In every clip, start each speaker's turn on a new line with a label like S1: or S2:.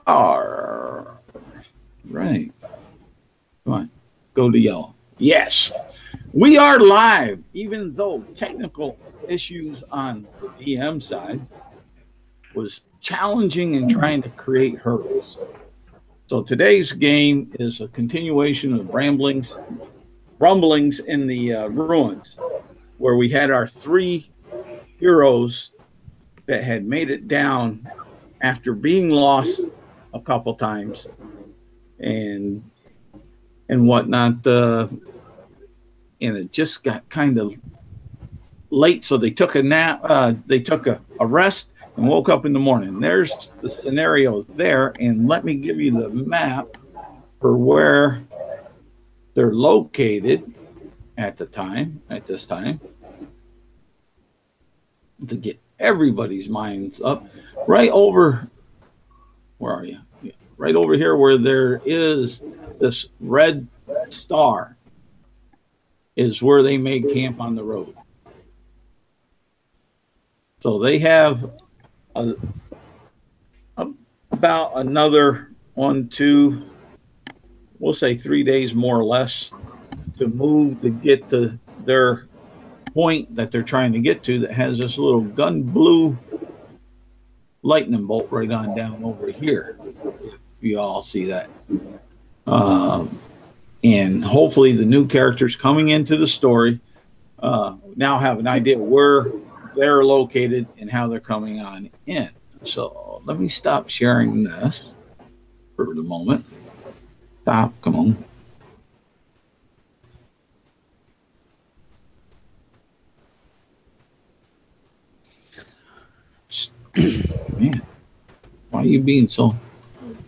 S1: are. Right. Come on. Go to yellow. Yes. We are live, even though technical issues on the DM side was challenging in trying to create hurdles. So today's game is a continuation of Rumblings in the ruins, where we had our 3 heroes that had made it down after being lost a couple times and whatnot. And it just got kind of late, so they took a nap. They took a rest and woke up in the morning. There's the scenario there, and let me give you the map for where they're located at this time, to get everybody's minds up. Right over, where are you? Yeah, right over here where there is this red star is where they made camp on the road. So they have about another 1, 2, we'll say 3 days more or less to move to get to their point that they're trying to get to, that has this little gun blue lightning bolt right on down over here. You all see that. And hopefully the new characters coming into the story now have an idea where they're located and how they're coming on in. So let me stop sharing this for the moment. Stop, come on. Man, why are you being so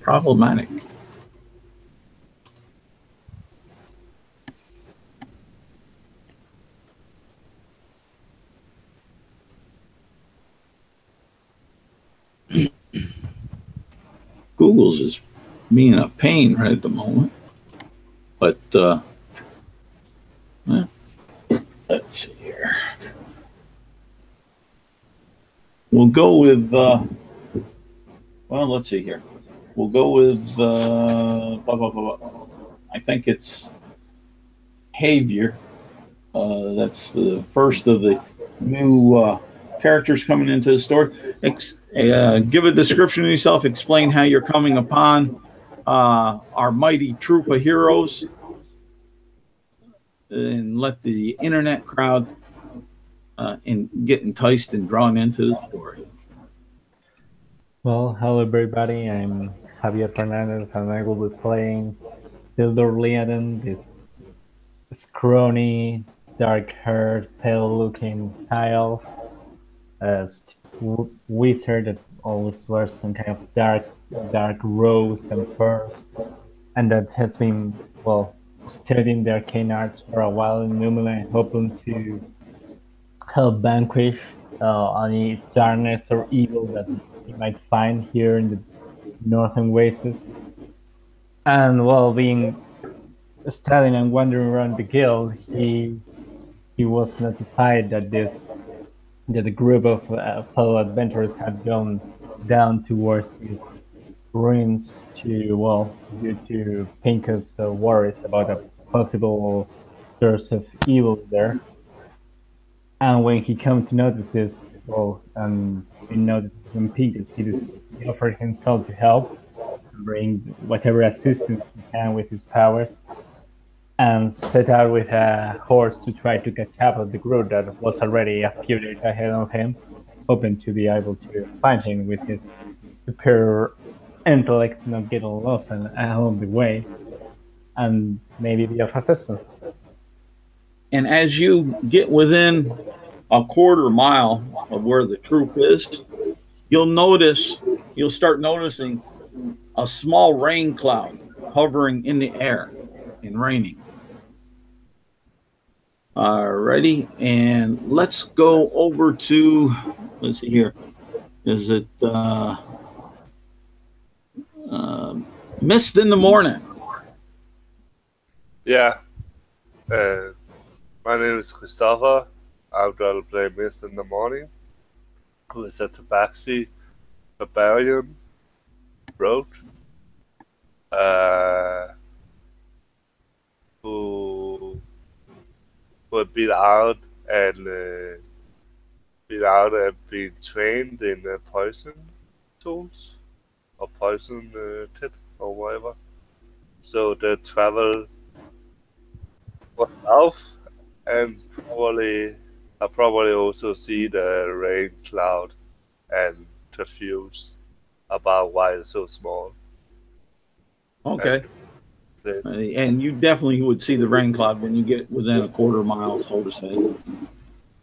S1: problematic? Google's is being a pain right at the moment, but well, let's see here. We'll go with well, let's see here. We'll go with I think it's Javier. That's the first of the new characters coming into the story. Give a description of yourself. Explain how you're coming upon our mighty troop of heroes, and let the internet crowd get enticed and drawn into the story.
S2: Well, hello everybody. I'm Javier Fernandez, and I will be playing Theodore Leoden, this scrawny, dark-haired, pale-looking tile, wizard that always wears some kind of dark robes and furs, and that has been, well, studying the arcane arts for a while in Illumina, hoping to help vanquish any darkness or evil that you might find here in the northern wastes. And while being studying and wandering around the guild, he was notified that a group of fellow adventurers had gone down towards these ruins due to Pincus' worries about a possible source of evil there. And when he came to notice this, and we noticed from Pincus, he offered himself to help, bring whatever assistance he can with his powers, and set out with a horse to try to catch up with the group that was already a few days ahead of him, hoping to be able to find him with his superior intellect, not getting lost along the way, and maybe be of assistance.
S1: And as you get within a quarter mile of where the troop is, you'll start noticing a small rain cloud hovering in the air and raining. Alrighty, and let's go over to, let's see here. Is it Mist in the Morning?
S3: Yeah. My name is Christopher. I'll play Mist in the Morning, who is a Tabaxi barbarian rogue uh, who would be out and be trained in poison tools or poison tip or whatever. So they travel south and I probably also see the rain cloud and confused about why it's so small.
S1: Okay. And you definitely would see the rain cloud when you get within a quarter mile, so to say.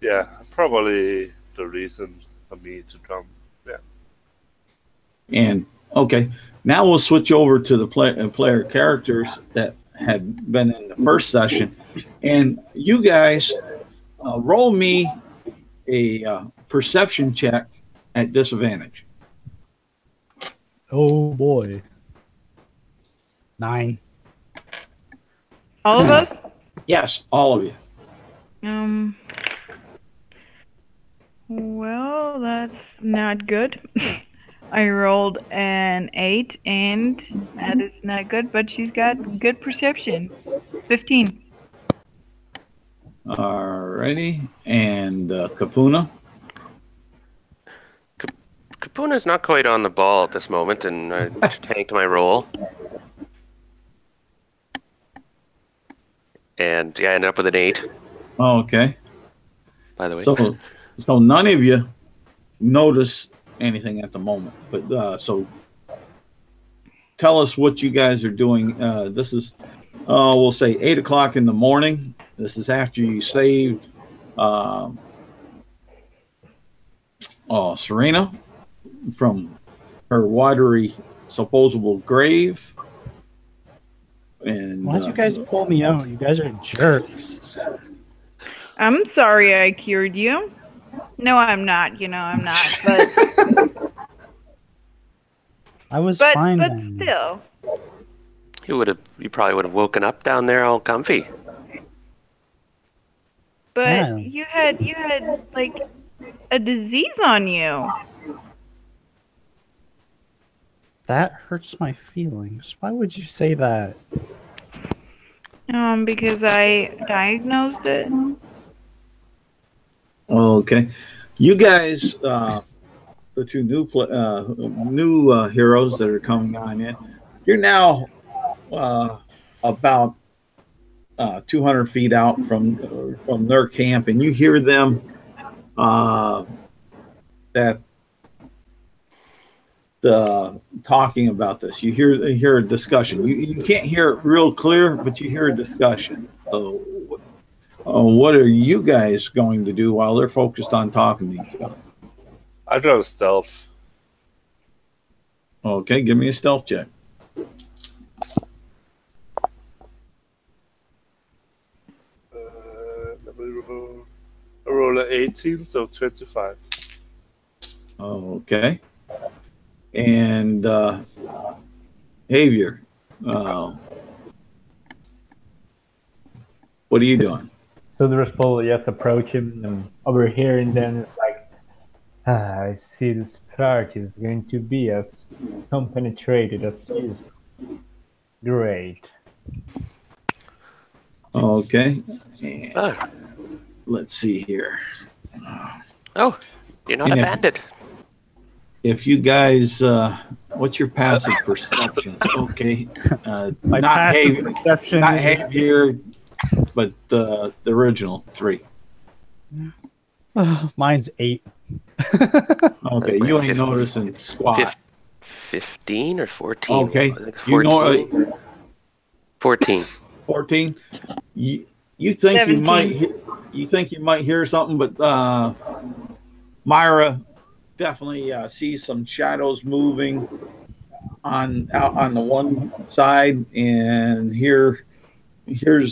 S3: Yeah, probably the reason for me to come. Yeah.
S1: And okay, now we'll switch over to the player characters that had been in the first session, and you guys roll me a perception check at disadvantage.
S4: Oh boy. 9.
S5: All of us?
S1: Yes, all of you.
S5: Well, that's not good. I rolled an 8, and that is not good, but she's got good perception. 15.
S1: Alrighty, and Kapuna.
S6: Kapuna's not quite on the ball at this moment, and I tanked my roll. And yeah, I ended up with an 8.
S1: Oh, okay.
S6: By the way.
S1: So none of you notice anything at the moment. But so tell us what you guys are doing. This is, we'll say 8 o'clock in the morning. This is after you saved Serena from her watery supposable grave. And
S4: Why'd you guys pull me out? You guys are jerks.
S5: I'm sorry I cured you. No, I'm not. I'm not. But
S4: I was fine.
S5: But
S4: then.
S5: still.
S6: You probably would have woken up down there all comfy.
S5: But
S4: Yeah.
S5: you had like a disease on you.
S4: That hurts my feelings. Why would you say that?
S5: Because I diagnosed it.
S1: Okay, you guys, the two new heroes that are coming on in, you're now about 200 feet out from their camp, and you hear them talking about this. You hear a discussion. You can't hear it real clear, but you hear a discussion. So, what are you guys going to do while they're focused on talking to each other?
S3: I got a stealth.
S1: Okay, give me a stealth check.
S3: Let me roll an 18, so 25.
S1: Okay. And Javier, what are you doing?
S2: So the Respol just approach him and overhearing them it's like, I see this party is going to be as compenetrated as usual. Great.
S1: Okay.
S6: Oh,
S1: Let's see here.
S6: you're not a bandit.
S1: If you guys, what's your passive perception? Okay.
S4: My
S1: not
S4: passive perception
S1: not
S4: is-
S1: Javier, but the original 3.
S4: Mine's 8.
S1: Okay, you ain't noticing squat.
S6: 15 or 14?
S1: Okay,
S6: I think
S1: you
S6: 14.
S1: know
S6: 14.
S1: 14. You think
S5: 17.
S1: you think you might hear something, but Myra definitely sees some shadows moving out on the one side, and here's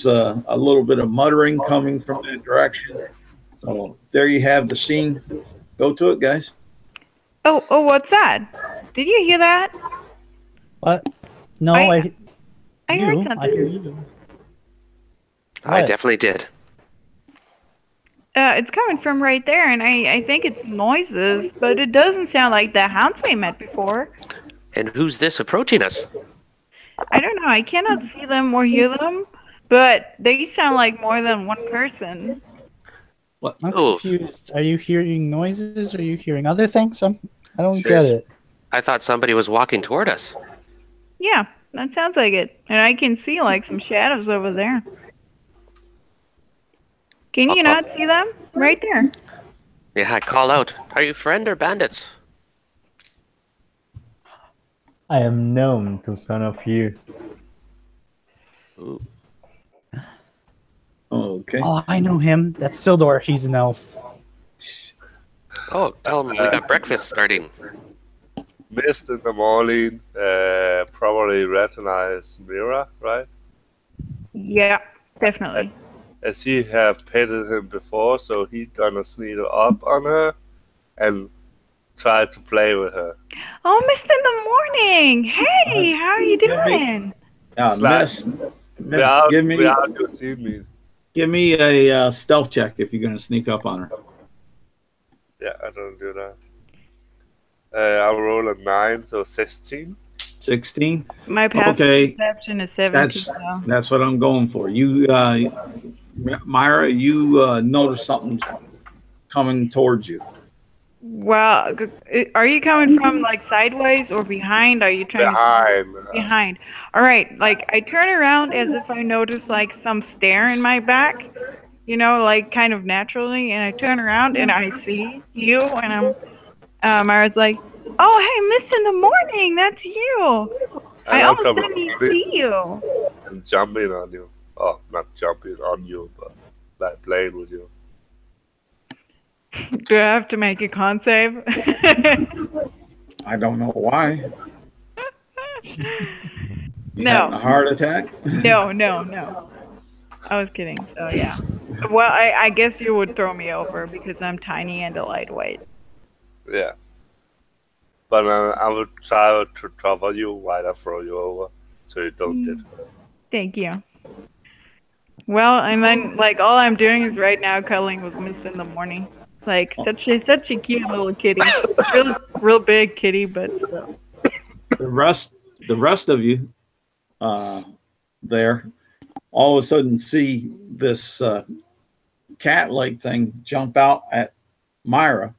S1: a little bit of muttering coming from that direction. So there you have the scene. Go to it, guys.
S5: Oh, what's that? Did you hear that?
S4: What? No,
S5: I heard
S4: I hear
S5: something.
S4: you.
S6: I
S4: What?
S6: definitely did.
S5: It's coming from right there, and I think it's noises, but it doesn't sound like the hounds we met before.
S6: And who's this approaching us?
S5: I don't know. I cannot see them or hear them, but they sound like more than one person.
S4: I'm
S6: Oh.
S4: confused. Are you hearing noises? Are you hearing other things? I don't get it.
S6: I thought somebody was walking toward us.
S5: Yeah, that sounds like it. And I can see like some shadows over there. Can you not see them? Right there.
S6: Yeah, I call out. Are you friend or bandits?
S2: I am known to some of you.
S6: Ooh.
S1: Okay.
S4: Oh, I know him. That's Sildor. He's an elf.
S6: Oh, tell them we got breakfast starting.
S3: Mist in the morning, probably recognize Mira, right?
S5: Yeah, definitely.
S3: As he have petted him before, so he gonna sneak up on her and try to play with her.
S5: Oh, Mist in the morning. Hey, how are you doing?
S1: Miss,
S3: Without
S1: give me
S3: you see me.
S1: give me a stealth check if you're gonna sneak up on her.
S3: Yeah, I don't do that. I'll roll a 9, so 16.
S1: 16.
S5: My passive
S1: Okay.
S5: perception is 17. So.
S1: That's what I'm going for. You, Myra, you notice something coming towards you.
S5: Well, are you coming from like sideways or behind? Are you trying
S3: Behind.
S5: behind? All right. Like I turn around as if I notice like some stare in my back, you know, like kind of naturally, and I turn around and I see you, and Myra's like, "Oh, hey, Miss in the morning, that's you. I
S3: And I'm
S5: almost
S3: coming
S5: didn't see you."
S3: and jumping on you. Oh, not jumping on you, but like playing with you.
S5: Do I have to make a con save?
S1: I don't know why. You
S5: No.
S1: having a heart attack?
S5: No. I was kidding. So yeah. Well, I guess you would throw me over because I'm tiny and a lightweight.
S3: Yeah. But I will try to cover you while I throw you over, so you don't get hurt.
S5: Thank you. Well, and then like all I'm doing is right now cuddling with Miss in the morning. It's like such a cute little kitty, real big kitty, but still.
S1: The rest of you there all of a sudden see this cat-like thing jump out at Myra,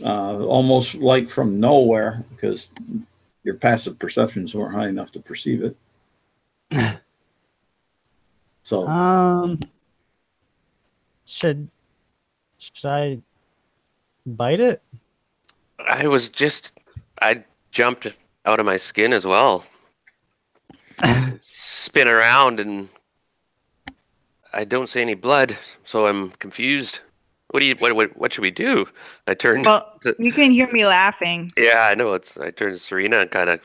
S1: almost like from nowhere, because your passive perceptions weren't high enough to perceive it. So
S4: should I bite it?
S6: I jumped out of my skin as well. Spin around and I don't see any blood, so I'm confused. What should we do? I turned.
S5: Well, you can hear me laughing.
S6: Yeah, I know. I turned to Serena and kind of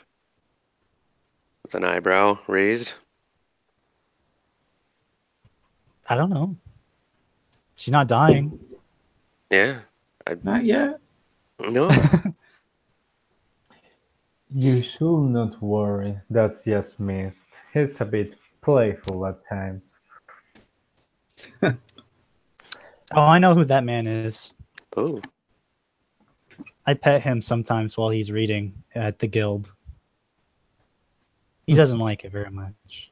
S6: with an eyebrow raised.
S4: I don't know. She's not dying.
S6: Yeah.
S1: not yet.
S6: No.
S2: You should not worry. That's just Mist. He's a bit playful at times.
S4: Oh, I know who that man is.
S6: Oh.
S4: I pet him sometimes while he's reading at the guild. He doesn't like it very much.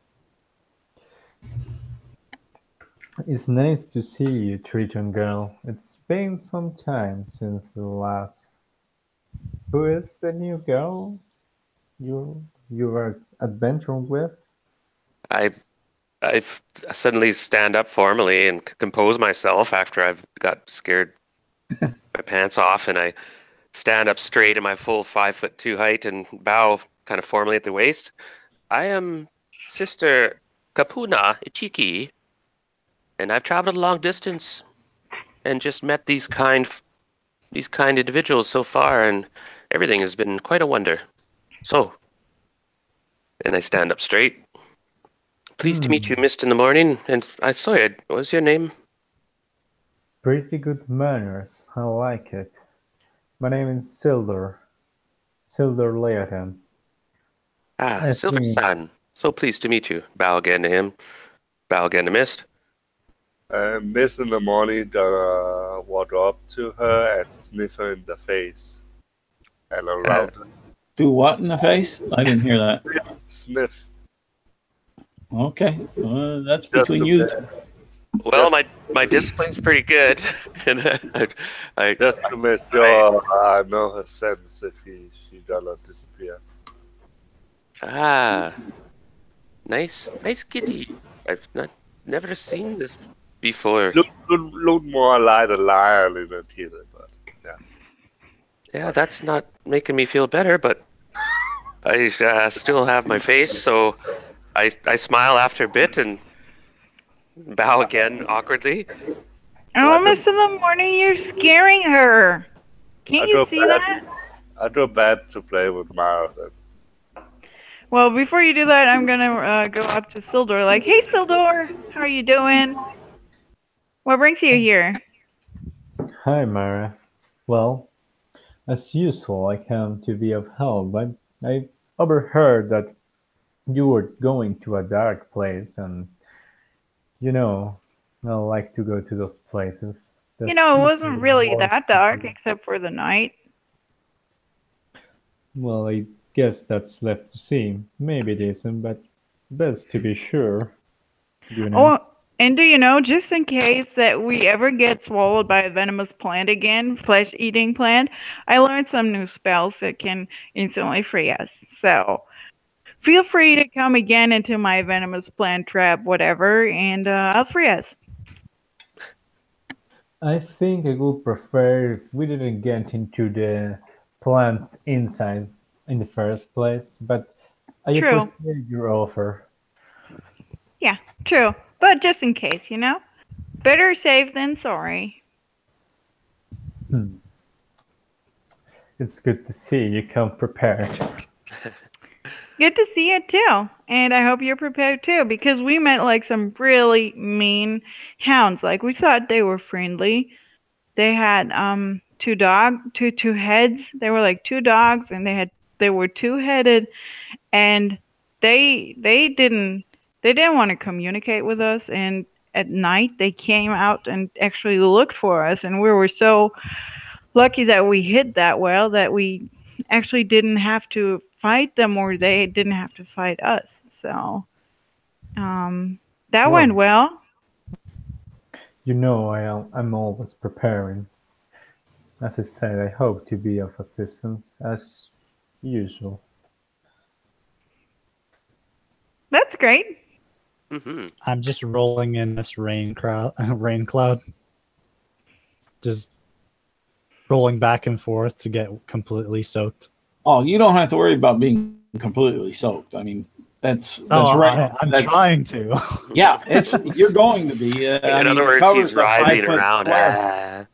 S2: It's nice to see you, Triton girl. It's been some time since the last. Who is the new girl you were adventuring with?
S6: I suddenly stand up formally and compose myself after I've got scared my pants off, and I stand up straight in my full 5'2" height and bow kind of formally at the waist. I am Sister Kapuna Ichiki, and I've traveled a long distance and just met these kind individuals so far, and everything has been quite a wonder. So, and I stand up straight. Pleased to meet you, Mist in the morning. And I saw it. What was your name?
S2: Pretty good manners. I like it. My name is Sildur. Sildur Leotan.
S6: Ah, Silver Sun. So pleased to meet you. Bow again to him. Bow again to Mist.
S3: Mist in the morning gonna walk up to her and sniff her in the face and around her.
S1: Do what in the face? I didn't hear that.
S3: Sniff.
S1: Okay, that's
S3: Just
S1: between
S3: a
S1: you
S3: bit.
S1: two.
S6: Well,
S3: Just-
S6: my discipline's pretty good. And I
S3: Just to make sure I know her sense if she gonna disappear.
S6: nice kitty. I've never seen this before.
S3: Look more like a lion than a kitten, but yeah.
S6: Yeah, that's not making me feel better, but I still have my face, so I smile after a bit and bow again awkwardly.
S5: Oh, Miss in the Morning, you're scaring her. Can't you see that?
S3: I go back to play with Mara then.
S5: Well, before you do that, I'm gonna go up to Sildor. Like, hey, Sildor, how are you doing? What brings you here?
S2: Hi, Mara. Well, as usual, I come to be of help, but I overheard that you were going to a dark place, and you know, I like to go to those places.
S5: You know, it wasn't really that dark, except for the night.
S2: Well, I guess that's left to see. Maybe it isn't, but best to be sure. You know.
S5: Oh, and do you know, just in case that we ever get swallowed by a venomous plant again, flesh-eating plant, I learned some new spells that can instantly free us. So, feel free to come again into my venomous plant trap, whatever, and I'll free us.
S2: I think I would prefer if we didn't get into the plant's insides in the first place, but I
S5: True.
S2: appreciate your offer.
S5: Yeah, true. But just in case, you know? Better safe than sorry.
S2: It's good to see you come prepared.
S5: Good to see you too. And I hope you're prepared too, because we met like some really mean hounds. Like we thought they were friendly. They had two heads. They were like two dogs and they were two-headed, and they didn't want to communicate with us, and at night they came out and actually looked for us, and we were so lucky that we hid that well that we actually didn't have to fight them, or they didn't have to fight us. So that went well.
S2: You know, I'm always preparing. As I said, I hope to be of assistance as usual.
S5: That's great.
S6: Mm-hmm.
S4: I'm just rolling in this rain cloud. Just rolling back and forth to get completely soaked.
S1: Oh, you don't have to worry about being completely soaked. I mean, that's
S4: Oh,
S1: right.
S4: I'm trying to.
S1: Yeah, you're going to be.
S6: In other words, he's writhing around.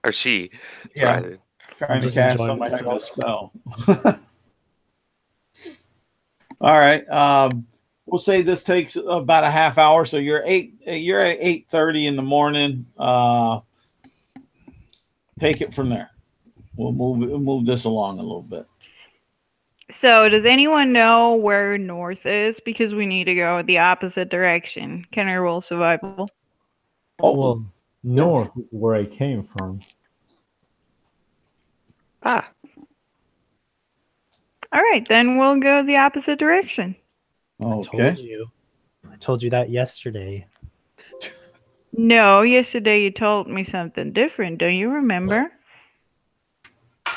S6: Or she.
S1: Yeah.
S6: Writhing.
S1: Trying to
S4: just
S1: cast
S4: enjoying
S1: some type of
S4: myself.
S1: spell. All right. We'll say this takes about a half hour, so you're at 8:30 in the morning. Take it from there. We'll move this along a little bit.
S5: So, does anyone know where north is? Because we need to go the opposite direction. Can I roll survival?
S1: Oh,
S2: Well, north is where I came from.
S5: All right, then we'll go the opposite direction.
S1: okay.
S4: I told you that yesterday.
S5: No, yesterday you told me something different. Don't you remember?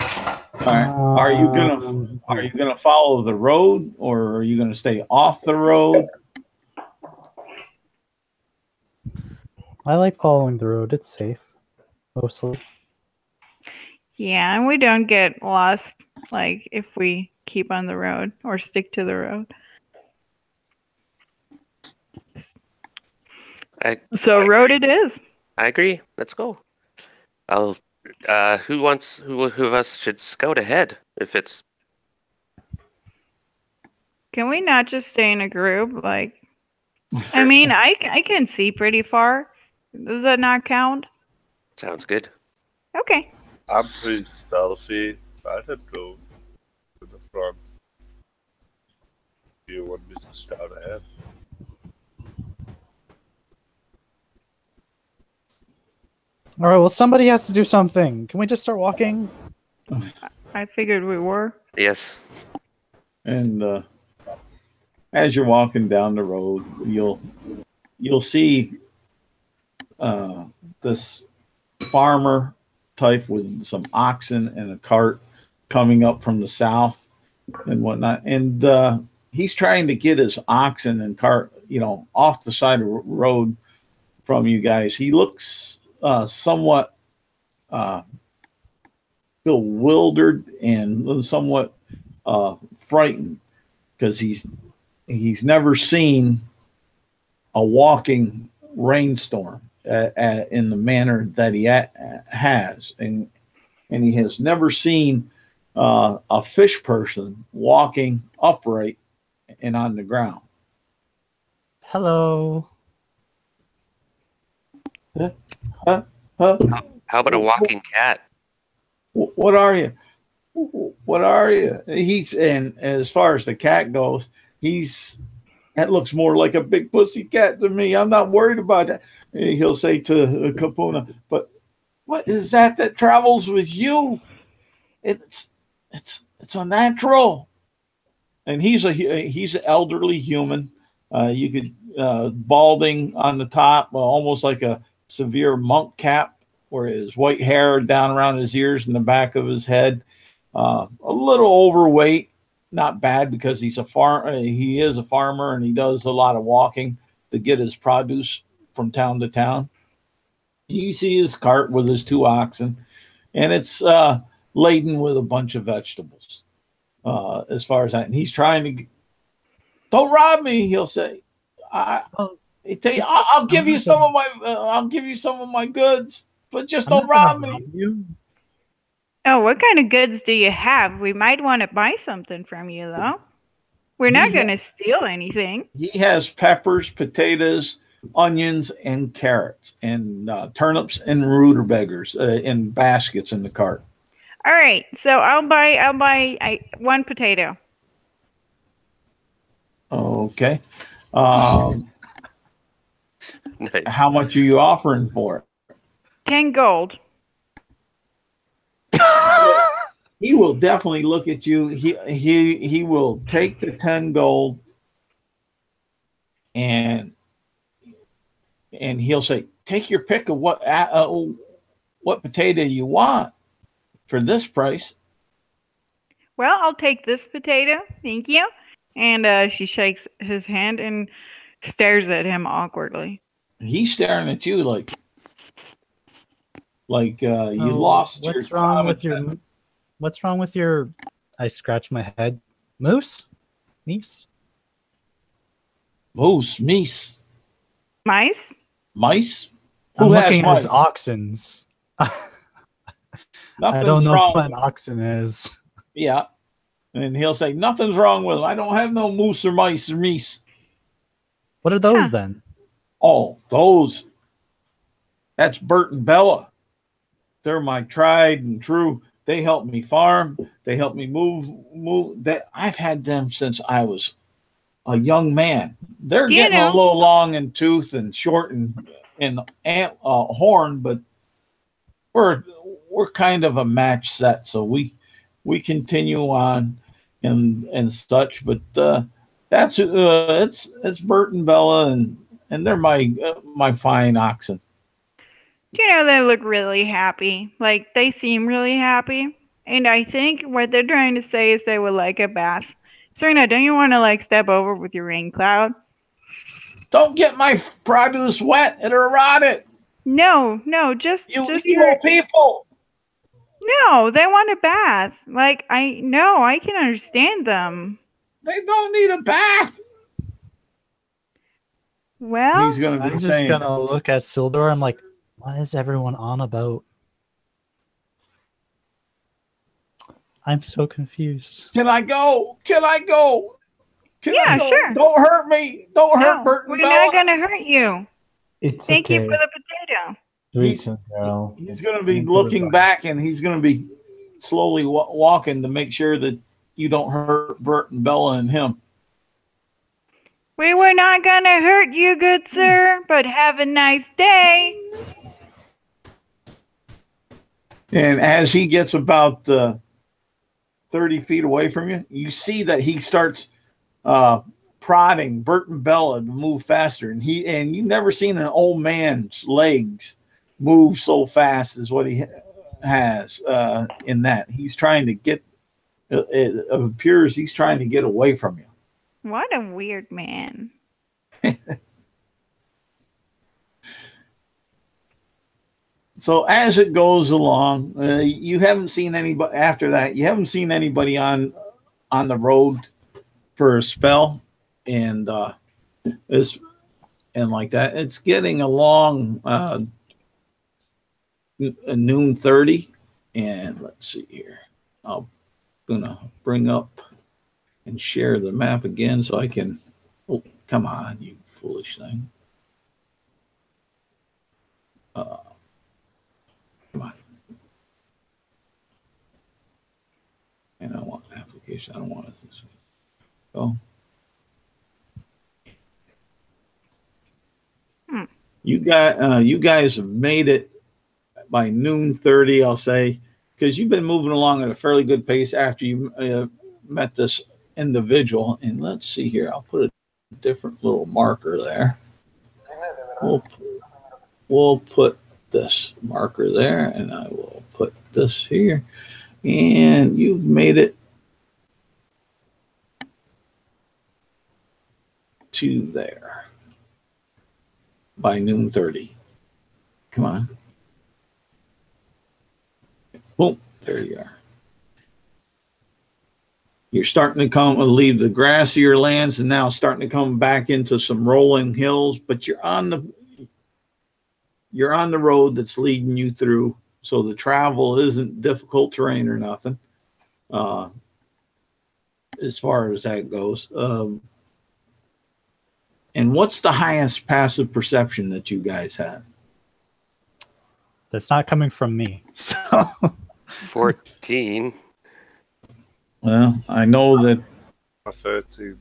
S1: All right. Are you gonna follow the road, or are you gonna stay off the road?
S4: I like following the road. It's safe, mostly.
S5: Yeah, and we don't get lost like if we keep on the road or stick to the road. Road it is.
S6: I agree. Let's go. Who of us should scout ahead if it's...
S5: Can we not just stay in a group? Like, I mean, I can see pretty far. Does that not count?
S6: Sounds good.
S5: Okay.
S3: I'm pretty stealthy. I can go to the front. Do you want me to scout ahead?
S4: All right. Well, somebody has to do something. Can we just start walking?
S5: I figured we were.
S6: Yes.
S1: And as you're walking down the road, you'll see this farmer type with some oxen and a cart coming up from the south and whatnot. And he's trying to get his oxen and cart, off the side of the road from you guys. He looks somewhat bewildered and somewhat frightened because he's never seen a walking rainstorm in the manner that he has, and he has never seen a fish person walking upright and on the ground.
S4: Hello.
S1: Huh?
S6: How about a walking cat?
S1: What are you? What are you? And as far as the cat goes, that looks more like a big pussy cat to me. I'm not worried about that. He'll say to Kapuna, but what is that travels with you? It's unnatural. And he's an elderly human. You could balding on the top, almost like a severe monk cap, where his white hair down around his ears and the back of his head. A little overweight, not bad because he is a farmer and he does a lot of walking to get his produce from town to town. You see his cart with his 2 oxen, and it's laden with a bunch of vegetables. As far as that, and he's trying to, don't rob me, he'll say. I'll give you some of my goods, but just don't rob me.
S5: Oh, what kind of goods do you have? We might want to buy something from you, though. We're not going to steal anything.
S1: He has peppers, potatoes, onions, and carrots, and turnips and rutabagas in baskets in the cart.
S5: All right, so I'll buy 1 potato.
S1: Okay.
S6: Nice.
S1: How much are you offering for it?
S5: 10 gold.
S1: He will definitely look at you. He will take the 10 gold and he'll say, take your pick of what potato you want for this price.
S5: Well, I'll take this potato. Thank you. And she shakes his hand and stares at him awkwardly.
S1: He's staring at you like you lost your...
S4: What's wrong with your... I scratch my head. Moose? Meese?
S1: Moose? Meese?
S5: Mice?
S1: Mice?
S4: I'm looking at his oxens. I don't know what an oxen is.
S1: Yeah. And he'll say, nothing's wrong with them. I don't have no moose or mice or meese.
S4: What are those then?
S1: Oh, that's Bert and Bella. They're my tried and true. They help me farm. They help me move. I've had them since I was a young man. They're getting a little long in tooth and short in horn, but we're kind of a match set. So we continue on and such. But that's it's Bert and Bella, and they're my fine oxen.
S5: They look really happy. Like, they seem really happy. And I think what they're trying to say is they would like a bath. Serena, don't you want to, step over with your rain cloud?
S1: Don't get my produce wet. It'll rot it.
S5: No, just
S1: evil people.
S5: No, they want a bath. I can understand them.
S1: They don't need a bath.
S5: Well,
S4: I'm just gonna look at Sildor. I'm like, what is everyone on about? I'm so confused.
S1: Can I go?
S5: Sure.
S1: Don't hurt me. Don't hurt Bert and Bella.
S5: We're not gonna hurt you. Thank you for the
S2: potato.
S1: He's going to be looking back, and he's going to be slowly walking to make sure that you don't hurt Bert and Bella and him.
S5: We were not going to hurt you, good sir, but have a nice day.
S1: And as he gets about 30 feet away from you, you see that he starts prodding Bert and Bella to move faster. And you've never seen an old man's legs move so fast as what he has in that. He's trying to get, it appears he's trying to get away from you.
S5: What a weird man.
S1: So as it goes along, you haven't seen anybody after that. You haven't seen anybody on the road for a spell, and like that. It's getting along noon 30, and let's see here. I'm gonna bring up and share the map again so I can. Oh, come on, you foolish thing. Come on. And I want an application. I don't want it this way. Go. You guys have made it by noon 30, I'll say, because you've been moving along at a fairly good pace after you met this individual. And let's see here. I'll put a different little marker there. We'll put this marker there, and I will put this here, and you've made it to there by noon 30. Come on. Boom, there you are. You're starting to leave the grassier lands and now starting to come back into some rolling hills, but you're on the road that's leading you through, so the travel isn't difficult terrain or nothing as far as that goes. And what's the highest passive perception that you guys have?
S4: That's not coming from me. So
S6: 14.
S1: Well, I know that
S3: 13.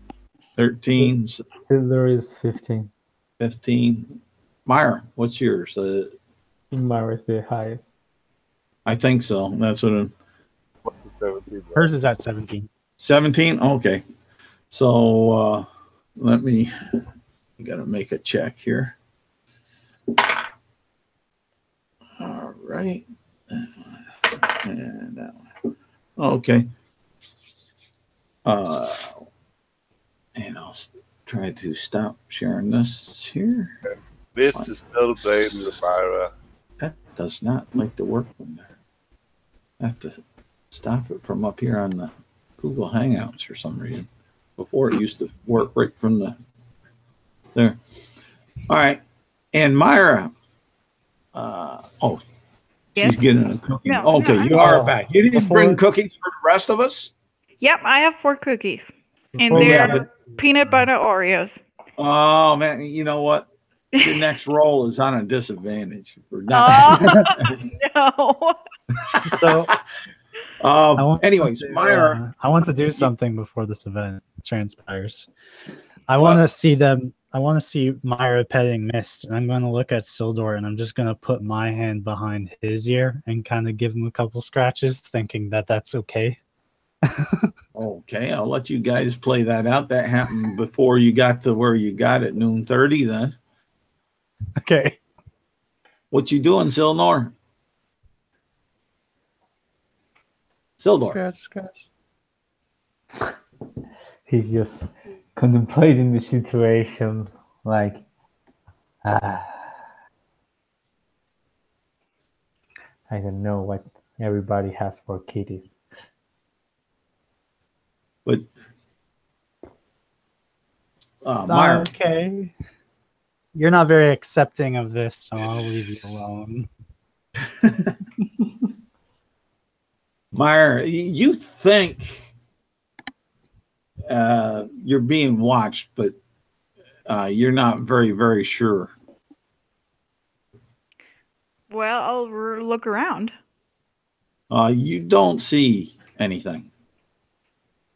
S1: 13.
S2: There is 15.
S1: 15. Myra, what's yours?
S2: Myra is the highest.
S1: I think so. That's what I'm.
S4: hers is at 17.
S1: 17? Okay. So let me, I got to make a check here. All right. And that one. Okay. And I'll try to stop sharing this here.
S3: This is still playing the Myra.
S1: That does not like to work from there. I have to stop it from up here on the Google Hangouts for some reason. Before it used to work right from the there. All right. And Myra, she's
S5: Yes?
S1: getting a cookie.
S5: No,
S1: Okay,
S5: no,
S1: you are back. You didn't bring cookies for the rest of us?
S5: Yep, I have 4 cookies. And
S1: Oh,
S5: they're
S1: yeah,
S5: peanut butter Oreos.
S1: Oh, man, you know what? Your next roll is on a disadvantage. For not.
S5: Oh, no.
S4: So
S1: anyways, Myra.
S4: I want to do something before this event transpires. I want to see them. I want to see Myra petting Mist, and I'm going to look at Sildor, and I'm just going to put my hand behind his ear and kind of give him a couple scratches, thinking that that's okay.
S1: Okay, I'll let you guys play that out. That happened before you got to where you got at noon 30 then.
S4: Okay.
S1: What you doing, Sildor? Sildor.
S4: Scratch.
S2: He's just contemplating the situation, like, I don't know what everybody has for kitties.
S1: But Myra.
S4: Okay. You're not very accepting of this, so I'll leave you alone.
S1: Myra, you think you're being watched, but you're not very, very sure.
S5: Well, I'll look around.
S1: You don't see anything.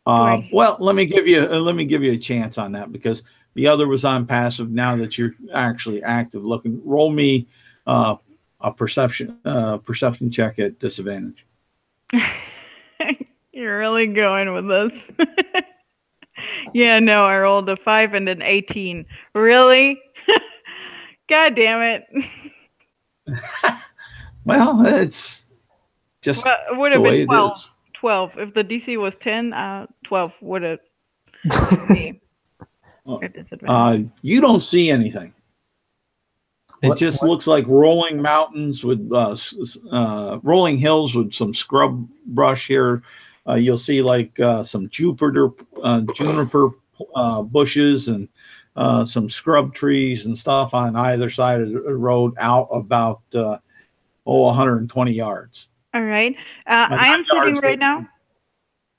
S5: Right.
S1: Well, let me give you a chance on that because the other was on passive. Now that you're actually active looking, roll me a perception check at disadvantage.
S5: You're really going with this. Yeah, no, I rolled a 5 and an 18. Really? God damn it.
S1: Well, it's just
S5: Well, it would
S1: the
S5: have
S1: way
S5: been 12.
S1: it is.
S5: 12. If the DC was 10, 12 would have been a disadvantage.
S1: You don't see anything. It just looks like rolling mountains with rolling hills with some scrub brush here. You'll see like some juniper bushes and some scrub trees and stuff on either side of the road out about 120 yards.
S5: All right. I am sitting right now.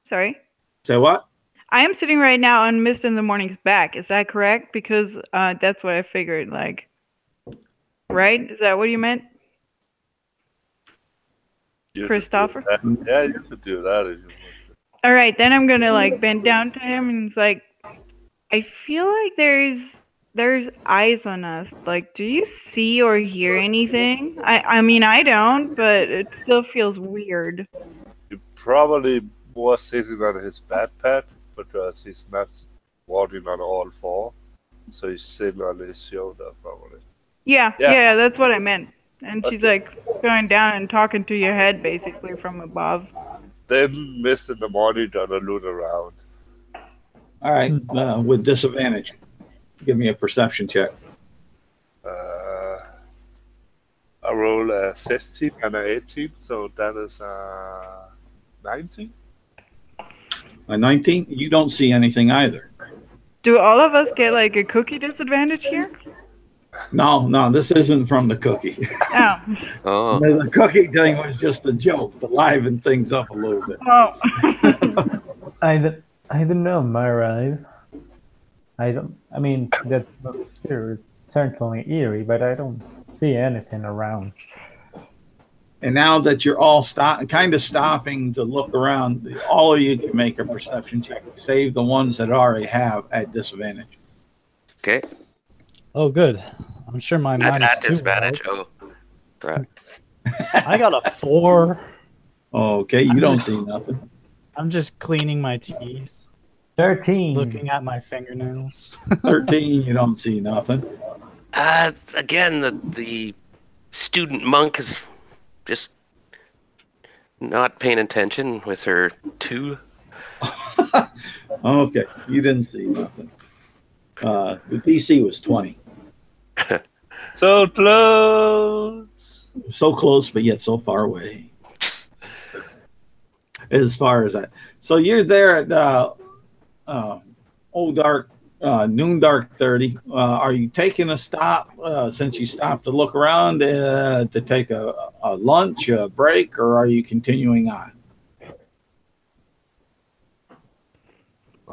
S5: Sorry.
S1: Say what?
S5: I am sitting right now on Mist in the Morning's back. Is that correct? Because that's what I figured. Like, right? Is that what you meant, Christopher?
S3: Yeah, you could do that if you want to.
S5: All right, then I'm gonna like bend down to him and it's like, I feel like there's eyes on us. Like, do you see or hear anything? I mean, I don't, but it still feels weird.
S3: He probably was sitting on his backpack because he's not walking on all four, so he's sitting on his shoulder probably.
S5: Yeah, that's what I meant. And she's like going down and talking to your head basically from above.
S3: Then Mist in the Morning gonna look around.
S1: All right, with disadvantage. Give me a perception check.
S3: I roll a 16 and an 18, so that is 19.
S1: A 19? You don't see anything either.
S5: Do all of us get like a cookie disadvantage here?
S1: No, this isn't from the cookie.
S5: Oh.
S1: The cookie thing was just a joke to liven things up a little bit.
S5: Oh.
S2: I don't know, Myra. I mean, that atmosphere is certainly eerie, but I don't see anything around.
S1: And now that you're all kind of stopping to look around, all of you can make a perception check. Save the ones that already have at disadvantage.
S6: Okay.
S4: Oh, good. I'm sure my minus
S6: At
S4: 2.
S6: disadvantage.
S4: Right?
S6: Oh, right.
S4: I got a 4.
S1: Okay, you don't see nothing.
S4: I'm just cleaning my teeth.
S2: 13.
S4: Looking at my fingernails.
S1: 13, you don't see nothing.
S6: Again, the student monk is just not paying attention with her 2.
S1: Okay, you didn't see nothing. The DC was 20.
S3: So close.
S1: So close, but yet so far away. As far as that. So you're there at Old Dark, noon dark 30. Are you taking a stop since you stopped to look around to take a lunch, a break, or are you continuing on?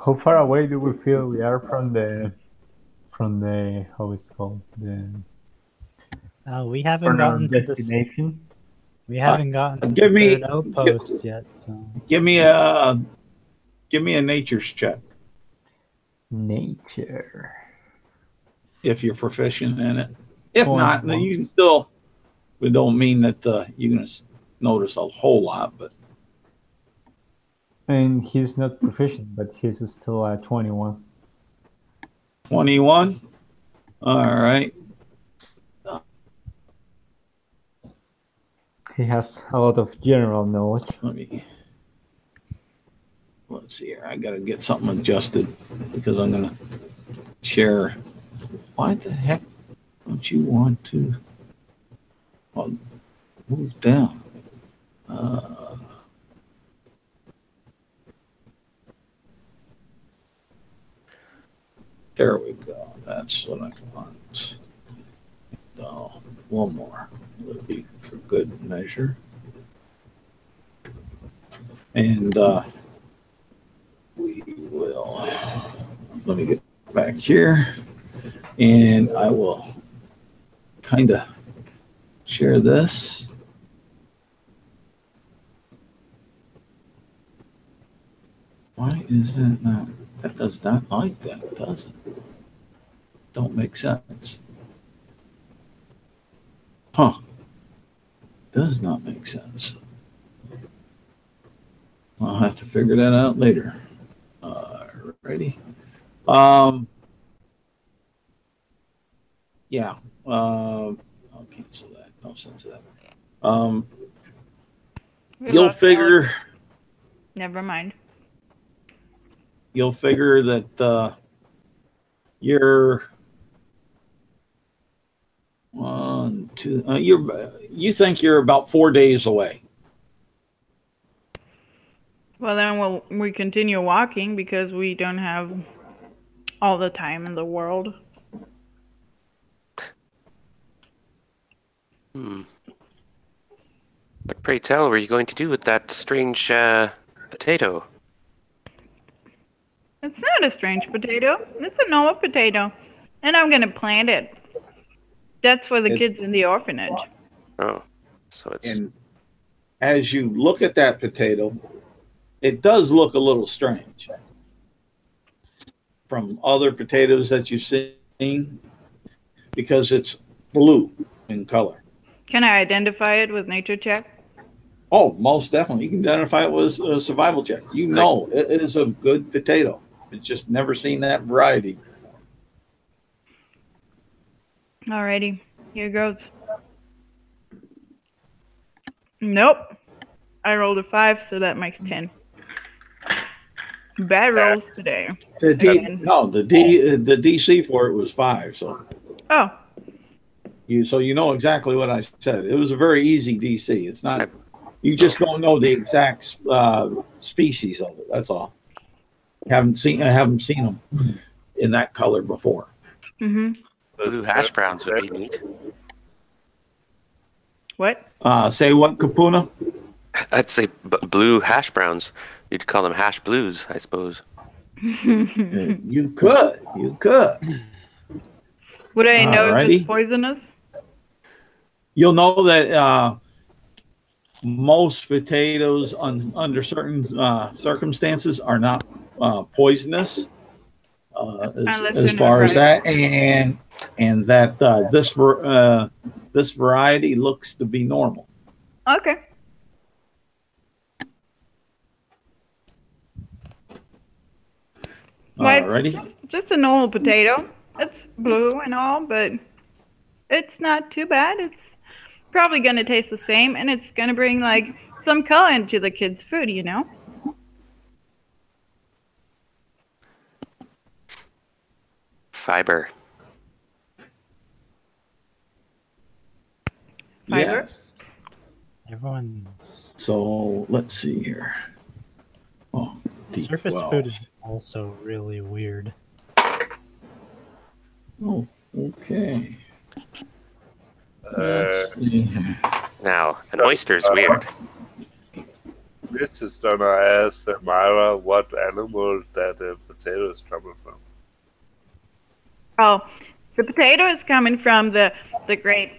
S2: How far away do we feel we are from the how it's called, the
S4: we haven't gotten to
S2: destination?
S4: We haven't gotten to
S1: give
S4: the
S1: me
S4: third outpost yet. So.
S1: Give me a nature's check
S2: Nature.
S1: if you're proficient in it. If
S2: Oh,
S1: not, then you can still. We don't mean that you're going to notice a whole lot, but
S2: And he's not proficient, but he's still at 21.
S1: 21. All right.
S2: He has a lot of general knowledge.
S1: Let's see here. I got to get something adjusted because I'm going to share. Why the heck don't you want to move down? There we go. That's what I want. One more would be for good measure. And we will, let me get back here and I will kind of share this. Why is that not? That does not like that, does it? Don't make sense. Huh. Does not make sense. I'll have to figure that out later. Ready? Yeah. I'll cancel that. No sense of that. You'll figure.
S5: Never mind.
S1: You'll figure that you're 1, 2. You think you're about 4 days away.
S5: Well, then we continue walking because we don't have all the time in the world.
S6: But pray tell, what are you going to do with that strange potato?
S5: It's not a strange potato. It's a normal potato. And I'm going to plant it. That's for the kids in the orphanage.
S6: Oh, so it's...
S1: And as you look at that potato, it does look a little strange from other potatoes that you've seen because it's blue in color.
S5: Can I identify it with nature check?
S1: Oh, most definitely. You can identify it with a survival check. You know it is a good potato. It's just never seen that variety.
S5: Alrighty, here goes. Nope. I rolled a 5, so that makes 10. Bad rolls today.
S1: The DC for it was 5. So.
S5: Oh.
S1: You know exactly what I said. It was a very easy DC. It's not. You just don't know the exact species of it. That's all. I haven't seen them in that color before.
S5: Mm-hmm.
S6: Blue hash browns would be neat.
S5: What?
S1: Say what, Kapuna?
S6: I'd say blue hash browns. You'd call them hash blues, I suppose.
S1: You could.
S5: Would I know if it's poisonous?
S1: You'll know that most potatoes under certain circumstances are not poisonous as far as that, and that this variety looks to be normal.
S5: Okay. Well, it's just a normal potato. It's blue and all, but it's not too bad. It's probably going to taste the same, and it's going to bring like some color into the kids' food, you know?
S6: Fiber.
S1: Yes.
S4: Everyone's.
S1: So let's see here. Oh,
S4: surface food is also really weird.
S1: Oh, okay. Let's see here.
S6: Now, an oyster's weird.
S3: This is gonna ask Myra what animal that the potato is coming from.
S5: Oh, the potato is coming from the great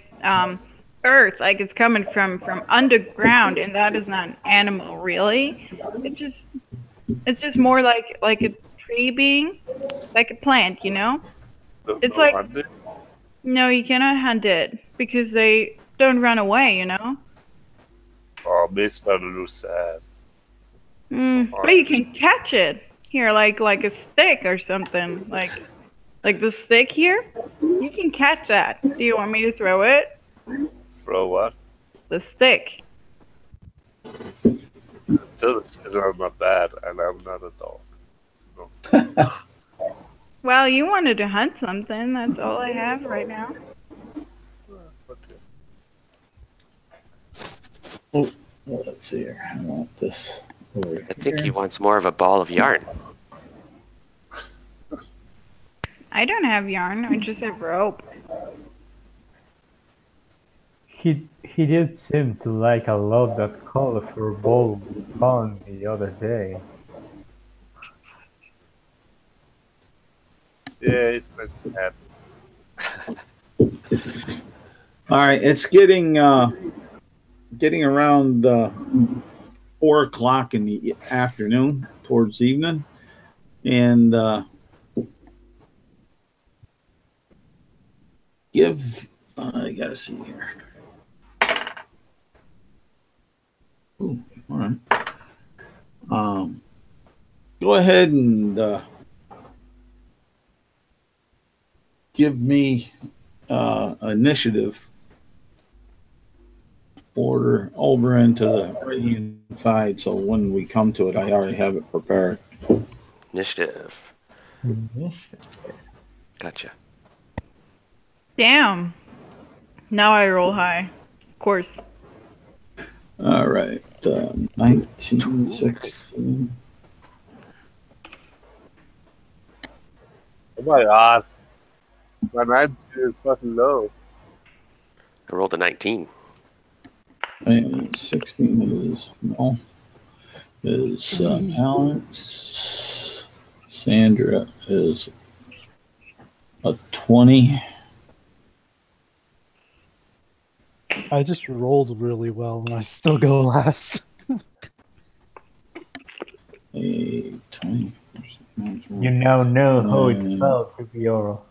S5: earth, like it's coming from underground, and that is not an animal, really. It's just more like a tree being, like a plant, you know. It's like no, you cannot hunt it because they don't run away, you know.
S3: Oh, makes me a little sad.
S5: But you can catch it here, like a stick or something, like the stick here. You can catch that. Do you want me to throw it?
S3: Throw what?
S5: The stick.
S3: It's still sitting on my bed, and I'm not a dog. No.
S5: Well, you wanted to hunt something. That's all I have right now.
S1: Oh, well, let's see here. I want this over here.
S6: I think he wants more of a ball of yarn.
S5: I don't have yarn. I just have rope.
S2: He did seem to like a lot that colorful ball we found the other day.
S3: Yeah, it's like that.
S1: All right, it's getting around 4 o'clock in the afternoon, towards evening, and I gotta see here. Ooh, all right. Go ahead and give me initiative order over into the right-hand side, so when we come to it, I already have it prepared.
S6: Initiative. Gotcha.
S5: Damn. Now I roll high. Of course.
S1: All right. 19, 16.
S3: Oh my god. My 19 is fucking low.
S6: I rolled a 19.
S1: And 16 is no. Is Alex. Sandra is a 20.
S4: I just rolled really well and I still go last.
S1: A 20.
S2: You now know how it felt to be oral.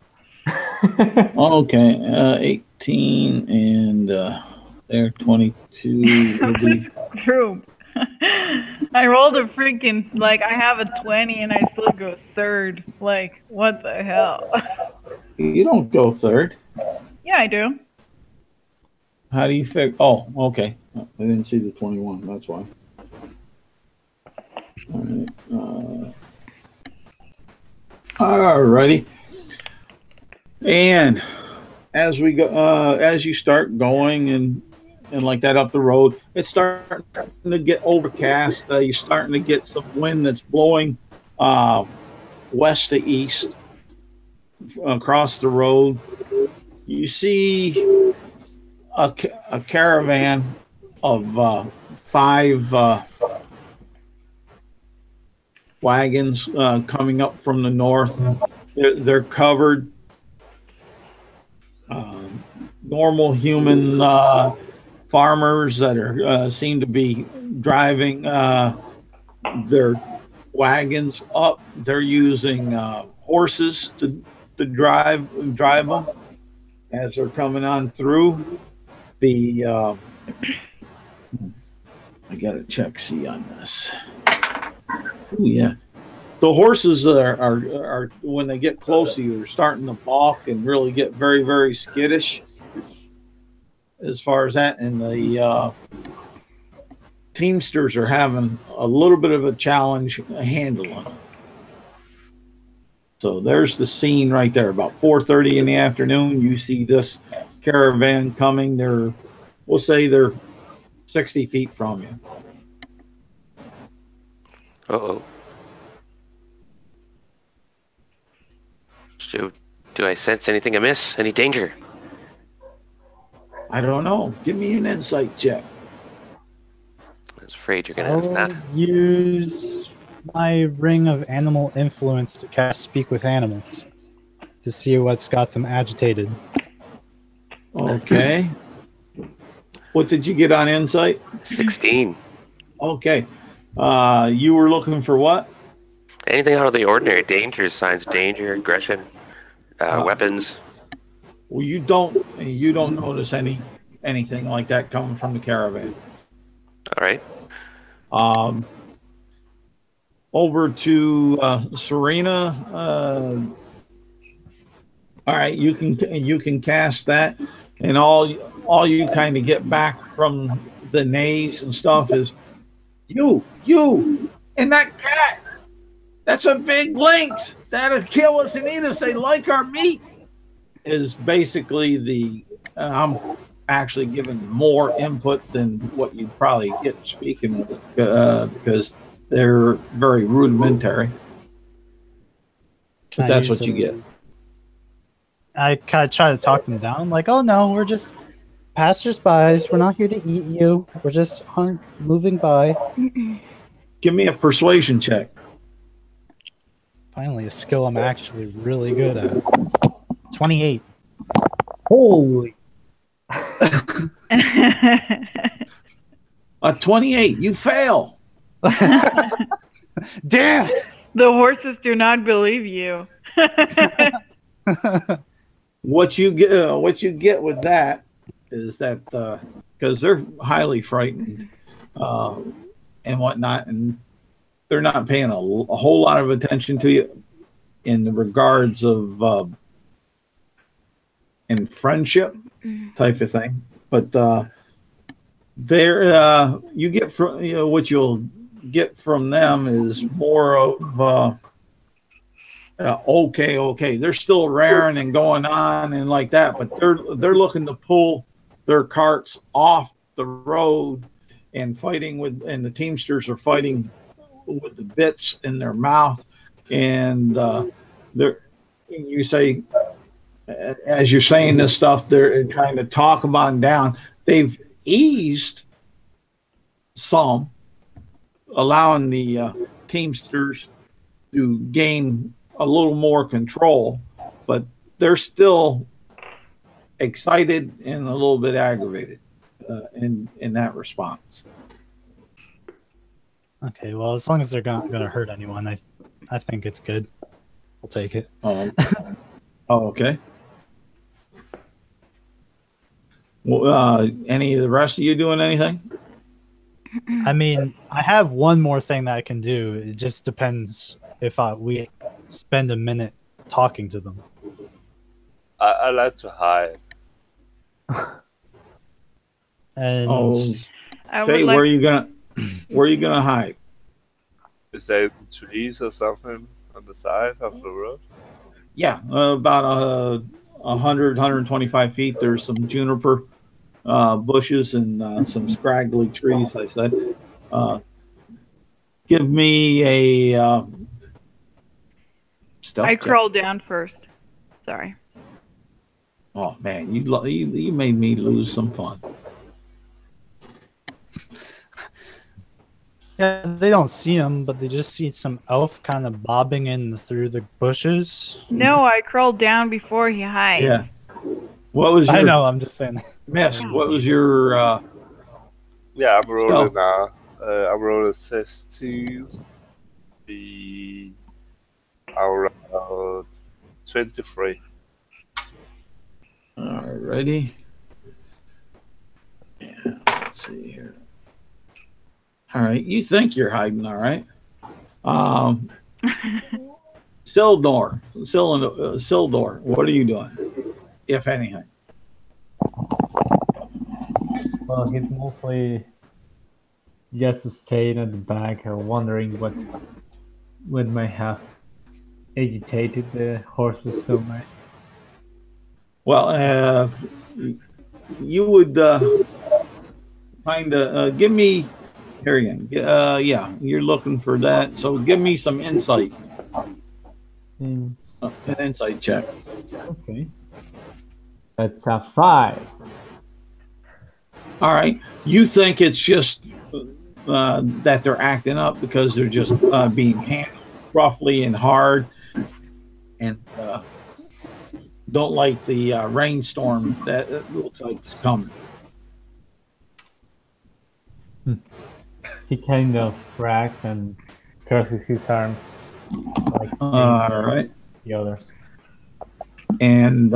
S1: Okay, 18 and they're 22. will be-
S5: This group. I rolled a freaking, like, I have a 20 and I still go third. Like, what the hell?
S1: You don't go third.
S5: Yeah, I do.
S1: How do you figure? Oh, okay. I didn't see the 21. That's why. All right. All righty. And as we go, as you start going and like that up the road, it's starting to get overcast. You're starting to get some wind that's blowing west to east across the road. You see a caravan of 5 wagons coming up from the north. They're covered. Normal human farmers that are seem to be driving their wagons up. They're using horses to drive them as they're coming on through. The I gotta check see on this. Ooh, yeah, the horses are when they get close to you, are starting to balk and really get very, very skittish as far as that. And the teamsters are having a little bit of a challenge handling them. So there's the scene right there. About 4:30 in the afternoon, you see this caravan coming. We'll say they're 60 feet from you.
S6: Uh-oh. Do I sense anything amiss? Any danger?
S1: I don't know. Give me an insight check.
S6: I was afraid you're going to ask that.
S4: I'll use my ring of animal influence to cast Speak with Animals to see what's got them agitated.
S1: Okay. What did you get on insight?
S6: 16.
S1: Okay. You were looking for what?
S6: Anything out of the ordinary. Danger, signs of danger, aggression, weapons.
S1: Well, you don't notice anything like that coming from the caravan.
S6: All right.
S1: Over to Serena. All right, you can cast that, and all you kind of get back from the nays and stuff is you and that cat. That's a big lynx. That'll kill us and eat us. They like our meat. Is basically the I'm actually giving more input than what you'd probably get speaking of it because they're very rudimentary. But that's what you get.
S4: I kind of try to talk them down, like, oh no, we're just passers-by. We're not here to eat you. We're just moving by.
S1: Give me a persuasion check.
S4: Finally, a skill I'm actually really good at. 28.
S2: Holy.
S1: A 28. You fail.
S4: Damn.
S5: The horses do not believe you.
S1: What you get with that is that because they're highly frightened and whatnot, and they're not paying a whole lot of attention to you in the regards of in friendship type of thing. But there, you get from what you'll get from them is more of okay. They're still raring and going on and like that, but they're looking to pull their carts off the road and fighting with, and the Teamsters are fighting with the bits in their mouth, and you say, as you're saying this stuff, they're trying to talk them on down. They've eased some, allowing the Teamsters to gain a little more control, but they're still excited and a little bit aggravated in that response.
S4: Okay, well, as long as they're not going to hurt anyone, I think it's good. We'll take it.
S1: Oh, okay. Well, any of the rest of you doing anything?
S4: I mean, I have one more thing that I can do. It just depends if we spend a minute talking to them.
S3: I like to hide.
S4: And
S1: okay, where are you gonna hide?
S3: Is there trees or something on the side of the road?
S1: Yeah, about 125 feet. There's some juniper bushes and some scraggly trees. I said, give me a stealth
S5: I
S1: check.
S5: crawled down first. Sorry.
S1: Oh man, you made me lose some fun.
S4: yeah, they don't see them, but they just see some elf kind of bobbing in through the bushes.
S5: No, I crawled down before he hides.
S1: Yeah. What was your?
S4: I know. I'm just saying.
S1: Miss, what was your?
S3: Yeah, I'm rolling
S1: Stealth.
S3: now. I'm rolling 16. Be around 23.
S1: Alrighty. Yeah, let's see here. All right, you think you're hiding, all right? Sildor, what are you doing, if anything?
S2: Well, he's mostly just staying at the back, wondering what might have agitated the horses so much.
S1: Well, you would kind of give me. Here again. Yeah, you're looking for that. So give me some insight. An insight check.
S2: Okay. That's a 5.
S1: All right. You think it's just that they're acting up because they're just being handled roughly and hard, and don't like the rainstorm that looks like it's coming.
S2: He kind of scrags and crosses his arms like
S1: All right.
S2: the others.
S1: And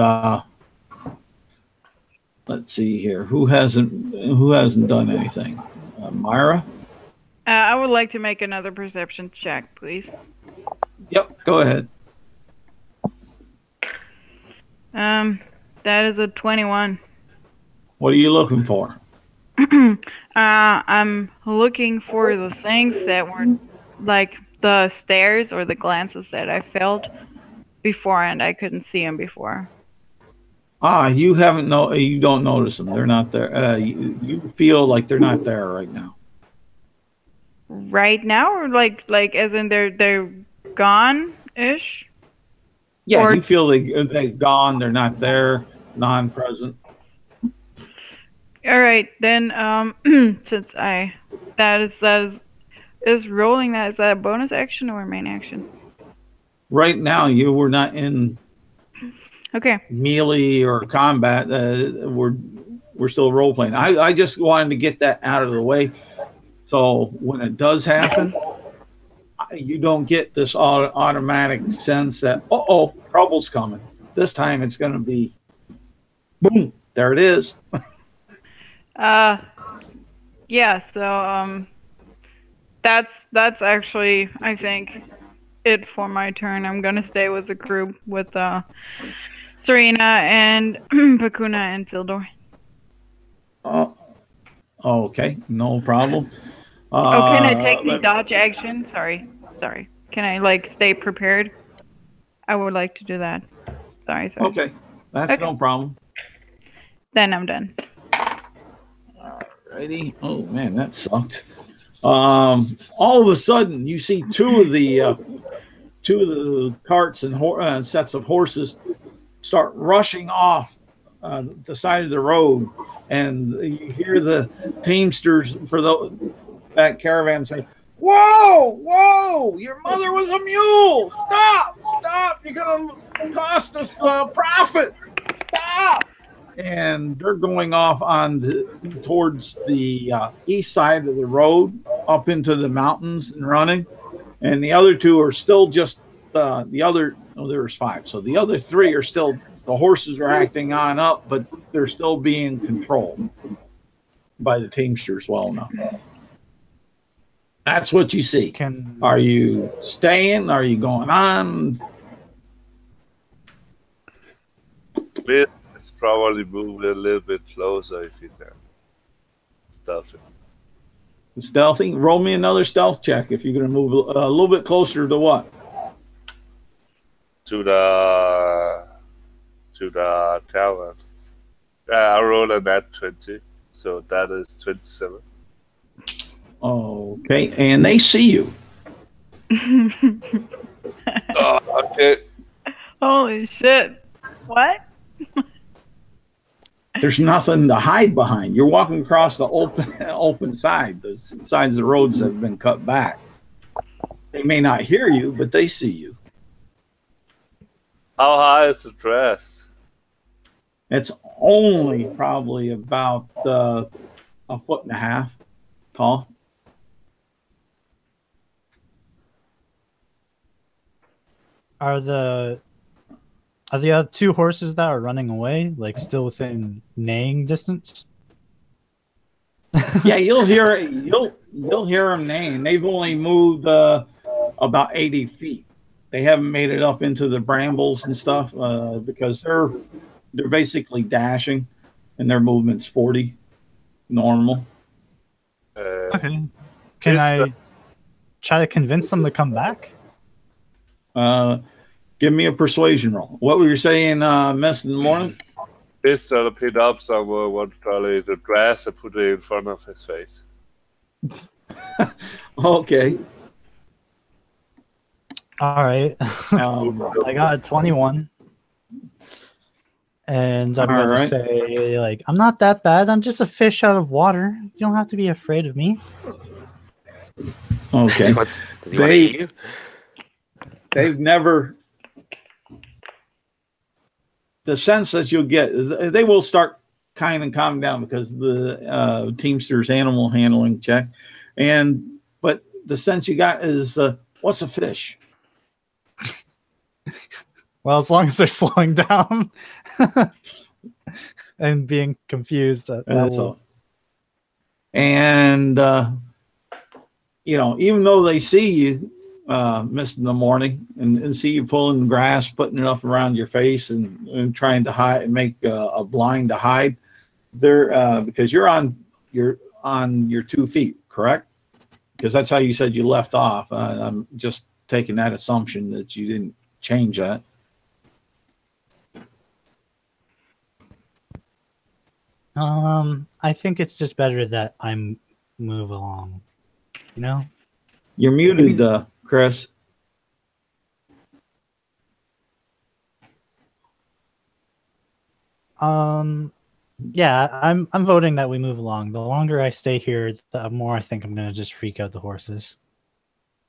S1: let's see here. Who hasn't done anything? Myra?
S5: I would like to make another perception check, please.
S1: Yep, go ahead.
S5: That is a 21.
S1: What are you looking for?
S5: I'm looking for the things that were like the stares or the glances that I felt before, and I couldn't see them before.
S1: You don't notice them. They're not there. You feel like they're not there right now.
S5: Right now, or like as in they're gone-ish?
S1: Yeah,
S5: Or-
S1: you feel they're gone. They're not there. Non-present.
S5: All right, then. Since that is rolling. Is that a bonus action or a main action?
S1: Right now, you were not in
S5: Okay.
S1: melee or combat. We're still role playing. I just wanted to get that out of the way, so when it does happen, you don't get this automatic sense that trouble's coming. This time it's going to be boom. There it is.
S5: Yeah. So That's actually, I think, it for my turn. I'm gonna stay with the group with Serena and Pakuna and Tildor.
S1: Okay, no problem.
S5: Can I take the dodge action? Sorry. Can I like stay prepared? I would like to do that. Sorry.
S1: Okay, that's no problem.
S5: Then I'm done.
S1: Alrighty. Oh man, that sucked. All of a sudden, you see two of the carts and sets of horses start rushing off the side of the road, and you hear the teamsters for that caravan say, "Whoa! Your mother was a mule! Stop! You're gonna cost us profit! Stop!" And they're going off towards the east side of the road, up into the mountains and running. And the other two are still just there was 5. So the other 3 are still, the horses are acting on up, but they're still being controlled by the teamsters well enough. That's what you see. Are you staying? Are you going on?
S3: It's probably move a little bit closer if you can.
S1: Stealthy? Roll me another stealth check if you're going to move a little bit closer to what?
S3: To the towers. I rolled a nat 20, so that is 27.
S1: Okay, and they see you.
S3: Oh, okay.
S5: Holy shit. What?
S1: There's nothing to hide behind. You're walking across the open side. The sides of the roads have been cut back. They may not hear you, but they see you.
S3: How high is the dress?
S1: It's only probably about 1.5 feet tall.
S4: Are the other 2 horses that are running away like still within neighing distance?
S1: Yeah, you'll hear them neighing. They've only moved about 80 feet. They haven't made it up into the brambles and stuff because they're basically dashing, and their movement's 40 normal.
S4: Okay. Can I try to convince them to come back?
S1: Give me a persuasion roll. What were you saying, Miss, in the morning?
S3: He's trying to pick up someone, want the dress and put it in front of his face.
S1: Okay.
S4: All right. I got a 21. And I'm going to say, like, I'm not that bad. I'm just a fish out of water. You don't have to be afraid of me.
S1: Okay.
S6: Does he want to eat you?
S1: They've never... The sense that you'll get, they will start kind of calming down because the Teamster's animal handling check. But the sense you got is, what's a fish?
S4: Well, as long as they're slowing down and being confused.
S1: And, even though they see you, missed in the morning and see you pulling grass, putting it up around your face and trying to hide and make a blind to hide, they're because you're on your 2 feet, correct? Because that's how you said you left off. I'm just taking that assumption that you didn't change that.
S4: I think it's just better that I move along.
S1: You're muted, Chris.
S4: Yeah, I'm voting that we move along. The longer I stay here, the more I think I'm going to just freak out the horses.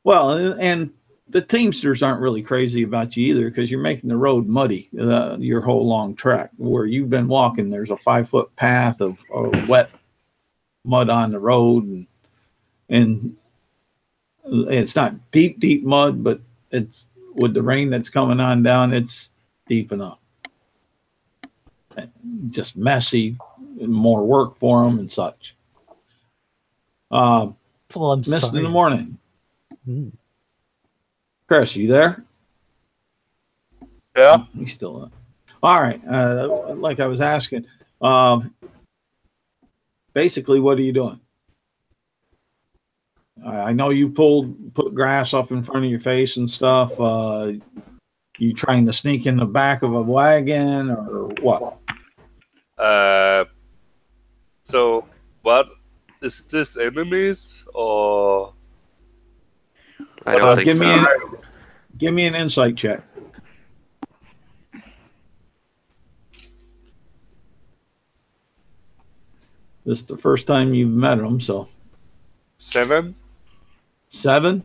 S1: Well, and the Teamsters aren't really crazy about you either because you're making the road muddy your whole long trek. Where you've been walking, there's a 5-foot path of wet mud on the road, and it's not deep mud, but it's with the rain that's coming on down, it's deep enough. Just messy, more work for them and such.
S4: Well, I'm
S1: Missed
S4: sorry.
S1: in the morning.
S4: Hmm.
S1: Chris, you there?
S3: Yeah.
S1: He's still up. All right. Like I was asking, basically, what are you doing? I know you put grass up in front of your face and stuff. You trying to sneak in the back of a wagon or what?
S3: So what is this enemies or?
S6: I don't think
S1: give
S6: so.
S1: me give me an insight check. This is the first time you've met him, so
S3: 7.
S1: 7.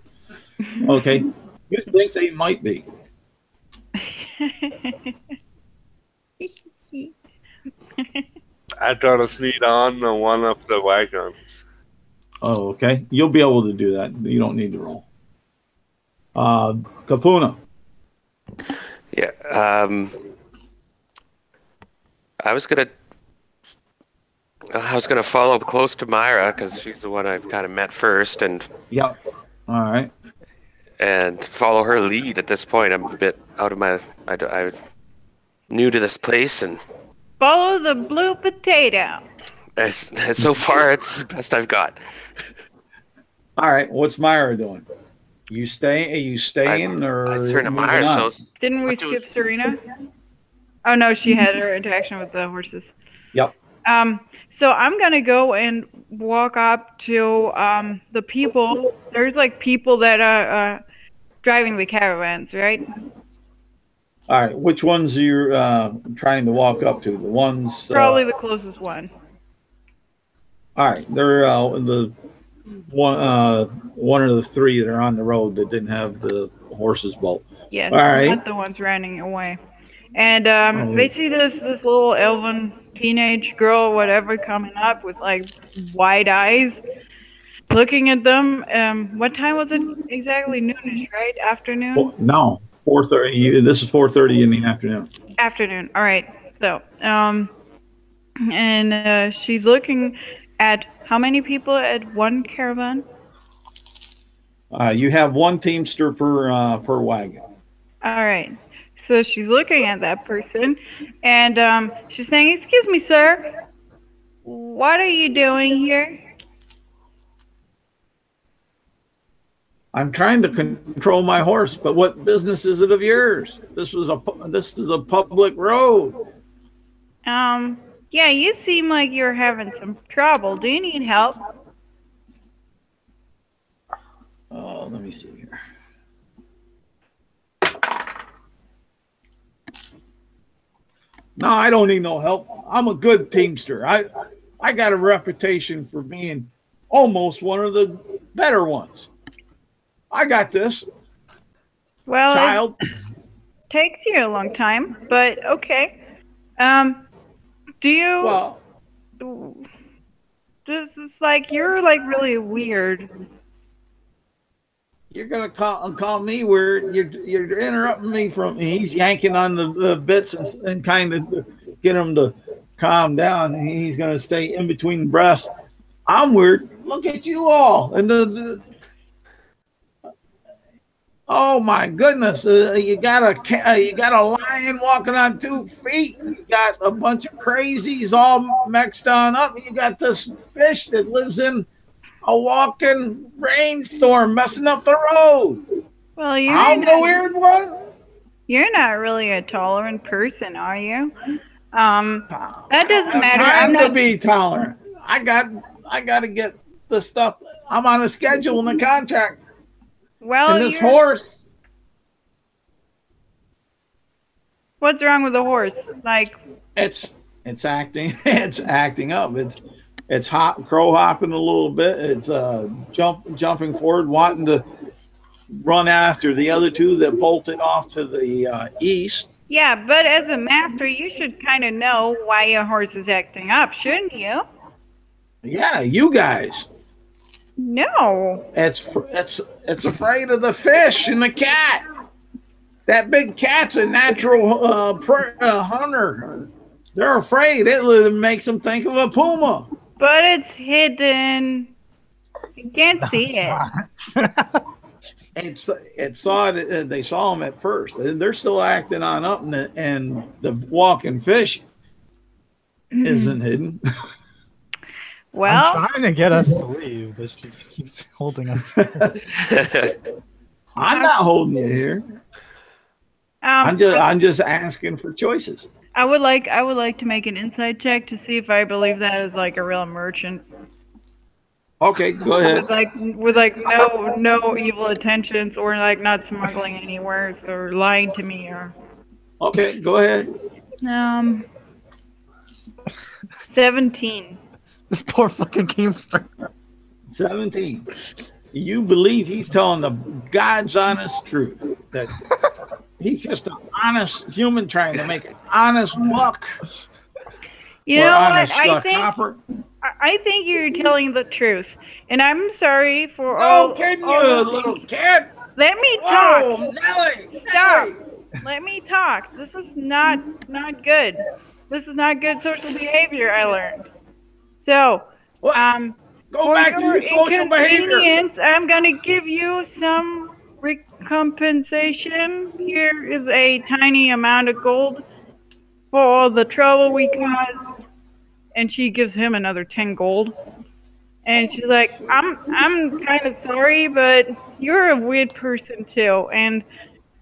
S1: Okay, you think they might be?
S3: I gotta sneak on one of the wagons.
S1: Oh, okay. You'll be able to do that. You don't need to roll. Kapuna.
S6: Yeah. I was gonna follow close to Myra because she's the one I've kind of met first, and
S1: Yep. All right.
S6: and follow her lead at this point. I'm a bit out of my. I'm new to this place, and
S5: Follow the blue potato.
S6: so far it's the best I've got.
S1: All right. What's Myra doing? You stay? Are you staying or?
S6: I turn to
S1: moving
S6: Myra,
S1: on?
S6: so
S5: Didn't we
S6: What do-
S5: skip Serena? Oh no, she had her interaction with the horses.
S1: Yep.
S5: So I'm gonna go and walk up to the people. There's like people that are driving the caravans, right?
S1: All right. Which ones are you trying to walk up to? The ones.
S5: Probably the closest one.
S1: All right. They're the one of the 3 that are on the road that didn't have the horses bolt.
S5: Yes,
S1: All right.
S5: not the ones running away. And they see this little elven teenage girl, whatever, coming up with like wide eyes, looking at them. What time was it exactly? Noonish, right? Afternoon.
S1: Well, no, 4:30. This is 4:30 in the afternoon.
S5: Afternoon. All right. So, and she's looking at how many people at one caravan?
S1: You have 1 teamster per wagon.
S5: All right. So she's looking at that person, and she's saying, "Excuse me, sir. What are you doing here?"
S1: I'm trying to control my horse, but what business is it of yours? This is a public road.
S5: Yeah, you seem like you're having some trouble. Do you need help?
S1: Let me see here. No, I don't need no help. I'm a good teamster. I got a reputation for being almost one of the better ones. I got this,
S5: Well,
S1: child.
S5: it takes you a long time, but okay. Do you?
S1: Well,
S5: Just it's like you're like really weird.
S1: you're gonna call me weird. You're interrupting me from. He's yanking on the bits and kind of get him to calm down. He's gonna stay in between breaths. I'm weird. Look at you all and oh my goodness! You got a lion walking on 2 feet. You got a bunch of crazies all mixed on up. You got this fish that lives in a walking rainstorm, messing up the road.
S5: Well,
S1: I'm the weird one.
S5: you're not really a tolerant person, are you? That doesn't matter.
S1: I'm
S5: I'm
S1: to
S5: not.
S1: be tolerant. I got to get the stuff. I'm on a schedule and a contract.
S5: Well,
S1: And this horse.
S5: What's wrong with the horse? Like,
S1: It's acting up. It's crow hopping a little bit. It's jumping forward, wanting to run after the other 2 that bolted off to the east.
S5: yeah, but as a master, you should kind of know why your horse is acting up, shouldn't you?
S1: Yeah, you guys.
S5: No.
S1: It's afraid of the fish and the cat. That big cat's a natural hunter. They're afraid. It makes them think of a puma.
S5: But it's hidden. You can't see it.
S1: It saw it. They saw them at first. They're still acting on up, and the walking fish isn't hidden.
S5: Well,
S4: I'm trying to get us to leave, but she keeps holding us.
S1: I'm not holding you here. I'm just asking for choices.
S5: I would like to make an insight check to see if I believe that is like a real merchant.
S1: Okay, go ahead.
S5: With no evil intentions or like not smuggling anywhere or lying to me or.
S1: Okay, go ahead.
S5: 17.
S4: This poor fucking Keemster.
S1: 17. You believe he's telling the God's honest truth, that he's just an honest human trying to make an honest buck.
S5: You know what?
S1: Copper.
S5: I think you're telling the truth, and I'm sorry for
S1: all. No kidding, you little kid.
S5: Let me talk.
S1: Oh, Nelly,
S5: stop. Let me talk. This is not good. This is not good social behavior. I learned. So,
S1: go back to your social behavior.
S5: I'm gonna give you some recompensation. Here is a tiny amount of gold for all the trouble we caused. And she gives him another 10 gold. And she's like, I'm kind of sorry, but you're a weird person too.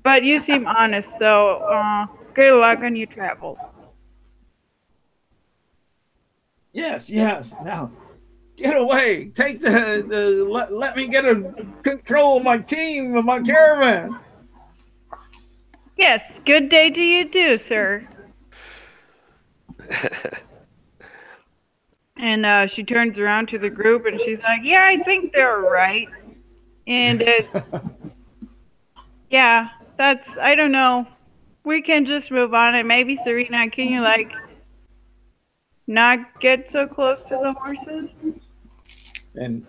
S5: But you seem honest, so good luck on your travels.
S1: Yes. Now, get away. Take let me get control of my team, of my caravan.
S5: Yes, good day to you too, sir. And she turns around to the group and she's like, yeah, I think they're right. And yeah, I don't know. We can just move on. And maybe, Serena, can you like not get so close to the horses? And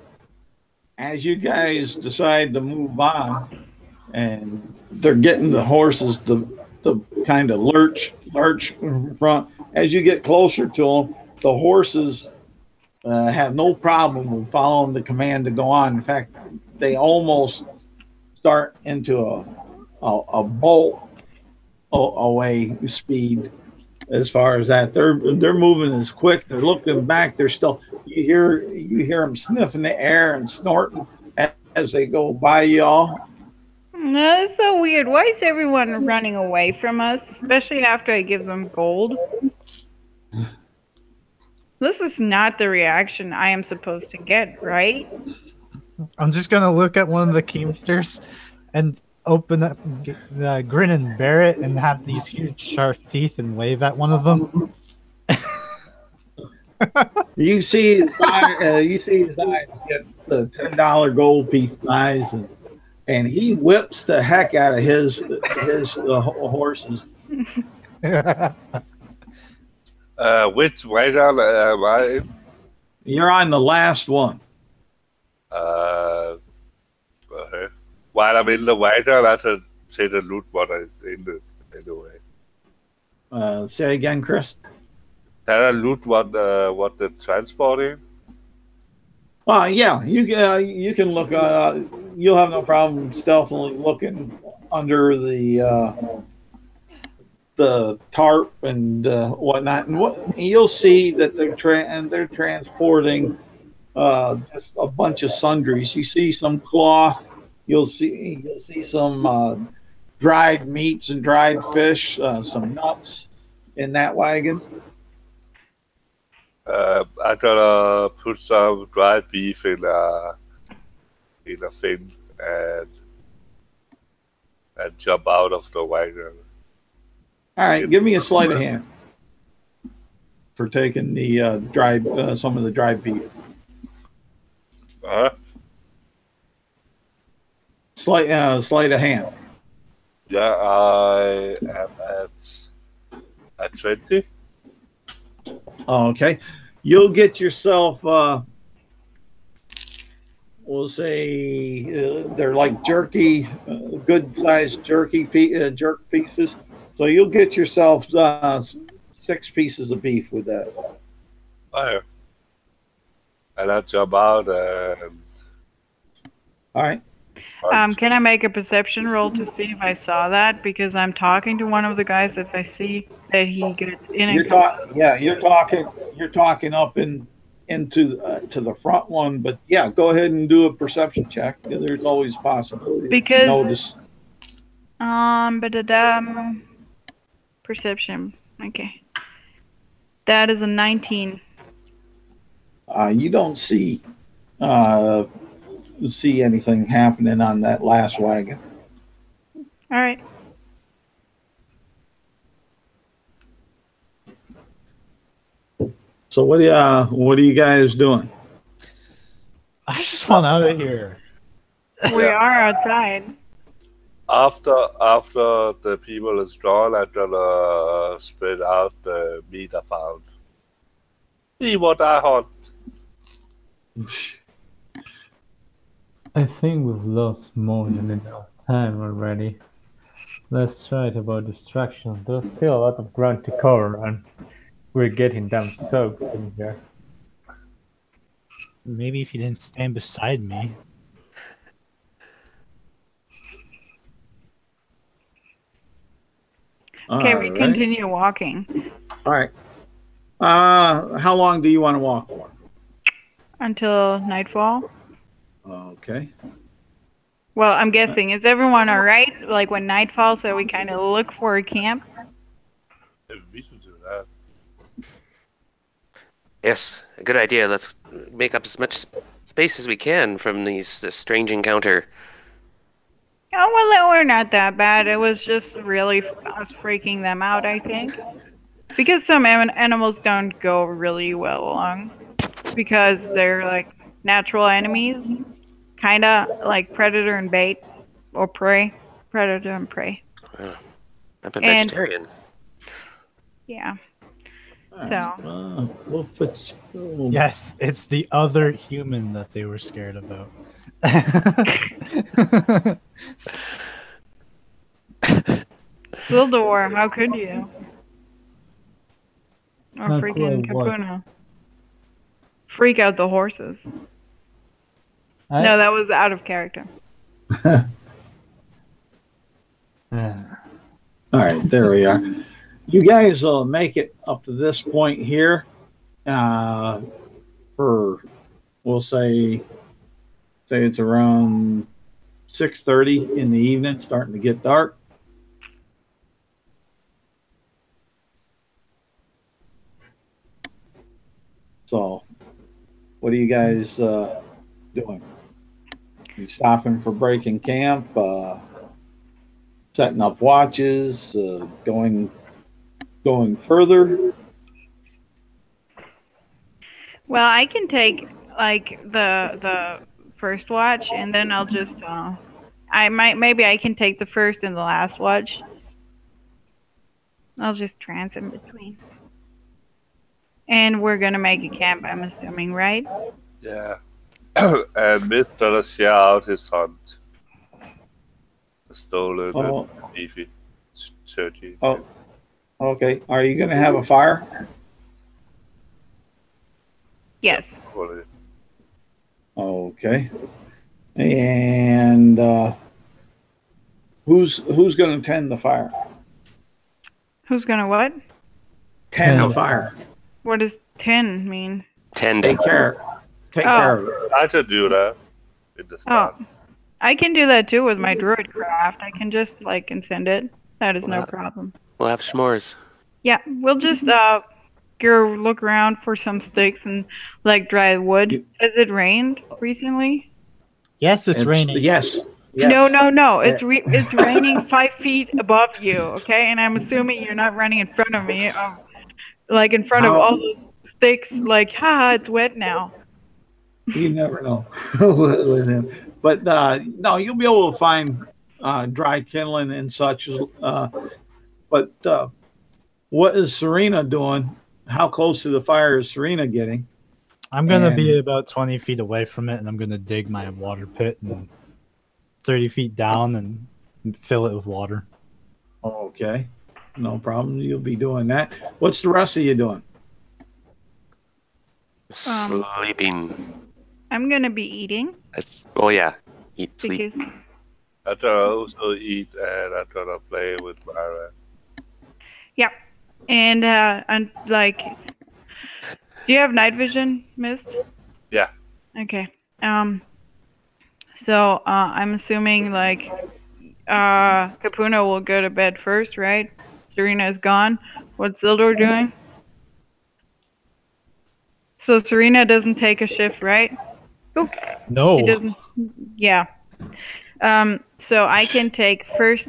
S1: as you guys decide to move on, and they're getting the horses the kind of lurch in front. As you get closer to them, the horses have no problem with following the command to go on. In fact, they almost start into a bolt away speed. As far as that, they're moving as quick. They're looking back. They're still you hear them sniffing the air and snorting as they go by y'all.
S5: No, that's so weird. Why is everyone running away from us, especially after I give them gold? This is not the reaction I am supposed to get, right?
S4: I'm just gonna look at one of the Keemsters and open up, grin and bear it, and have these huge sharp teeth and wave at one of them.
S1: You see his eyes get the $10 gold piece eyes, and he whips the heck out of his horses.
S3: Which wagon am I in?
S1: You're on the last one.
S3: Okay. While I'm in the wagon, I can say the loot what is in it anyway.
S1: Say again, Chris.
S3: Can I loot what they're transporting?
S1: Well, yeah, you can look. You'll have no problem stealthily looking under the tarp and whatnot, and you'll see that they're transporting just a bunch of sundries. You see some cloth. You'll see some dried meats and dried fish, some nuts in that wagon.
S3: I gotta put some dried beef in a thing and jump out of the wagon.
S1: All right, give me a sleight of hand for taking the dried some of the dried beef. Sleight of hand.
S3: Yeah, I am at 20.
S1: Okay, you'll get yourself. We'll say they're like jerky, good-sized jerk pieces. So you'll get yourself 6 pieces of beef with that.
S3: Fire. And I jump out and
S1: All right.
S5: Can I make a perception roll to see if I saw that? Because I'm talking to one of the guys. If I see that he gets in,
S1: You're talking up into to the front one, but yeah, go ahead and do a perception check. Yeah, there's always a possibility.
S5: Because
S1: Notice.
S5: Perception. Okay, that is a 19.
S1: You don't see anything happening on that last wagon.
S5: All right.
S1: So what are you guys doing?
S4: I just want out of here.
S5: We are outside.
S3: After the people is gone, I'm gonna spread out the meat I found. See what I hunt.
S2: I think we've lost more than enough time already. Let's try it about distraction. There's still a lot of ground to cover, and we're getting damn soaked in here.
S4: Maybe if you didn't stand beside me.
S5: Okay, we continue walking.
S1: All right. How long do you want to walk for?
S5: Until nightfall.
S1: Okay.
S5: Well, I'm guessing. Is everyone all right? Like when night falls, so we kind of look for a camp?
S3: We should do that.
S6: Yes, a good idea. Let's make up as much space as we can from this strange encounter.
S5: Oh, well, we're not that bad. It was just really us freaking them out, I think. Because some animals don't go really well along. Because they're like natural enemies. Kind of like predator and bait. Or prey. Predator and prey.
S6: I'm a vegetarian.
S5: Yeah. So.
S1: We'll put
S4: Yes, it's the other human that they were scared about.
S5: Sildor, how could you? Or
S2: Not
S5: freaking
S2: quite what?
S5: Kapuna. Freak out the horses.
S2: I-
S5: No, that was out of character.
S1: All right, there we are. You guys will make it up to this point here. For we'll say it's around 6:30 in the evening, starting to get dark. So, what are you guys doing? You stopping for breaking camp? Setting up watches? Going further?
S5: Well, I can take like the first watch, and then I'll just maybe I can take the first and the last watch. I'll just trance in between. And we're gonna make a camp, I'm assuming, right?
S3: Yeah. And Myth gonna share out his hunt. The stolen and beefy turkey.
S1: Oh, okay. Are you gonna have a fire?
S5: Yes.
S1: Okay. And who's going to tend the fire?
S5: Who's gonna what?
S1: Tend the fire.
S5: What does 10 mean?
S6: Tend.
S1: Take care of it.
S3: I could do that. In the start.
S5: Oh, I can do that too with my druid craft. I can just like and send it. That is no problem.
S6: We'll have s'mores.
S5: Yeah, we'll just go look around for some sticks and like dry wood. Has it rained recently?
S4: Yes, it's raining.
S1: Yes.
S5: No. It's raining 5 feet above you. Okay, and I'm assuming you're not running in front of me, like in front of all the sticks. Like, it's wet now.
S1: You never know with him. But no, you'll be able to find dry kindling and such. But what is Serena doing? How close to the fire is Serena getting?
S4: I'm going to be about 20 feet away from it, and I'm going to dig my water pit and 30 feet down and fill it with water.
S1: Okay. No problem. You'll be doing that. What's the rest of you doing?
S6: Sleeping.
S5: I'm gonna be eating.
S6: Oh yeah. Eat, sleep.
S5: Because
S3: I'm gonna also eat and I'm gonna play with Myra.
S5: yeah, and like, do you have night vision, Mist?
S3: Yeah.
S5: Okay. So I'm assuming like Capuna will go to bed first, right? Serena is gone. What's Zildor doing? So Serena doesn't take a shift, right? Oop,
S4: No.
S5: she doesn't. Yeah. So I can take first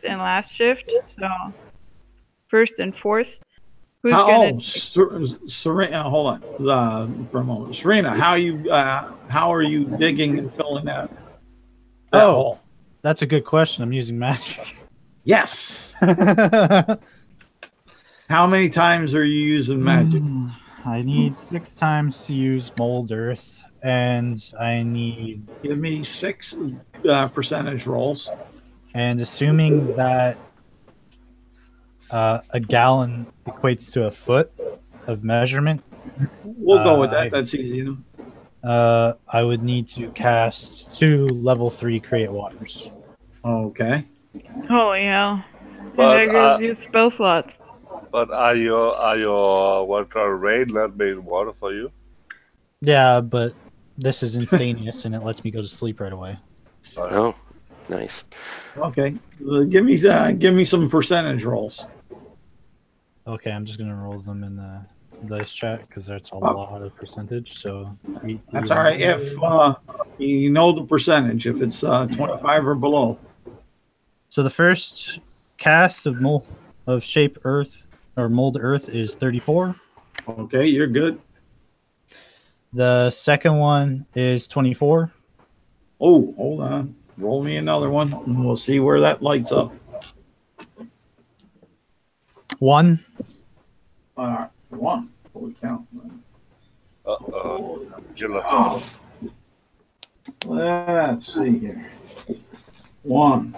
S5: and last shift. So first and fourth. Who's gonna?
S1: Serena, hold on for a moment. Serena, how are you digging and filling that hole?
S4: That's a good question. I'm using magic.
S1: Yes. How many times are you using magic?
S4: I need 6 times to use mold earth, and I need.
S1: Give me 6 percentage rolls.
S4: And assuming that a gallon equates to a foot of measurement,
S1: We'll go with that. That's easy.
S4: I would need to cast 2 level 3 create waters.
S1: Okay.
S5: Holy hell!
S3: But,
S5: There goes your spell slots.
S3: But are your water rain not made water for you?
S4: Yeah, but this is instantaneous and it lets me go to sleep right away.
S6: Oh, nice.
S1: Okay. Give me some percentage rolls.
S4: Okay, I'm just gonna roll them in the dice chat because that's a lot of percentage. So
S1: That's all right. If you know the percentage, if it's 25 or below.
S4: So the first cast of shape earth or mold earth is 34.
S1: Okay, you're good.
S4: The second one is 24.
S1: Oh, hold on. Roll me another one, and we'll see where that lights up.
S4: 1.
S1: All right, 1. Holy count.
S3: You're
S1: Let's see here. 1.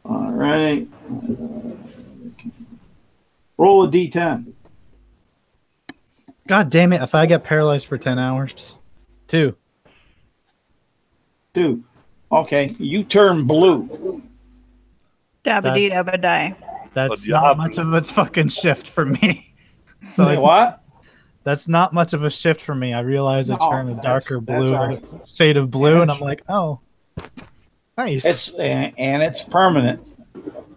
S1: All right. Roll a d10.
S4: God damn it! If I get paralyzed for 10 hours. 2.
S1: 2. Okay, you turn blue.
S5: Dabba-dee dabba-die.
S4: That's not much of a fucking shift for me. So
S1: Say what?
S4: That's not much of a shift for me. I realize I turn a darker blue,
S1: all right.
S4: shade of blue, and I'm like, oh, nice.
S1: It's permanent.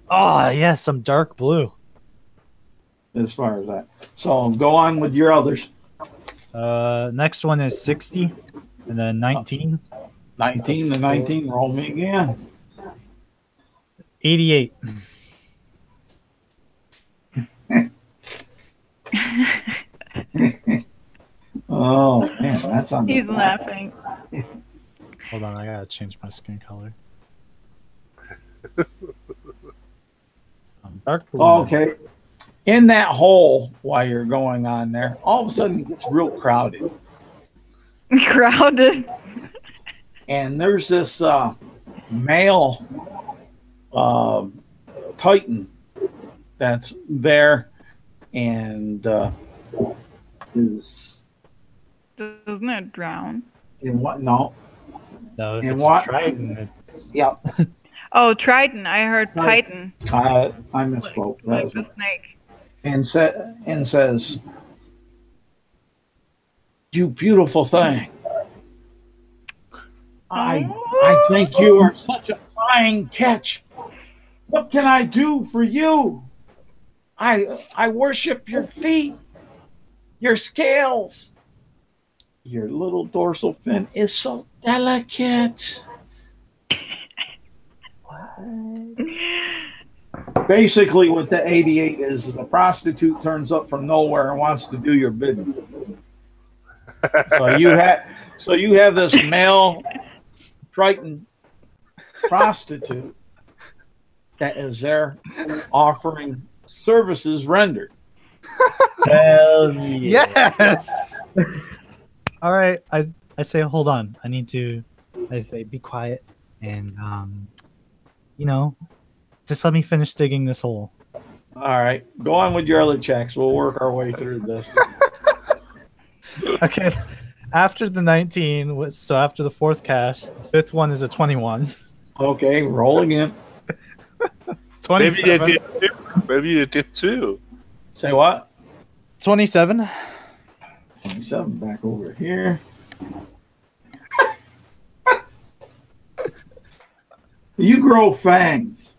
S4: Oh, yes, I'm dark blue.
S1: As far as that. So go on with your others.
S4: Next one is 60, and then 19.
S1: 19 to 19. Roll me again.
S4: 88.
S1: Oh, man, that's on.
S5: He's laughing.
S4: Hold on, I gotta change my skin color. Dark blue.
S1: Okay. In that hole, while you're going on there, all of a sudden it gets real crowded.
S5: Crowded.
S1: And there's this male Titan that's there, and is
S5: Doesn't it drown?
S1: in what? No.
S4: No, if
S1: And
S4: it's
S1: what?
S4: Triton, it's...
S1: Yep.
S5: Oh, Triton. I heard Titan.
S1: I misspoke.
S5: Like the snake.
S1: And says, "You beautiful thing. I think you are such a fine catch. What can I do for you? I worship your feet, your scales. Your little dorsal fin is so delicate." Basically, what the 88 is the prostitute turns up from nowhere and wants to do your bidding. So you have this male Triton prostitute that is there offering services rendered.
S2: Hell yeah.
S4: Yes! All right, I say, hold on. I say, be quiet and, just let me finish digging this hole.
S1: All right, go on with your other checks. We'll work our way through this.
S4: Okay. after the 19, so after the 4th cast, the 5th one is a 21.
S1: Okay, roll again.
S3: Maybe you
S4: 27.
S3: did two. Maybe you did two.
S1: Say what?
S4: 27.
S1: 27 back over here. You grow fangs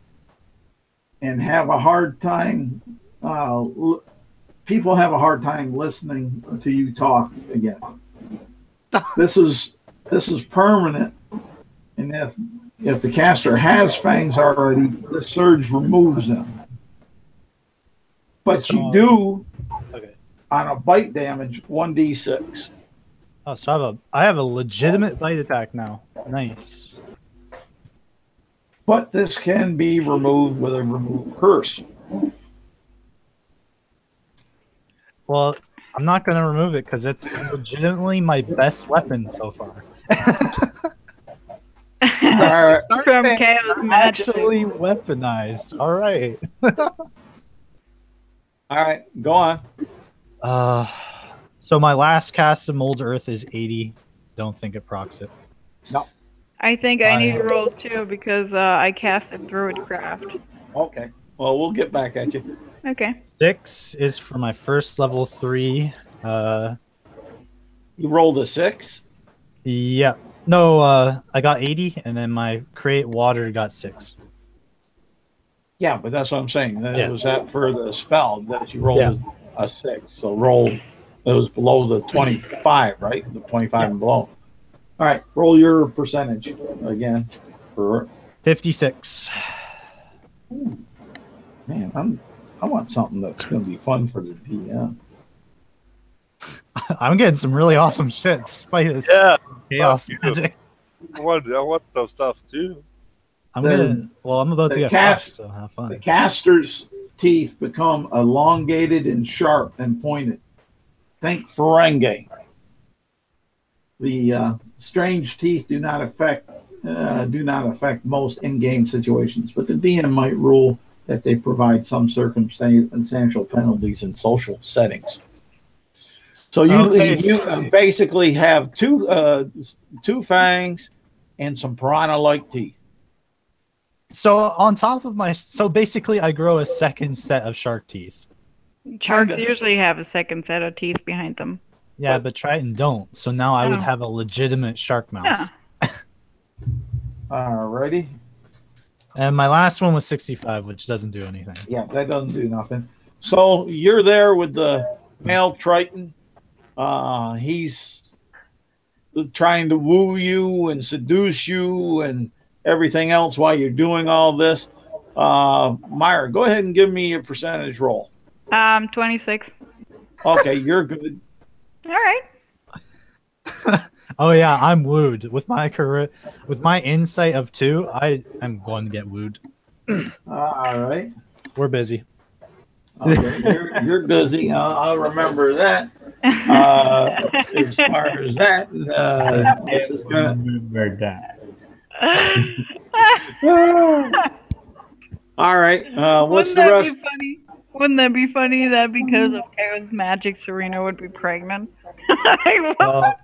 S1: and have a hard time. People have a hard time listening to you talk again. This is permanent, and if the caster has fangs already, the surge removes them. But you do on a bite damage 1d6.
S4: Oh, so I have a legitimate bite attack now. Nice.
S1: But this can be removed with a remove curse.
S4: Well, I'm not going to remove it because it's legitimately my best weapon so far.
S5: From Chaos Magic.
S4: Actually weaponized. All right.
S1: All right, go on.
S4: So my last cast of Mold Earth is 80. Don't think it procs it.
S1: No.
S5: I think I need to roll 2 because I casted Druidcraft.
S1: Okay. Well, we'll get back at you.
S5: Okay.
S4: 6 is for my first level 3.
S1: You rolled a 6?
S4: Yeah. No, I got 80, and then my Create Water got 6.
S1: Yeah, but that's what I'm saying. That was that for the spell that you rolled a 6. So roll, it was below the 25, right? The 25 and below. All right, roll your percentage again. For
S4: 56.
S1: Ooh, man, I want something that's going to be fun for the DM.
S4: I'm getting some really awesome shit despite this chaos magic.
S3: I want some stuff too.
S4: I'm about to get fucked, so have fun.
S1: The caster's teeth become elongated and sharp and pointed. Think Ferengi. The strange teeth do not affect most in-game situations, but the DM might rule that they provide some circumstantial penalties in social settings. So you basically have two fangs and some piranha-like teeth.
S4: So on top of basically I grow a second set of shark teeth.
S5: Sharks usually have a second set of teeth behind them.
S4: Yeah, but Triton don't. So now I would have a legitimate shark mouth.
S5: Yeah.
S1: Alrighty.
S4: And my last one was 65, which doesn't do anything.
S1: Yeah, that doesn't do nothing. So you're there with the male Triton. He's trying to woo you and seduce you and everything else while you're doing all this. Myra, go ahead and give me a percentage roll.
S5: 26.
S1: Okay, you're good.
S5: All right.
S4: Oh yeah, I'm wooed with my insight of 2. I am going to get wooed.
S1: All right.
S4: We're busy.
S1: Okay, you're busy. I'll remember that. As far as that, this is gonna
S2: remember that.
S1: All right. What's the rest?
S5: Wouldn't that be funny that because of Chaos Magic, Serena would be pregnant?
S4: Well,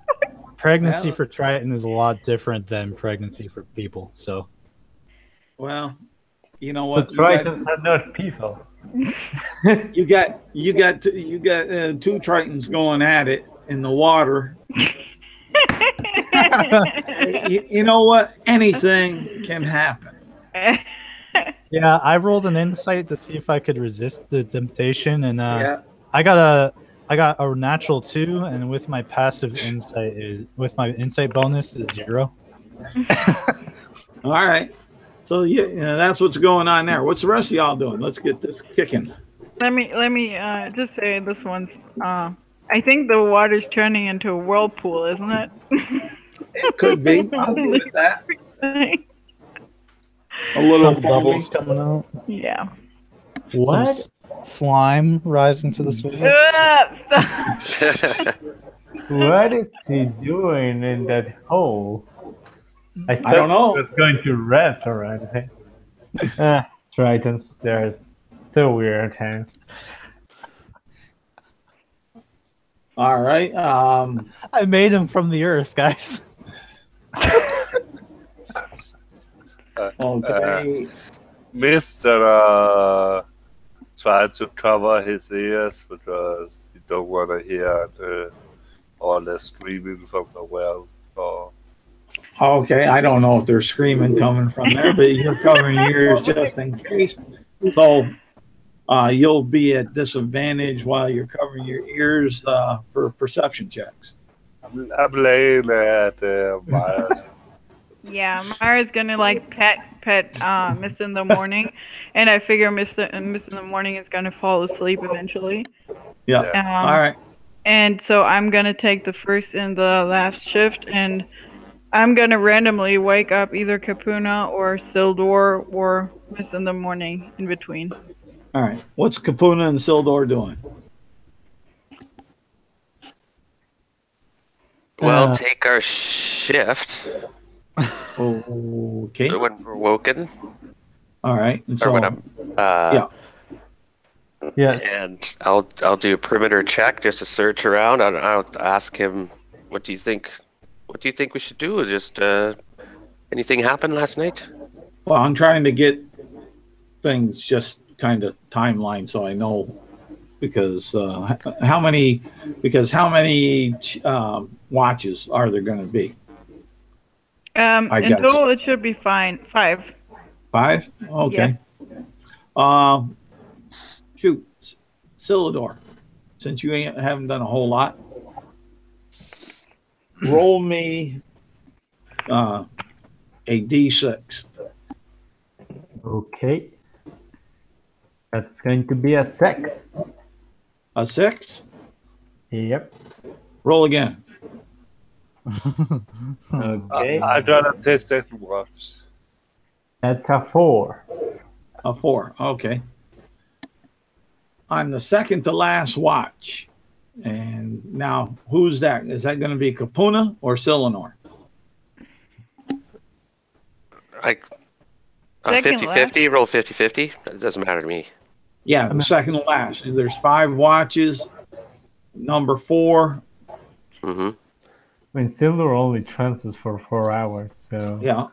S4: pregnancy for Triton is a lot different than pregnancy for people. So.
S1: Well, you know what?
S2: So Tritons are not people.
S1: You got two Tritons going at it in the water. You know what? Anything can happen.
S4: Yeah, I rolled an insight to see if I could resist the temptation, and I got a natural 2, and with my passive insight my insight bonus is 0.
S1: All right, so that's what's going on there. What's the rest of y'all doing? Let's get this kicking.
S5: Let me just say this one's. I think the water's turning into a whirlpool, isn't it?
S1: It could be. I'll give it that. A little
S4: bubbles coming out.
S5: Yeah.
S4: What? Slime rising to the surface.
S5: Stop.
S2: What is he doing in that hole? I
S1: don't know.
S2: He was going to rest already. Tritons, they're so weird.
S1: All right.
S4: I made him from the earth, guys.
S1: Okay.
S3: Mr. Tried to cover his ears because he don't want to hear all the screaming from the well. So,
S1: Okay. I don't know if they're screaming coming from there, but you're covering your ears just in case. So you'll be at disadvantage while you're covering your ears for perception checks.
S3: I'm laying at Myers.
S5: Yeah, Mara's gonna like pet Miss in the morning, and I figure Miss in the morning is gonna fall asleep eventually.
S1: Yeah. All right.
S5: And so I'm gonna take the first and the last shift, and I'm gonna randomly wake up either Capuna or Sildor or Miss in the morning in between.
S1: All right. What's Capuna and Sildor doing?
S6: Well, take our shift
S1: Okay.
S6: when we're woken.
S1: All right. And so,
S6: Or when I'm,
S1: yeah.
S2: Yes.
S6: And I'll do a perimeter check just to search around. I'll ask him, what do you think? What do you think we should do? Just anything happened last night?
S1: Well, I'm trying to get things just kind of timeline so I know because how many watches are there going to be?
S5: In total, it should be fine. 5.
S1: 5? Okay. Shoot, Sildor, since you haven't done a whole lot, roll me a D6.
S2: Okay. That's going to be a 6.
S1: A 6?
S2: Yep.
S1: Roll again.
S2: Okay.
S3: I got a test that watch.
S2: That's a 4.
S1: A 4. Okay. On the second to last watch. And now, who's that? Is that going to be Capuna or Silenor?
S6: Like
S5: Second
S6: 50-50, roll 50-50. It doesn't matter to me.
S1: Yeah, the second to last. There's 5 watches. Number 4.
S6: Mm-hmm.
S2: I mean, Silver only trances for 4 hours, so...
S1: Yeah.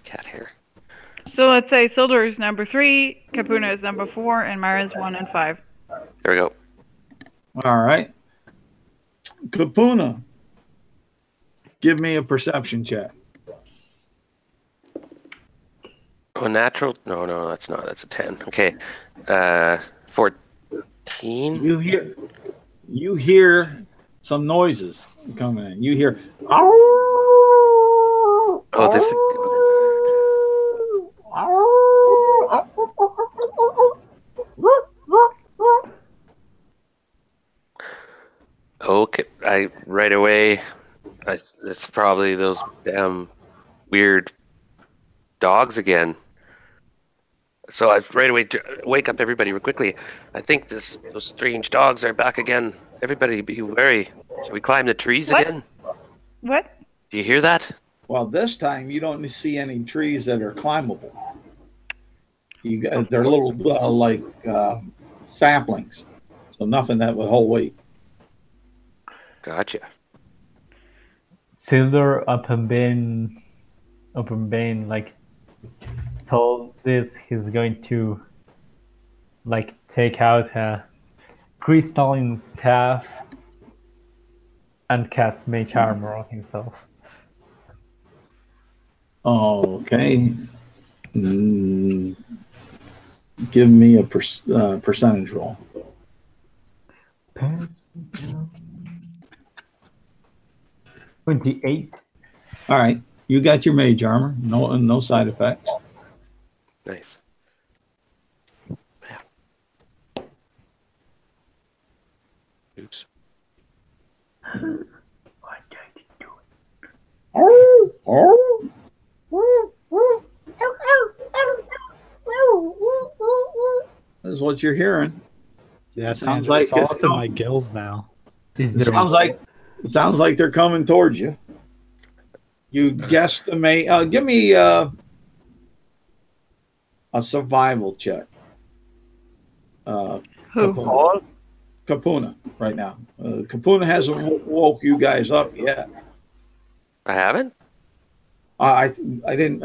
S6: Cat hair.
S5: So let's say Sildor is number 3, Capuna is number 4, and Mara's 1 and 5.
S6: There we go.
S1: All right. Capuna, give me a perception check.
S6: Oh, natural? No, that's not. That's a 10. Okay. 14.
S1: You hear some noises coming in. You hear, oh,
S6: this. Okay, right away. It's probably those damn weird dogs again. So I right away wake up everybody real quickly. I think those strange dogs are back again. Everybody be wary. Should we climb the trees again?
S5: What?
S6: Do you hear that?
S1: well, this time you don't see any trees that are climbable. They're little like saplings, so nothing that would hold weight.
S6: Gotcha.
S2: Silver open Bane, like told this he's going to like take out a crystalline staff and cast mage armor on himself.
S1: Okay. Give me a percentage roll.
S2: 28.
S1: All right. You got your mage armor. No side effects.
S6: Nice. Oops.
S2: Why can't you do it?
S1: This is what you're hearing.
S4: Yeah,
S1: Sounds
S4: Sandra,
S1: like
S4: it's all
S1: it's
S4: up in
S1: coming.
S4: my gills now.
S2: Is
S1: It
S2: there
S1: sounds like they're coming towards you. You guesstimate. Give me a survival check.
S5: Who?
S3: All?
S1: Kapuna right now. Kapuna hasn't woke you guys up yet.
S6: I haven't.
S1: I didn't.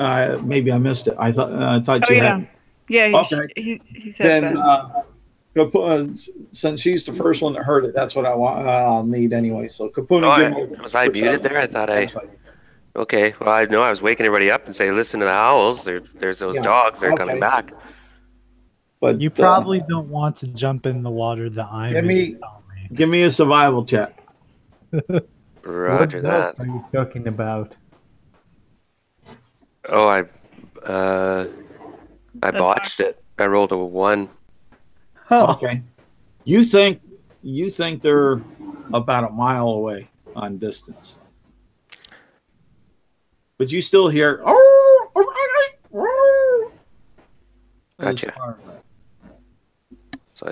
S1: Maybe I missed it. I thought
S5: Oh
S1: you
S5: yeah,
S1: had.
S5: yeah.
S1: Okay.
S5: He said
S1: Then
S5: that.
S1: Kapuna, since she's the first one that heard it, that's what I'll need anyway. So Kapuna,
S6: Oh,
S1: give me.
S6: was I muted there? I thought I. Okay, well, I know I was waking everybody up and say, listen to the howls. There's those dogs. They're coming back.
S1: But
S4: You probably don't want to jump in the water that I'm in.
S1: Give me a survival check.
S6: Roger
S2: what
S6: that.
S2: What are you talking about?
S6: Oh, I botched it. I rolled a 1.
S1: Okay. You think they're about a mile away on distance. But you still hear
S6: Gotcha. So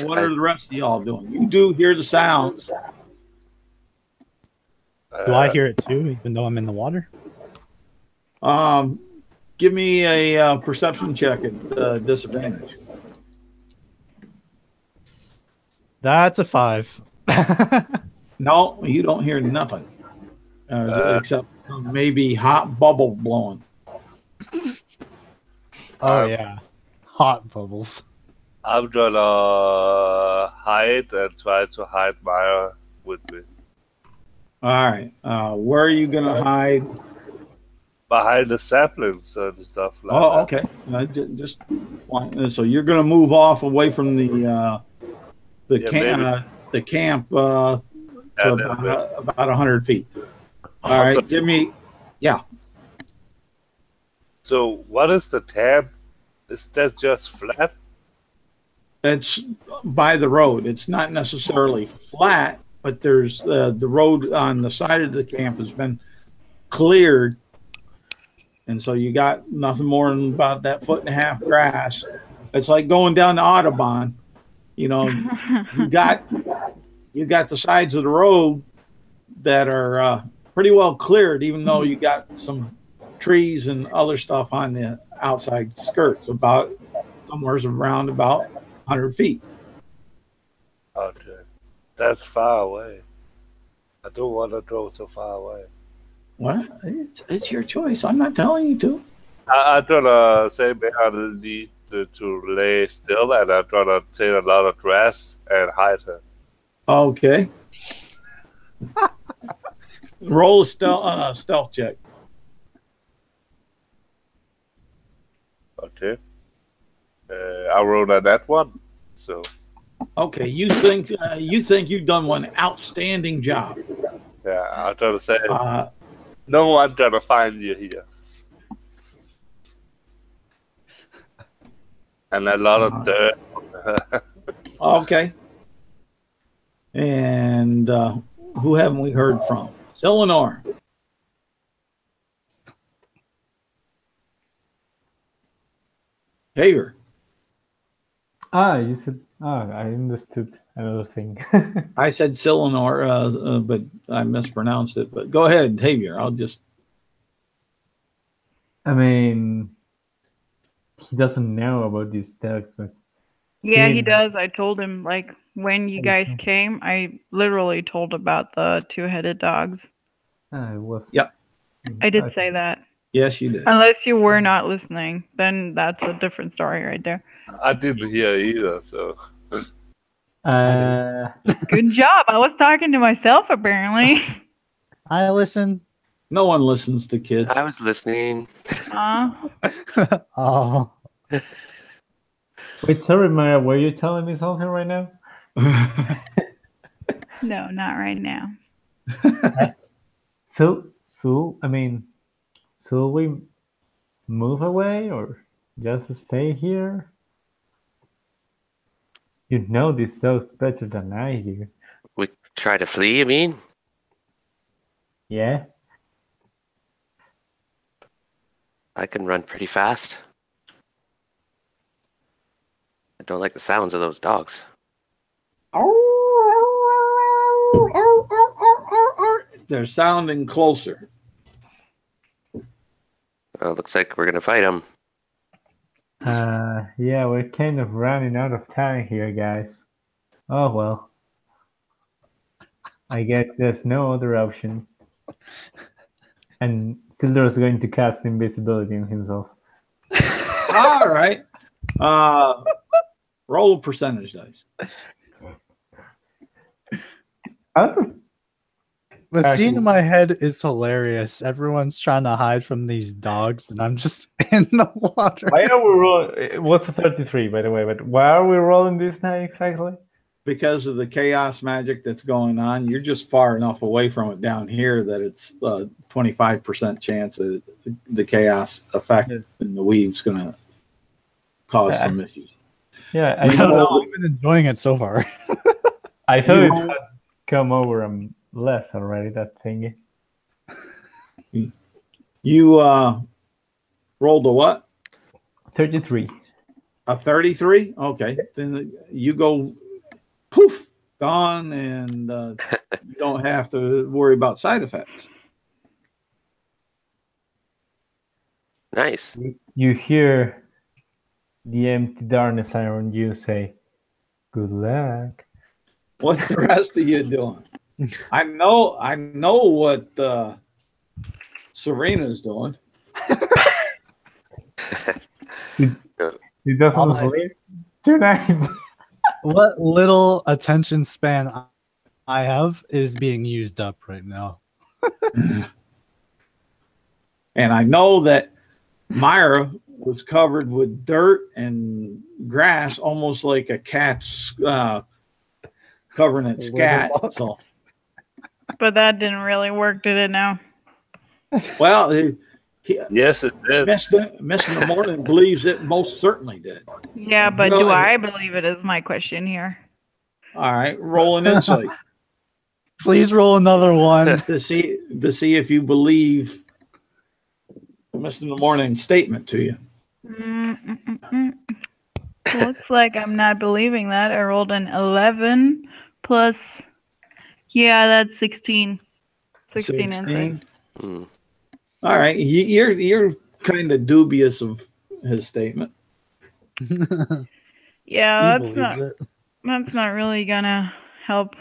S1: what are the rest of y'all doing? You do hear the sounds.
S4: Do I hear it too, even though I'm in the water?
S1: Give me a perception check at disadvantage.
S4: That's a 5.
S1: No, you don't hear nothing except maybe hot bubble blowing.
S4: Oh yeah, hot bubbles.
S3: I'm gonna hide and try to hide Maya with me.
S1: All right. Where are you gonna hide?
S3: Behind the saplings and stuff like
S1: Oh,
S3: that.
S1: okay. Just so you're gonna move off away from the camp to about 100 feet. All right. Give me. Yeah.
S3: So what is the tab? Is that just flat?
S1: It's by the road. It's not necessarily flat, but there's the road on the side of the camp has been cleared, and so you got nothing more than about that 1.5 foot grass. It's like going down the Autobahn. You know, you got the sides of the road that are pretty well cleared, even though you got some trees and other stuff on the outside skirts, about somewhere around about 100 feet.
S3: Okay. That's far away. I don't want to go so far away.
S1: Well, it's your choice. I'm not telling you to.
S3: I'm gonna say I need to lay still, and I'm gonna take a lot of grass and hide her.
S1: Okay. Roll a stealth check.
S3: Okay. I rolled a that one, so.
S1: Okay, you think you've done one outstanding job.
S3: Yeah, I'm gonna say no one's gonna find you here. And a lot of dirt.
S1: Okay. And who haven't we heard from? Eleanor. Teir.
S2: You said. I understood another thing.
S1: I said Silenor, but I mispronounced it. But go ahead, Teir. I'll just.
S2: I mean, he doesn't know about these dogs, but
S5: yeah, he does. I told him, like, when you guys came, I literally told about the 2-headed dogs.
S2: It was.
S1: Yep.
S5: I did say that.
S1: Yes, you did.
S5: Unless you were not listening, then that's a different story right there.
S3: I didn't hear either, so.
S5: Good job. I was talking to myself, apparently.
S4: I listen.
S1: No one listens to kids.
S6: I was listening.
S4: Oh.
S2: Wait, sorry, Maya, were you telling me something right now?
S5: No, not right now.
S2: So, I mean, should we move away or just stay here? You know these dogs better than I do.
S6: We try to flee, you mean?
S2: Yeah.
S6: I can run pretty fast. I don't like the sounds of those dogs.
S1: They're sounding closer.
S6: Well, it looks like we're gonna fight them.
S2: Yeah, we're kind of running out of time here, guys. Oh well. I guess there's no other option. And Sildur's going to cast invisibility on himself.
S1: All right. Roll percentage dice.
S4: The scene
S2: Actually-
S4: in my head is hilarious. Everyone's trying to hide from these dogs, and I'm just in the water.
S2: Why are we rolling? It was a 33, by the way, but why are we rolling this now exactly?
S1: Because of the chaos magic that's going on, you're just far enough away from it down here that it's 25% chance that the chaos effect in the weave's going to cause some issues.
S2: Yeah,
S4: I don't know. I've been enjoying it so far.
S2: I thought
S1: You
S2: it
S1: roll-
S2: had come over and left already, that thingy.
S1: You rolled a what?
S2: 33.
S1: A 33? Okay. Then you go poof, gone, and you don't have to worry about side effects.
S6: Nice.
S2: You hear the empty darkness around you say, "Good luck."
S1: What's the rest of you doing? I know what Serena's doing.
S2: He doesn't sleep tonight.
S4: What little attention span I have is being used up right now.
S1: And I know that Myra was covered with dirt and grass, almost like a cat's covering its scat. So,
S5: But that didn't really work, did it now?
S1: well,
S3: Yes, it did.
S1: Mist in the Morning believes it most certainly did.
S5: Yeah, but
S1: No,
S5: do I believe it is my question here?
S1: All right, roll an insight
S4: Please roll another one.
S1: to see if you believe Mist in the Morning statement to you.
S5: Looks like I'm not believing that. I rolled an 11 plus. Yeah, that's 16. 16 insight.
S6: Hmm.
S1: All right, you're kind of dubious of his statement.
S5: Yeah,
S4: He
S5: that's
S4: believes
S5: not.
S4: it.
S5: That's not really gonna help.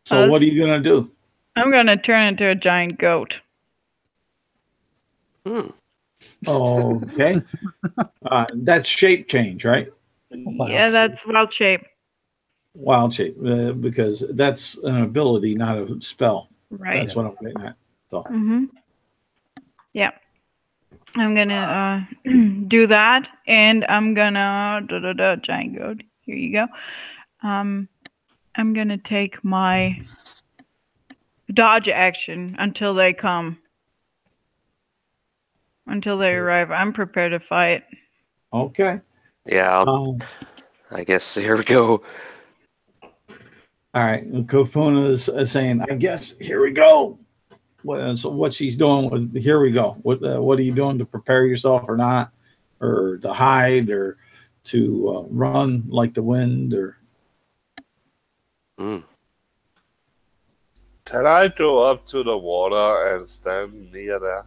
S1: So what are you gonna do?
S5: I'm gonna turn into a giant goat.
S6: Hmm.
S1: Okay, that's shape change, right?
S5: Yeah, that's wild shape.
S1: Wild shape, because that's an ability, not a spell.
S5: Right.
S1: That's what I'm getting at. So,
S5: Yeah. I'm gonna do that, and I'm gonna giant goat. Here you go. I'm gonna take my dodge action until they come. Until they arrive. I'm prepared to fight.
S1: okay.
S6: Yeah, I guess here we go.
S1: All right. And Kofuna is saying, I guess, here we go. So what she's doing with, here we go. What are you doing to prepare yourself or not? Or to hide or to run like the wind or?
S6: Hmm.
S3: Can I go up to the water and stand near there?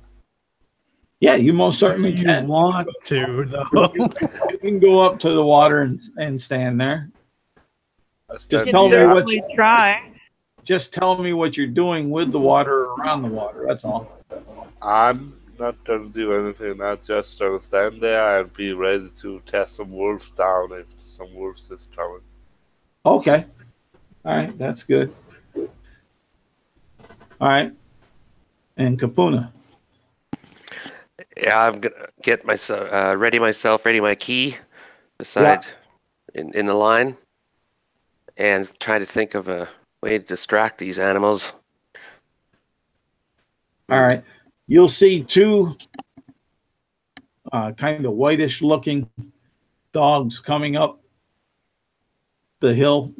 S1: Yeah, you most certainly
S4: You
S1: can.
S4: want to, though.
S1: You can go up to the water and stand there.
S3: I stand
S1: tell me
S3: near-
S1: what
S5: Definitely try.
S1: Just tell me what you're doing with the water or around the water. That's all.
S3: I'm not going to do anything. I'm just going to stand there and be ready to test some wolves down if some wolves is coming.
S1: Okay. All right. That's good. All right. And Kapuna.
S6: Yeah, I'm gonna get myself ready my key beside in the line, and try to think of a way to distract these animals.
S1: All right. You'll see two kind of whitish looking dogs coming up the hill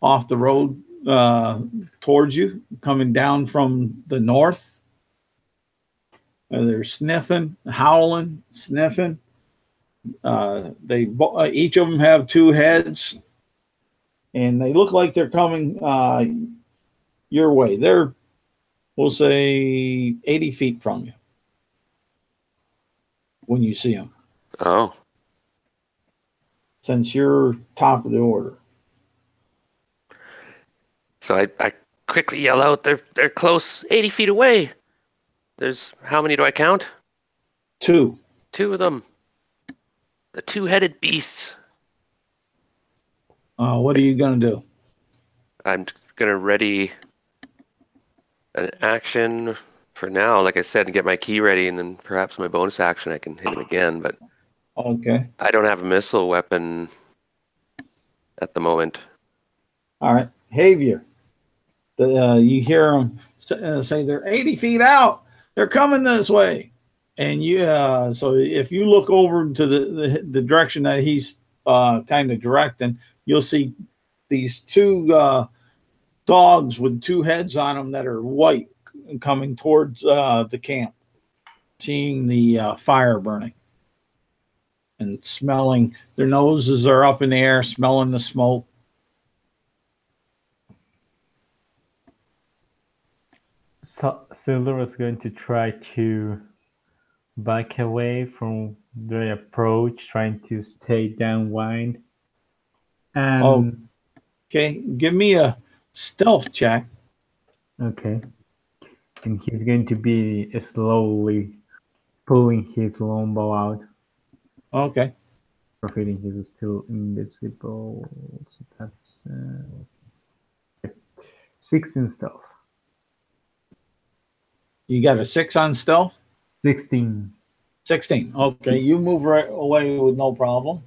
S1: off the road towards you, coming down from the north. They're sniffing, howling, sniffing. They each of them have two heads, and they look like they're coming your way. They're, we'll say, 80 feet from you when you see them,
S6: Oh,
S1: since you're top of the order.
S6: So I quickly yell out, they're close, 80 feet away. There's, how many do I count?
S1: 2.
S6: 2 of them. The 2-headed beasts.
S1: What are you going to do?
S6: I'm going to ready an action for now, like I said, and get my key ready, and then perhaps my bonus action I can hit him again, but
S1: Okay.
S6: I don't have a missile weapon at the moment.
S1: All right. Javier, you hear them say they're 80 feet out. They're coming this way. And you, so if you look over to the direction that he's kind of directing, you'll see these 2 dogs with 2 heads on them that are white coming towards the camp, seeing the fire burning and smelling. Their noses are up in the air, smelling the smoke.
S2: So Silver was going to try to back away from their approach, trying to stay downwind. And
S1: okay, give me a stealth check.
S2: Okay. And he's going to be slowly pulling his longbow out.
S1: Okay.
S2: Profiting he's still invisible. So that's 16 stealth.
S1: You got a 6 on stealth?
S2: 16.
S1: 16. Okay, you move right away with no problem.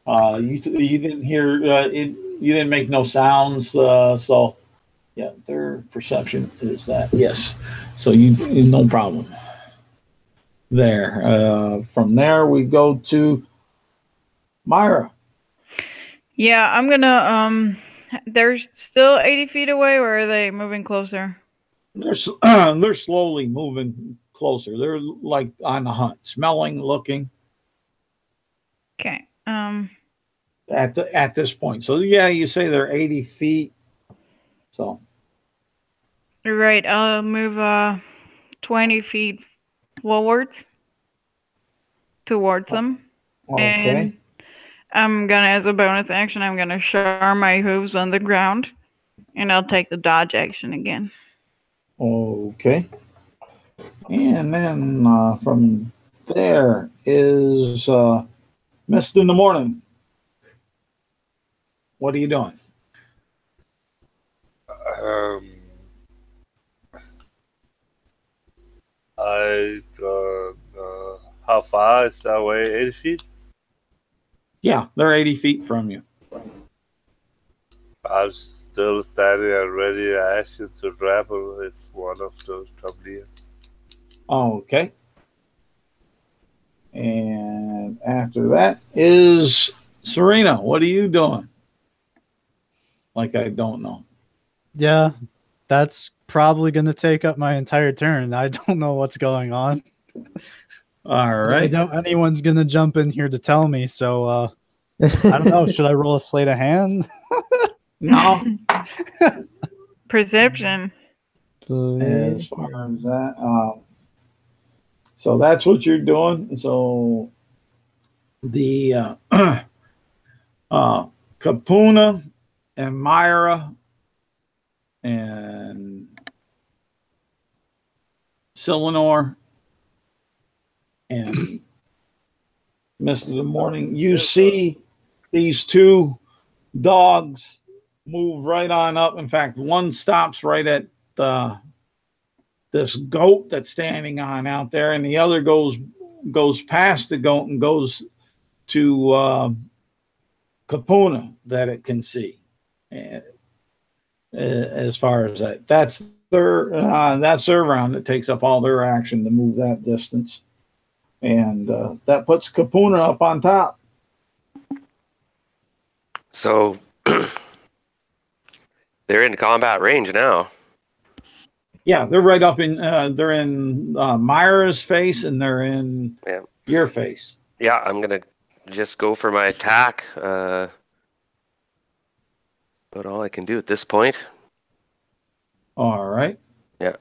S1: You didn't hear it. You didn't make no sounds. So yeah, their perception is that yes. So you no problem. There. From there we go to Myra.
S5: Yeah, I'm gonna. They're still 80 feet away, or are they moving closer?
S1: They're slowly moving closer. They're like on the hunt, smelling, looking.
S5: Okay.
S1: At this point, so yeah, you say they're 80 feet. So.
S5: Right. I'll move 20 feet forwards towards them.
S1: Okay.
S5: And I'm gonna, as a bonus action, I'm gonna char my hooves on the ground, and I'll take the dodge action again.
S1: Okay. And then from there is Mist in the Morning. What are you doing?
S3: How far is that away? 80 feet?
S1: Yeah, they're 80 feet from you.
S3: I'm still standing and ready action to grapple if one of those come near.
S1: Okay. And after that is Serena. What are you doing? Like I don't know.
S4: Yeah, that's probably going to take up my entire turn. I don't know what's going on.
S1: All right.
S4: I doubt anyone's going to jump in here to tell me, so I don't know. Should I roll a sleight of hand?
S1: No.
S5: Perception.
S1: As far as that, so that's what you're doing. So the Kapuna and Myra and Silenor and Mist of the Morning, you see these 2 dogs move right on up. In fact, one stops right at this goat that's standing on out there, and the other goes past the goat and goes to Kapuna that it can see. As far as that's their round. That takes up all their action to move that distance, and that puts Kapuna up on top.
S6: So they're in combat range now.
S1: Yeah, they're right up in. They're in Myra's face, and they're in your face.
S6: Yeah, I'm gonna just go for my attack. About all I can do at this point.
S1: All right.
S6: Yeah.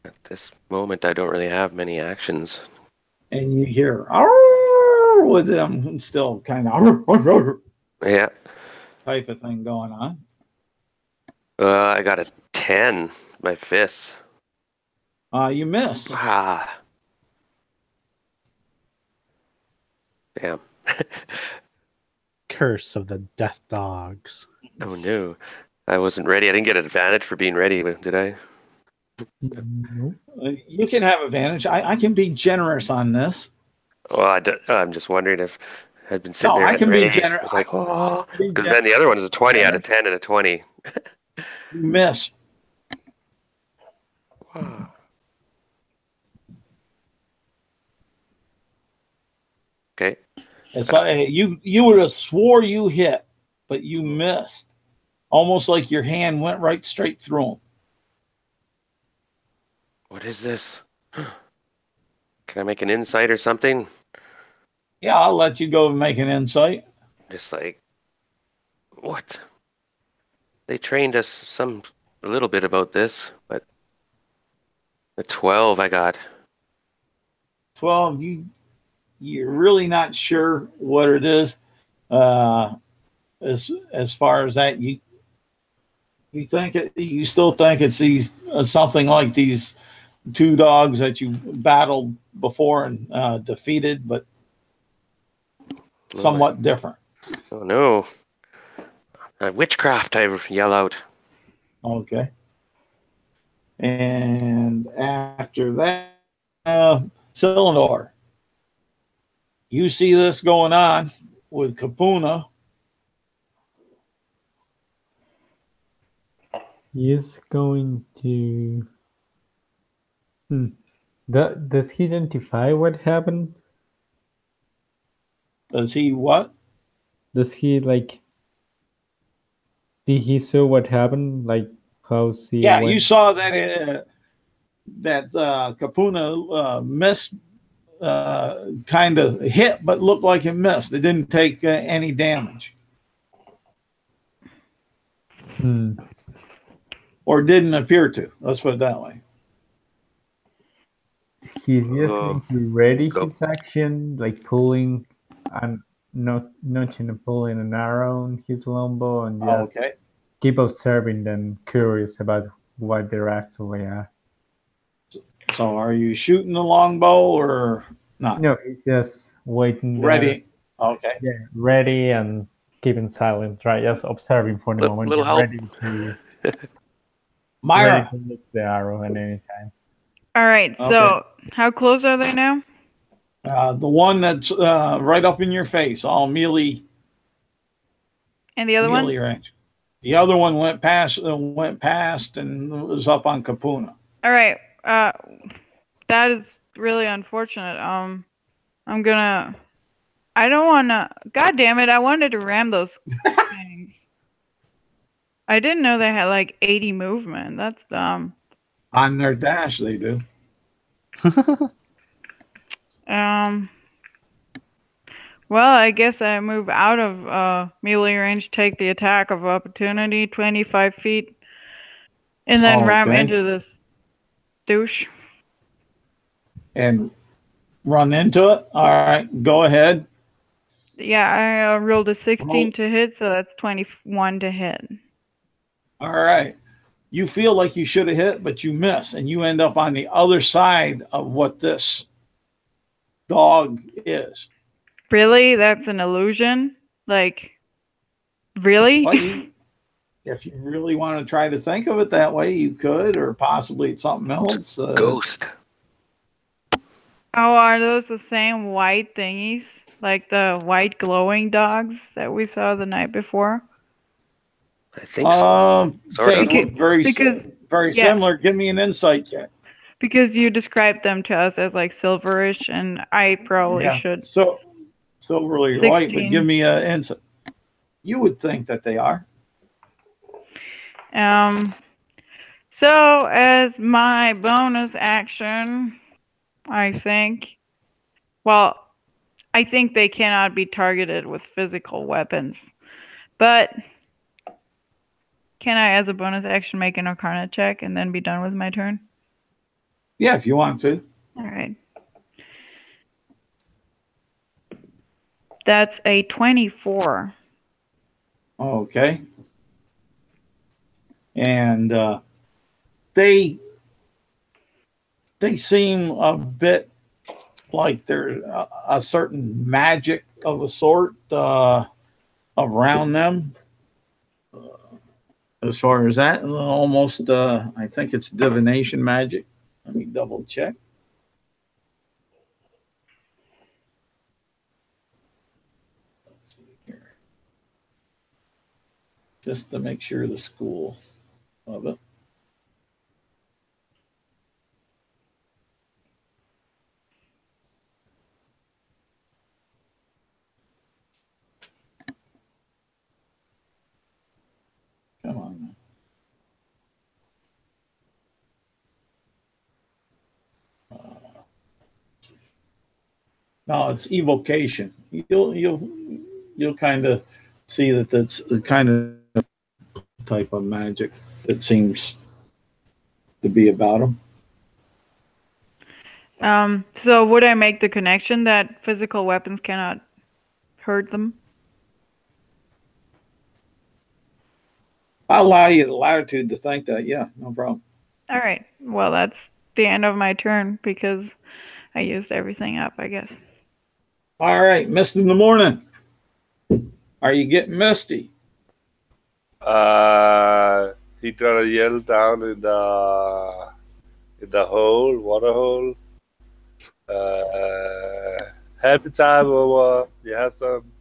S6: At this moment, I don't really have many actions.
S1: And you hear "Arr!" with them still kind of.
S6: Yeah.
S1: type of thing going on.
S6: I got a 10. My fists.
S1: You miss.
S6: Ah. Damn.
S4: Curse of the death dogs.
S6: Oh no. I wasn't ready. I didn't get an advantage for being ready, did I?
S2: Nope.
S1: You can have advantage. I can be generous on this.
S6: Well, I'm just wondering if I'd been sitting
S1: No,
S6: there.
S1: I
S6: getting
S1: can be
S6: ready.
S1: generous.
S6: I was like, oh, because then the other one is a 20 out of 10 and a 20.
S1: You miss.
S6: Wow. Okay.
S1: It's like you would have swore you hit, but you missed. Almost like your hand went right straight through him.
S6: What is this? Can I make an insight or something?
S1: Yeah, I'll let you go and make an insight.
S6: Just like, what? They trained us a little bit about this, but the 12 I got.
S1: 12, you're really not sure what it is. As far as that, you still think it's these something like these two dogs that you battled before and defeated, but somewhat different.
S6: Oh no. Witchcraft, I yell out.
S1: Okay. And after that, Cylinder, you see this going on with Kapuna.
S2: He is going to. Does he identify what happened?
S1: Does he what?
S2: Does he like? Did he saw what happened? Like how he?
S1: Yeah,
S2: went?
S1: you saw that Kapuna missed, kind of hit, but looked like it missed. It didn't take any damage, or didn't appear to. Let's put it that way.
S2: He's just going to ready his action, like pulling and notching and pulling an arrow on his longbow, and just keep observing them, curious about what they're actually at.
S1: So, are you shooting the longbow or not?
S2: No, he's just waiting.
S1: Ready.
S2: Okay. Yeah, ready and keeping silent, right? Just observing for the moment.
S6: Little help.
S2: Ready to,
S1: Myra.
S2: ready to lift the arrow at any time.
S5: All right. So, how close are they now?
S1: The one that's right up in your face, all melee.
S5: And the other one?
S1: Melee range. The other one went past and was up on Kapuna.
S5: All right. That is really unfortunate. I don't want to. God damn it! I wanted to ram those things. I didn't know they had like 80 movement. That's dumb.
S1: On their dash, they do.
S5: Well, I guess I move out of melee range, take the attack of opportunity, 25 feet, and then ram into this douche.
S1: And run into it. All right, go ahead.
S5: Yeah, I rolled a 16 to hit, so that's 21 to hit.
S1: All right. You feel like you should have hit, but you miss, and you end up on the other side of what this dog is.
S5: Really? That's an illusion? Like, really?
S1: Well, if you really want to try to think of it that way, you could, or possibly it's something else.
S6: Ghost.
S5: Oh, are those the same white thingies? Like the white glowing dogs that we saw the night before?
S6: I think so.
S1: They look very similar. Give me an insight check.
S5: Because you described them to us as like silverish, and I probably should.
S1: So silverly white, but give me an insight. You would think that they are.
S5: So as my bonus action, I think they cannot be targeted with physical weapons. But can I, as a bonus action, make an Arcana check and then be done with my turn?
S1: Yeah, if you want to.
S5: All right. That's a 24.
S1: Okay. And they seem a bit like there's a certain magic of a sort around them. As far as that, almost, I think it's divination magic. Let me double check. Let's see here. Just to make sure the school of it. Come on. No, it's evocation. You'll kind of see that that's the kind of type of magic that seems to be about them.
S5: So would I make the connection that physical weapons cannot hurt them?
S1: I'll allow you the latitude to think that. Yeah, no problem.
S5: All right. Well, that's the end of my turn because I used everything up, I guess.
S1: All right, mist in the morning. Are you getting misty?
S3: He gonna yell down in the hole, water hole. Happy time over. You have some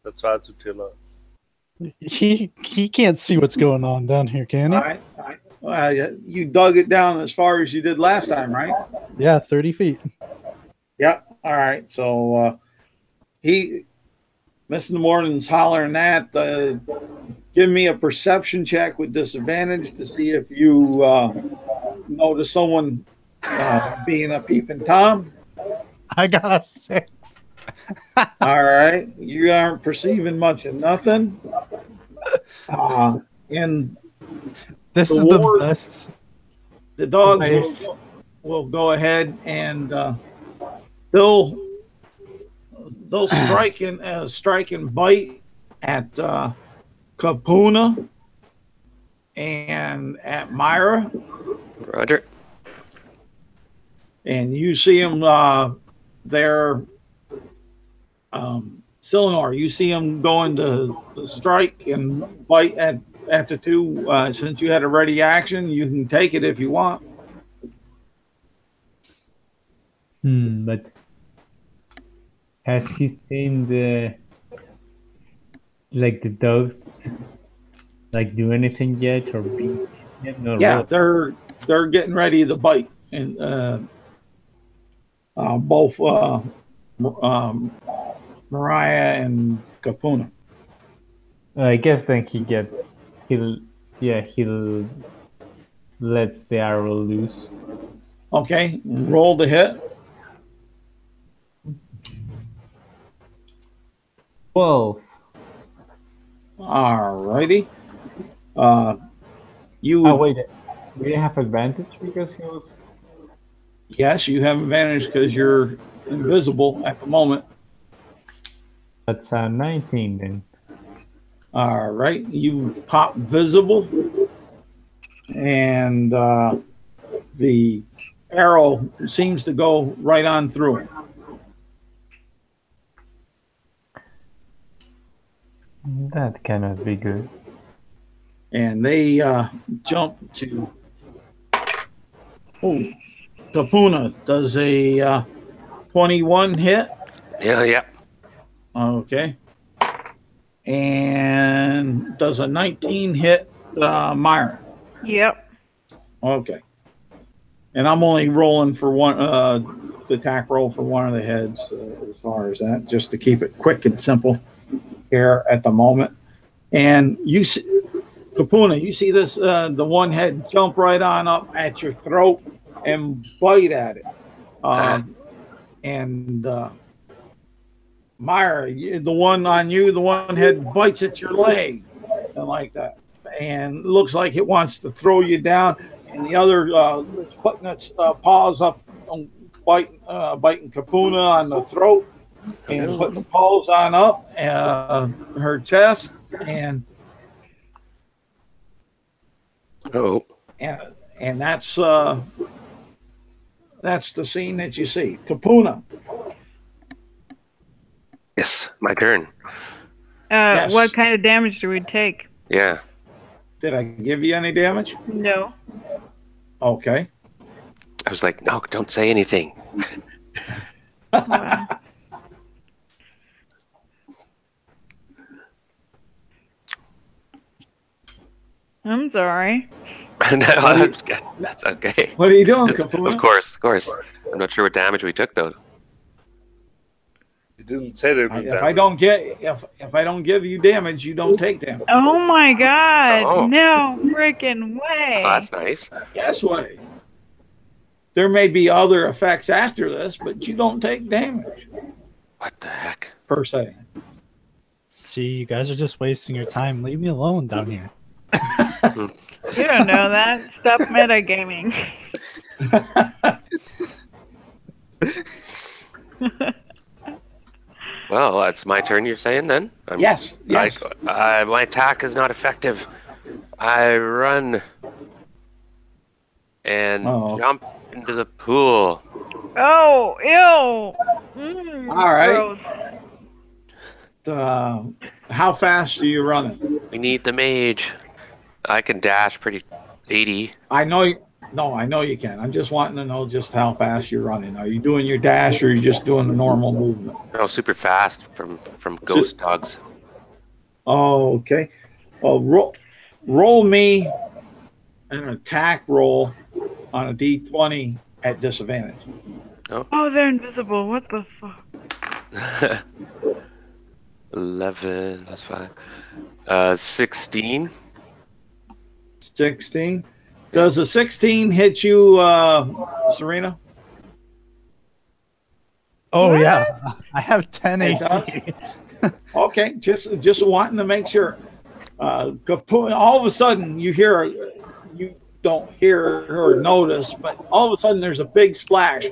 S3: that try to kill us.
S4: He can't see what's going on down here, can he?
S1: All right. You dug it down as far as you did last time, right?
S4: Yeah, 30 feet.
S1: Yep. All right. So he, Mr. The Morning's hollering that. Give me a perception check with disadvantage to see if you notice someone being a peeping Tom.
S4: I got a 6.
S1: All right. You aren't perceiving much of nothing. And
S4: this is the best.
S1: The dogs will go ahead and they'll strike and bite at Capuna and at Myra.
S6: Roger.
S1: And you see them there. Silenor, you see them going to strike and bite at the two. Since you had a ready action, you can take it if you want.
S2: But has he seen the dogs do anything yet or be yet? No,
S1: yeah, they're getting ready to bite, and both Mariah and Capuna.
S2: I guess then he'll lets the arrow loose.
S1: Okay, roll the hit.
S2: 12.
S1: All righty. You.
S2: Oh wait, do you have advantage because he was?
S1: Yes, you have advantage because you're invisible at the moment.
S2: That's 19 then.
S1: All right, you pop visible, and the arrow seems to go right on through it.
S2: That cannot be good.
S1: And they jump to. Oh, Capuna does a 21 hit.
S6: Yeah.
S1: Okay. And does a 19 hit Myra?
S5: Yep.
S1: Okay. And I'm only rolling for one, the attack roll for one of the heads as far as that, just to keep it quick and simple here at the moment. And you see, Capuna, you see this, the one head jump right on up at your throat and bite at it. And Myra, the one on you, the one head bites at your leg, and like that, and looks like it wants to throw you down. And the other is putting its paws up, biting Capuna on the throat, and putting the paws on up her chest, and
S6: Oh,
S1: and that's the scene that you see. Kapuna.
S6: yes, my turn.
S1: Yes.
S5: What kind of damage do we take?
S6: Yeah.
S1: Did I give you any damage?
S5: No.
S1: Okay.
S6: I was like, no, don't say anything.
S5: Wow. I'm sorry.
S6: No, that's okay.
S1: What are you doing,
S6: It's-
S1: Kapuna?
S6: of course. I'm not sure what damage we took though.
S3: You didn't say that.
S1: If I don't give you damage, you don't take damage.
S5: Oh my god!
S6: Oh.
S5: No freaking way!
S6: Oh, that's nice.
S1: Guess what? There may be other effects after this, but you don't take damage
S6: What the heck?
S1: per se.
S4: See, you guys are just wasting your time. Leave me alone down here.
S5: You don't know that. Stop metagaming.
S6: Well, it's my turn. You're saying then?
S1: Yes. Yes.
S6: My attack is not effective. I run and jump into the pool.
S5: Oh, ew!
S1: All right.
S5: Gross.
S1: How fast are you running?
S6: We need the mage. I can dash pretty 80.
S1: I know you can. I'm just wanting to know just how fast you're running. Are you doing your dash or are you just doing the normal movement?
S6: No, super fast from ghost dogs.
S1: Oh, okay. Well, roll me an attack roll on a D20 at disadvantage.
S5: Oh, they're invisible. What the fuck?
S6: 11. That's fine. 16.
S1: 16. Does a 16 hit you, Serena?
S4: Oh
S5: What?
S4: yeah, I have 10
S1: It
S4: AC.
S1: Okay, just wanting to make sure. Kapuna, all of a sudden you don't hear or notice, but all of a sudden there's a big splash.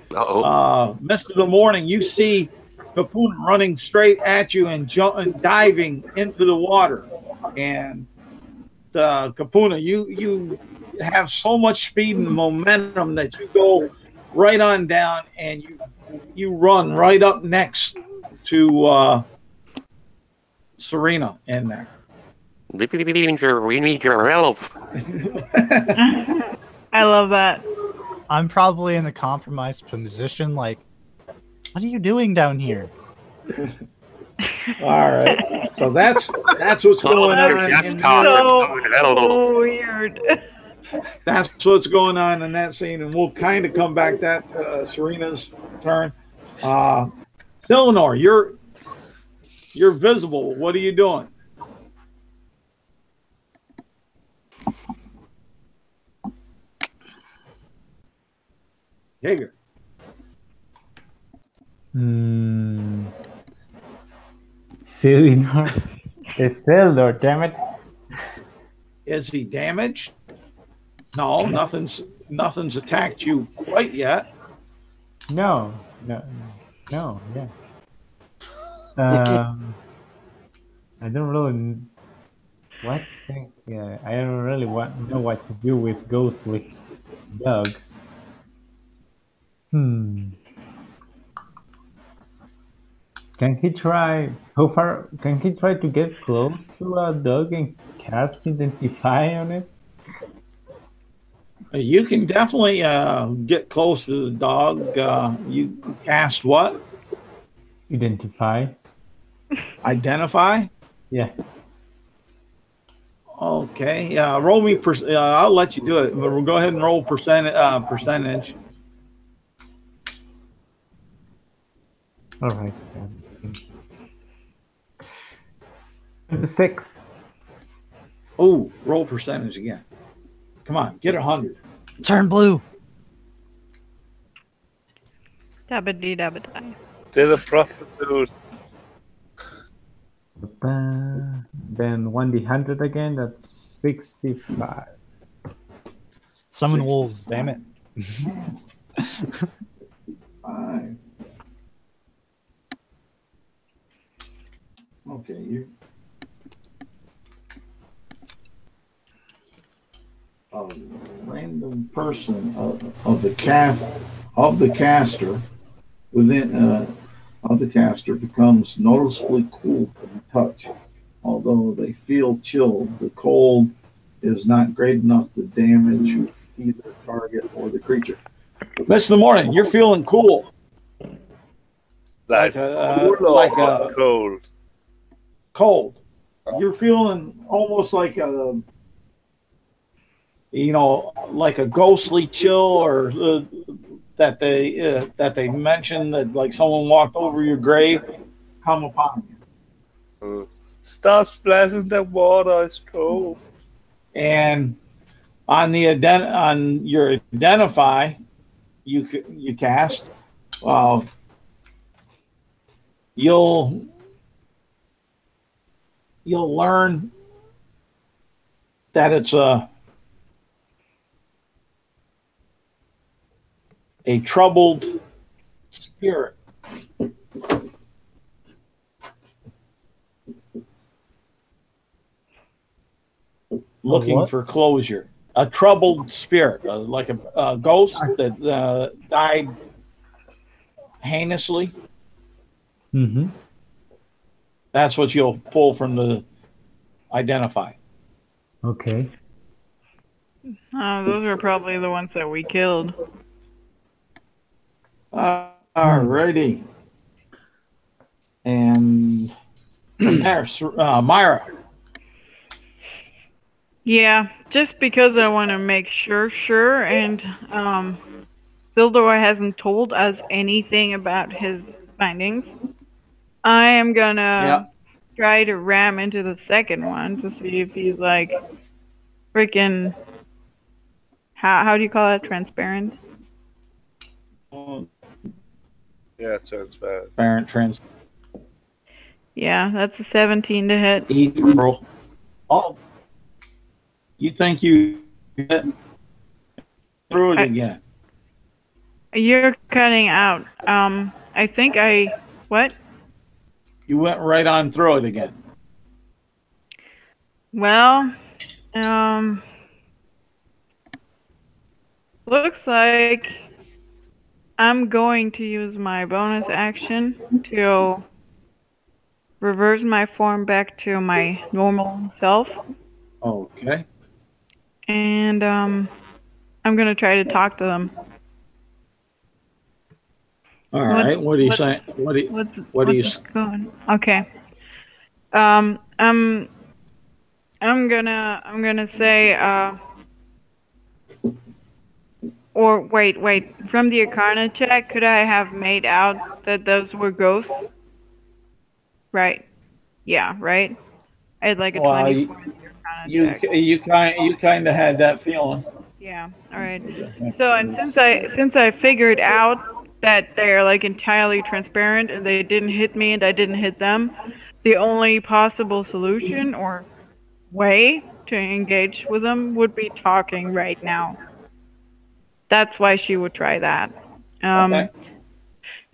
S1: Mist of the morning, you see Kapuna running straight at you and diving into the water. And Kapuna, you have so much speed and momentum that you go right on down and you run right up next to Serena in there.
S6: We need your help.
S5: I love that.
S4: I'm probably in a compromised position. Like, what are you doing down here?
S1: All right. So that's what's going on.
S5: So weird.
S1: That's what's going on in that scene, and we'll kind of come back to Serena's turn. Sillinor, you're visible. What are you doing? Jaeger.
S2: Sillinor. It's Sillinor, damn it.
S1: Is he damaged? No, nothing's attacked you quite yet.
S2: No, yeah. I don't really I don't really know what to do with Ghost with Doug. Can he try to get close to a dog and cast Identify on it?
S1: You can definitely get close to the dog. You cast what?
S2: Identify.
S1: Identify?
S2: Yeah.
S1: Okay. Yeah. Roll me. I'll let you do it, but we'll go ahead and roll percentage.
S2: All right. 6.
S1: Oh, roll percentage again. Come on, get 100.
S4: Turn blue.
S5: Dabba-dee-dabba-die.
S3: Did a prostitute.
S2: Then 1d100 again. That's 65.
S4: Summon wolves. Damn it.
S1: 5. Okay, person of the caster becomes noticeably cool to the touch. Although they feel chilled, the cold is not great enough to damage either the target or the creature. Miss the Morning, you're feeling cool.
S3: Like cold.
S1: Cold. You're feeling almost like like a ghostly chill, or that they mentioned that like someone walked over your grave come upon you.
S3: Stop splashing the water, it's cold.
S1: And on your identify, you cast. You'll learn that it's a troubled spirit. Looking for closure. A troubled spirit, like a ghost that died heinously.
S2: Mm-hmm.
S1: That's what you'll pull from the identify.
S2: Okay.
S5: Those are probably the ones that we killed.
S1: Alrighty. And from there, Myra.
S5: Yeah, just because I want to make sure, and Sildor hasn't told us anything about his findings. I am gonna try to ram into the second one to see if he's like freaking. How do you call it? Transparent.
S3: Yeah, transparent.
S5: Yeah, that's a 17 to hit.
S1: Roll. Oh, you think you get through it again?
S5: You're cutting out. I think what?
S1: You went right on through it again.
S5: Well, looks like I'm going to use my bonus action to reverse my form back to my normal self.
S1: Okay.
S5: And I'm going to try to talk to them.
S1: All right. What are you saying? What are you
S5: going? Okay. I'm gonna say or wait. From the Arcana check, could I have made out that those were ghosts? Right. Yeah. Right. I had like a 24 in the Arcana check.
S1: You kind of had that feeling.
S5: Yeah. All right. So, and since I figured out that they're like entirely transparent and they didn't hit me and I didn't hit them, the only possible solution or way to engage with them would be talking right now. That's why she would try that.
S1: Okay.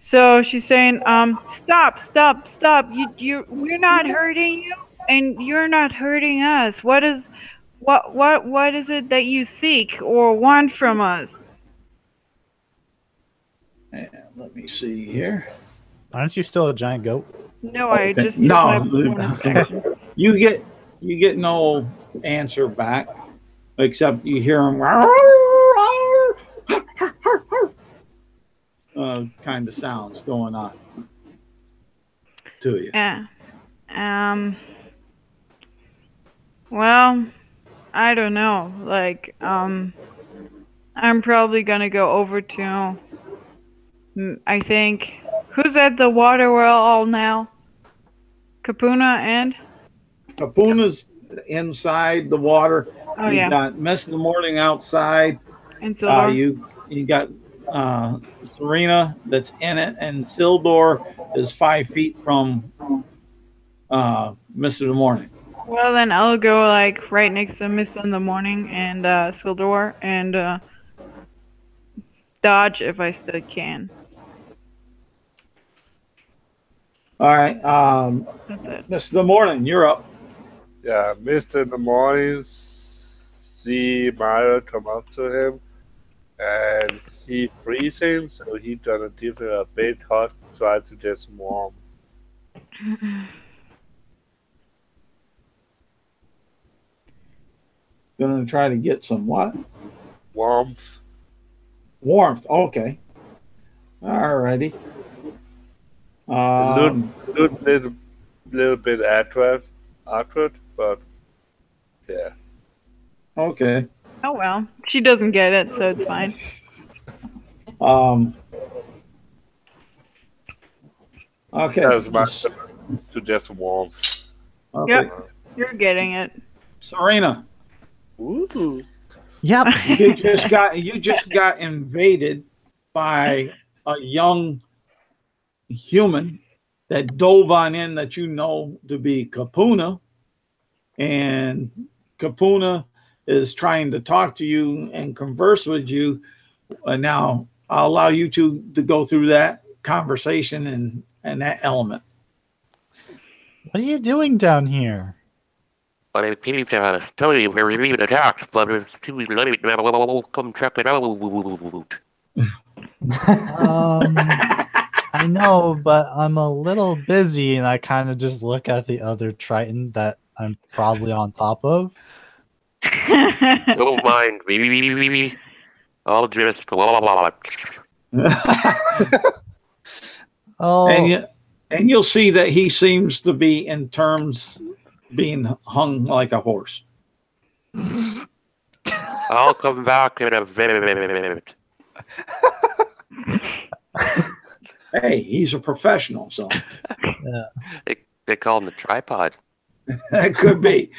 S5: So she's saying, stop. We're not hurting you and you're not hurting us. What is it that you seek or want from us?
S1: And let me see here.
S4: Aren't you still a giant goat?
S5: No, I just
S1: no. You get no answer back, except you hear them kind of sounds going on to you.
S5: Yeah. Well, I don't know. Like, I'm probably gonna go over to. I think. Who's at the water well now? Kapuna and?
S1: Kapuna's inside the water.
S5: Oh,
S1: you
S5: yeah.
S1: got Miss in the Morning outside.
S5: And Sildor?
S1: You got Serena that's in it, and Sildor is 5 feet from Miss in the Morning.
S5: Well, then I'll go like right next to Miss in the Morning and Sildor and dodge if I still can.
S1: All right.
S5: That's it.
S1: Miss in the Morning, you're up.
S3: Yeah, Mr. in the Morning see Myra come up to him and he freezing, so he gonna give her a big hug, try to get some warm.
S1: Gonna try to get some what?
S3: Warmth.
S1: Warmth. Okay. Alrighty.
S3: Little bit awkward, but yeah.
S1: Okay.
S5: Oh well, she doesn't get it, so it's fine.
S1: Okay.
S3: That's much to get some warmth.
S1: Okay.
S5: Yep, you're getting it.
S1: Serena,
S3: Ooh.
S4: Yep.
S1: you just got invaded by a young human that dove on in that you know to be Kapuna, and Kapuna is trying to talk to you and converse with you. Now I'll allow you to go through that conversation and that element.
S4: What are you doing down here?
S6: But I keep tell you where we're being attacked, but it's too late. Come check it out.
S4: I know, but I'm a little busy, and I kind of just look at the other Triton that I'm probably on top of.
S6: Don't mind me. I'll just
S4: Oh,
S1: and you'll see that he seems to be in terms being hung like a horse.
S6: I'll come back in a minute.
S1: Hey, he's a professional, so
S4: yeah.
S6: They call him the tripod.
S1: that could be.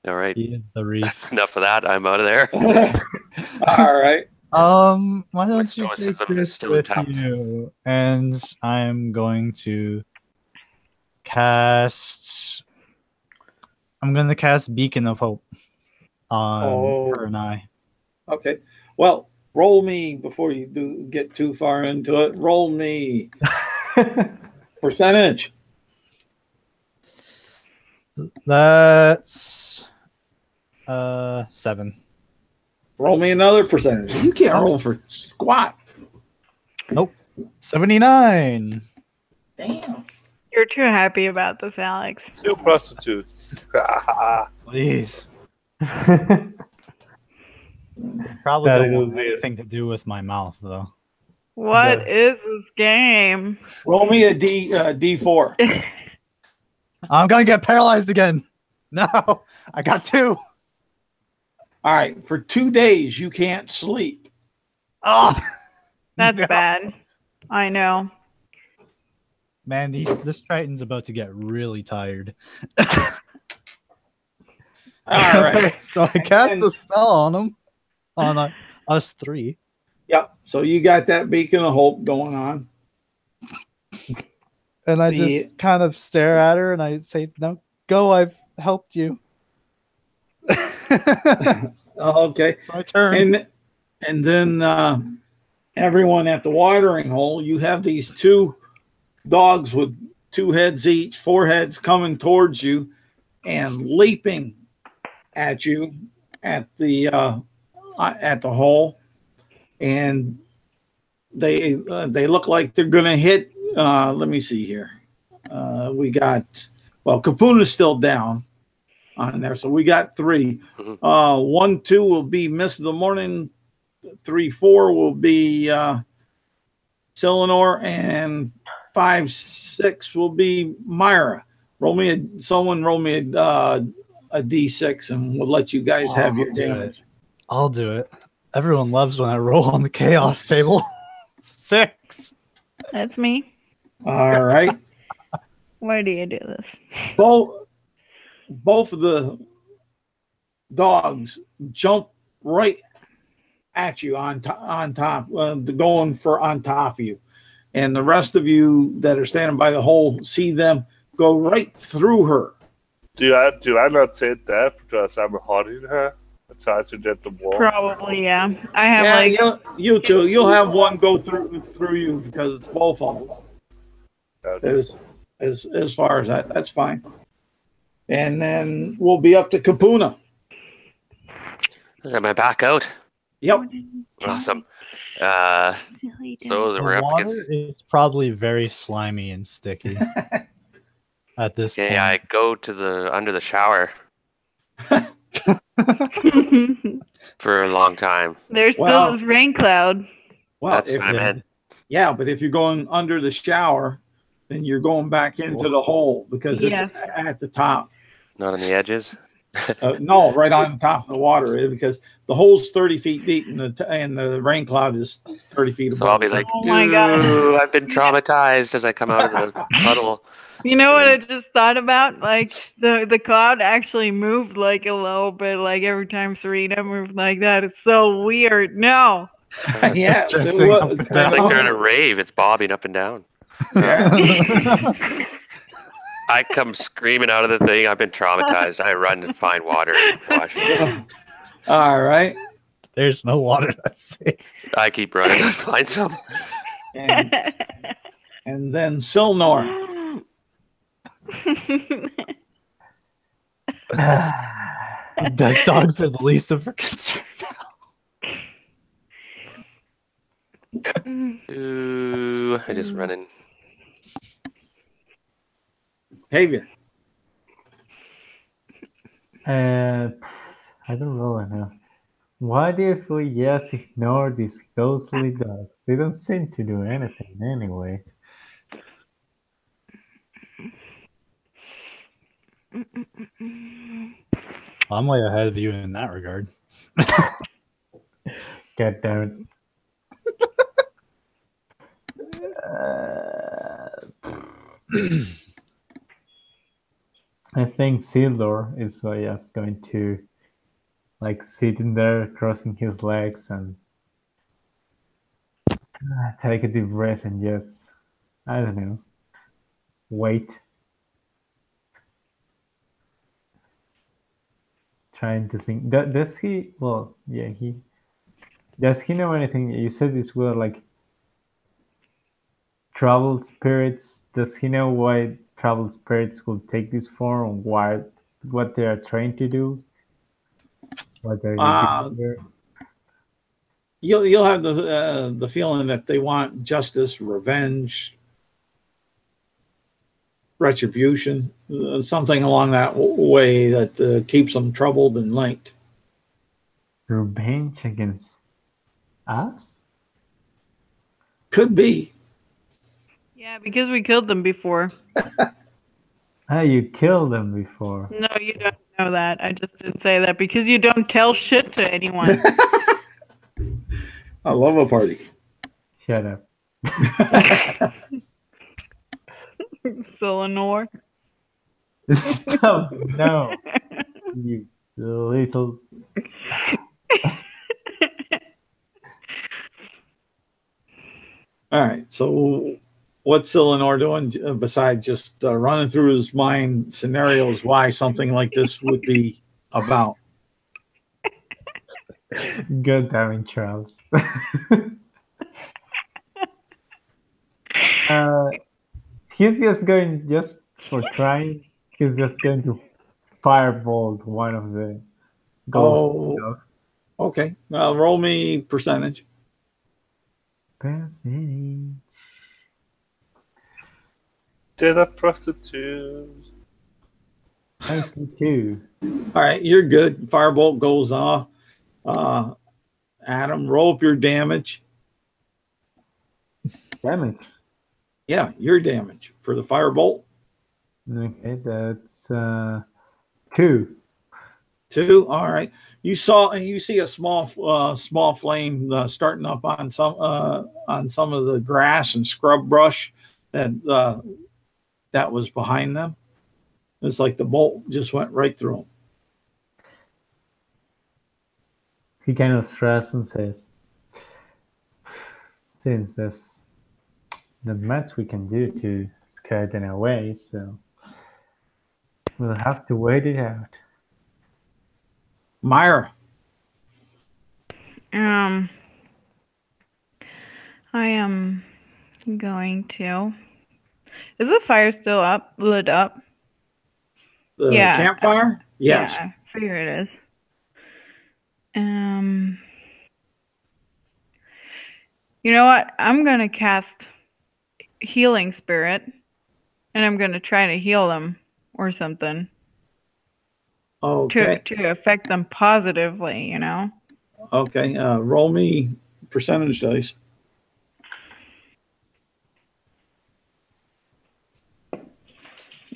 S6: All right.
S4: He is the reef.
S6: That's enough of that. I'm out of there.
S1: All right.
S4: Why don't you
S6: stoicism
S4: take
S6: is
S4: this
S6: still
S4: with
S6: intact.
S4: you? And I'm going to cast. I'm going to cast Beacon of Hope on her and I.
S1: Okay. Well, roll me before you do get too far into it. Roll me percentage.
S4: That's 7.
S1: Roll me another percentage. You can't roll for squat.
S4: Nope. 79.
S1: Damn.
S5: You're too happy about this, Alex.
S3: 2 prostitutes.
S4: Please.
S2: That
S4: Probably don't
S2: will
S4: want
S2: be-
S4: anything to do with my mouth, though.
S5: What is this game?
S1: Roll me a D4.
S4: I'm going to get paralyzed again. No, I got 2.
S1: All right. For 2 days, you can't sleep.
S4: Oh,
S5: That's
S4: no.
S5: bad. I know.
S4: Man, this Triton's about to get really tired.
S1: All right.
S4: So I cast the spell on him, on us 3.
S1: Yep. So you got that beacon of hope going on.
S4: And I just kind of stare at her and I say, "No, go, I've helped you."
S1: Okay.
S4: It's my turn.
S1: And then everyone at the watering hole, you have these 2 dogs with 2 heads each, 4 heads coming towards you and leaping at you at the hole, and they look like they're gonna hit. Let me see here. We got Kapuna's still down on there, so we got 3. 1, 2 will be Miss of the Morning. 3, 4 will be Selenor, and 5, 6 will be Myra. Someone roll me a D6, and we'll let you guys have your damage.
S4: I'll do it. Everyone loves when I roll on the chaos table. 6.
S5: That's me.
S1: All right.
S5: Why do you do this?
S1: Both of the dogs jump right at you on top, going for on top of you, and the rest of you that are standing by the hole see them go right through her.
S3: Do I not say that because I'm holding her? I try to get the wall.
S5: Probably, yeah. I have
S1: You too. You'll have one go through you because it's both of them. As far as that's fine. And then we'll be up to Kapuna.
S6: Am I back out?
S1: Yep.
S6: Awesome.
S5: Silly
S6: So
S4: The
S6: we're up
S4: water
S6: against.
S4: is probably very slimy and sticky at this
S6: Okay, I
S4: point.
S6: go to the under the shower for a long time.
S5: There's
S1: Well-
S5: still this rain cloud.
S1: Well,
S6: That's
S1: if,
S6: what I meant.
S1: yeah, but if you're going under the shower, then you're going back into the hole because
S5: Yeah.
S1: it's at the top.
S6: Not on the edges.
S1: No, right on top of the water because the hole's 30 feet deep and the rain cloud is 30 feet
S6: So
S1: above.
S6: I'll be like,
S5: Oh my God.
S6: "Ooh, I've been traumatized" as I come out of the puddle.
S5: You know what I just thought about? Like the cloud actually moved like a little bit, like every time Serena moved like that. It's so weird. No.
S1: Yeah,
S4: Drifting up and
S6: It's like
S4: down.
S6: they're in a rave. It's bobbing up and down.
S1: Yeah.
S6: I come screaming out of the thing. I've been traumatized. I run to find water and wash.
S1: All right.
S4: There's no water that's safe.
S6: I keep running to find some.
S1: And then Silnor.
S4: The dogs are the least of her concern now.
S6: Ooh, I just run in.
S1: Javier.
S2: I don't really know. What if we just ignore these ghostly dogs? They don't seem to do anything anyway.
S4: I'm way ahead of you in that regard.
S2: God damn it. I think Sildor is just going to like sitting there crossing his legs and take a deep breath and just, I don't know, wait. Trying to think. Does he? Well, yeah, he. Does he know anything? You said these were like travel spirits. Does he know why travel spirits will take this form? What they are trying to do? What they're doing there?
S1: You'll have the feeling that they want justice, revenge, retribution, something along that way that keeps them troubled and linked.
S2: Revenge against us?
S1: Could be.
S5: Yeah, because we killed them before.
S2: Ah, you killed them before.
S5: No, you don't know that. I just didn't say that because you don't tell shit to anyone.
S1: I love a party.
S2: Shut up.
S5: Silnor.
S2: Stop. No. You little.
S1: All right. So, what's Silnor doing besides just running through his mind scenarios why something like this would be about?
S2: God damn it, Charles. He's just going, just for trying, he's just going to firebolt one of the ghost dogs.
S1: Okay. Roll me percentage.
S2: Percentage.
S3: Did a prostitute.
S2: 92.
S1: All right. You're good. Firebolt goes off. Adam, roll up your damage.
S2: Damage.
S1: Yeah, your damage for the firebolt.
S2: Okay, that's 2.
S1: 2. All right. You see a small flame starting up on some of the grass and scrub brush that was behind them. It's like the bolt just went right through them.
S2: He kind of stresses and says, since there's not much we can do to scare them away, so we'll have to wait it out.
S1: Myra.
S5: I am going to. Is the fire still lit up?
S1: The
S5: Yeah.
S1: campfire? Yes.
S5: Yeah, I figure it is. You know what? I'm gonna cast Healing Spirit, and I'm gonna try to heal them or something
S1: Okay.
S5: to affect them positively. You know.
S1: Okay. Roll me percentage dice.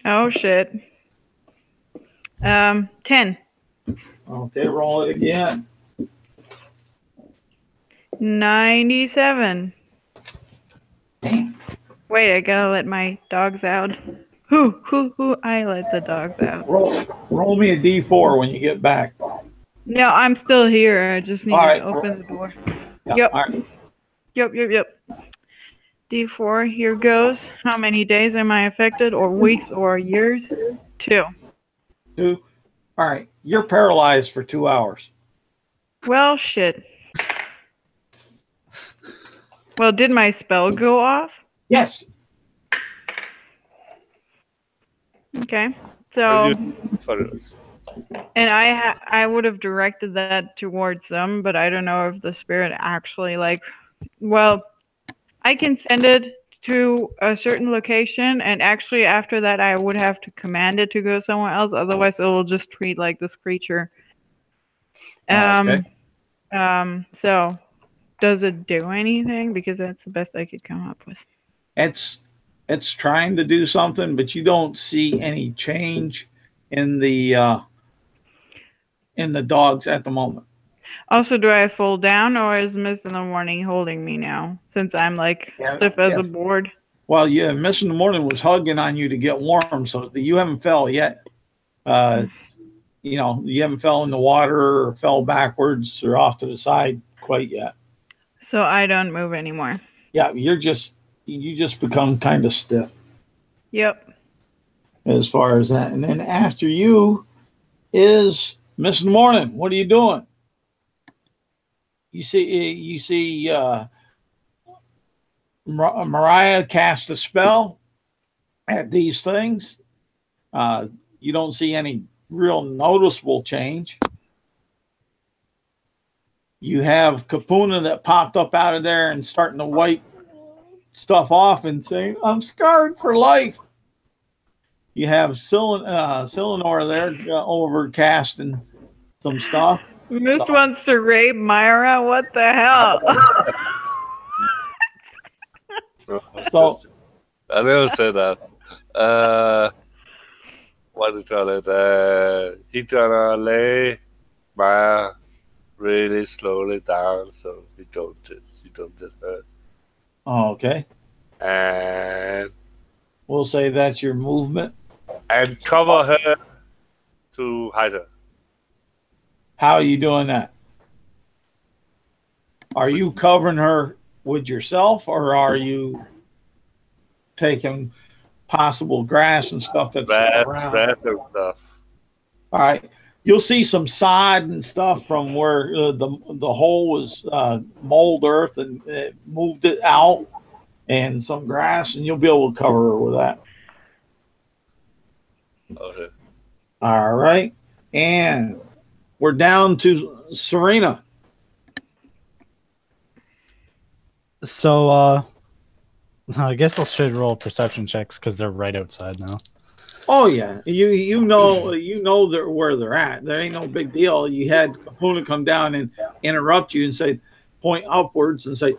S5: Oh shit. 10.
S1: Okay. Roll it again.
S5: 97. Wait, I gotta let my dogs out. Who? I let the dogs out.
S1: Roll me a D4 when you get back.
S5: No, I'm still here. I just need
S1: All right.
S5: to open the door.
S1: Yeah,
S5: Yep.
S1: all right.
S5: Yep. D4, here goes. How many days am I affected, or weeks, or years? 2.
S1: 2. All right. You're paralyzed for 2 hours.
S5: Well, shit. Well, did my spell go off?
S1: Yes.
S5: Okay. So,
S3: Sorry.
S5: and I would have directed that towards them, but I don't know if the spirit actually well, I can send it to a certain location, and actually after that I would have to command it to go somewhere else, otherwise it will just treat like this creature.
S1: Okay.
S5: So does it do anything? Because that's the best I could come up with.
S1: It's trying to do something, but you don't see any change in the dogs at the moment.
S5: Also, do I fall down, or is Miss in the Morning holding me now, since I'm stiff as a board?
S1: Well, yeah, Miss in the Morning was hugging on you to get warm, so you haven't fell yet. You haven't fell in the water or fell backwards or off to the side quite yet.
S5: So I don't move anymore.
S1: Yeah, you just become kind of stiff.
S5: Yep.
S1: As far as that, and then after you is Miss in the Morning. What are you doing? You see Mariah cast a spell at these things. You don't see any real noticeable change. You have Kapuna that popped up out of there and starting to wipe stuff off and saying, "I'm scarred for life." You have Silenor there over casting some stuff.
S5: Mist wants to rape Myra. What the hell?
S1: So
S3: I never said that. What do you call it? He gonna lay Maya really slowly down so he don't get hurt.
S1: Oh, okay.
S3: And
S1: We'll say that's your movement.
S3: And cover her to hide her.
S1: How are you doing that? Are you covering her with yourself, or are you taking possible grass and stuff that's around?
S3: Grass and stuff.
S1: All right. You'll see some sod and stuff from where the hole was mold earth, and it moved it out, and some grass, and you'll be able to cover her with that.
S3: Okay.
S1: All right. And we're down to Serena.
S4: So, I guess I should roll perception checks because they're right outside now.
S1: Oh yeah, you know where they're at. There ain't no big deal. You had Kapuna come down and interrupt you and say, point upwards and say,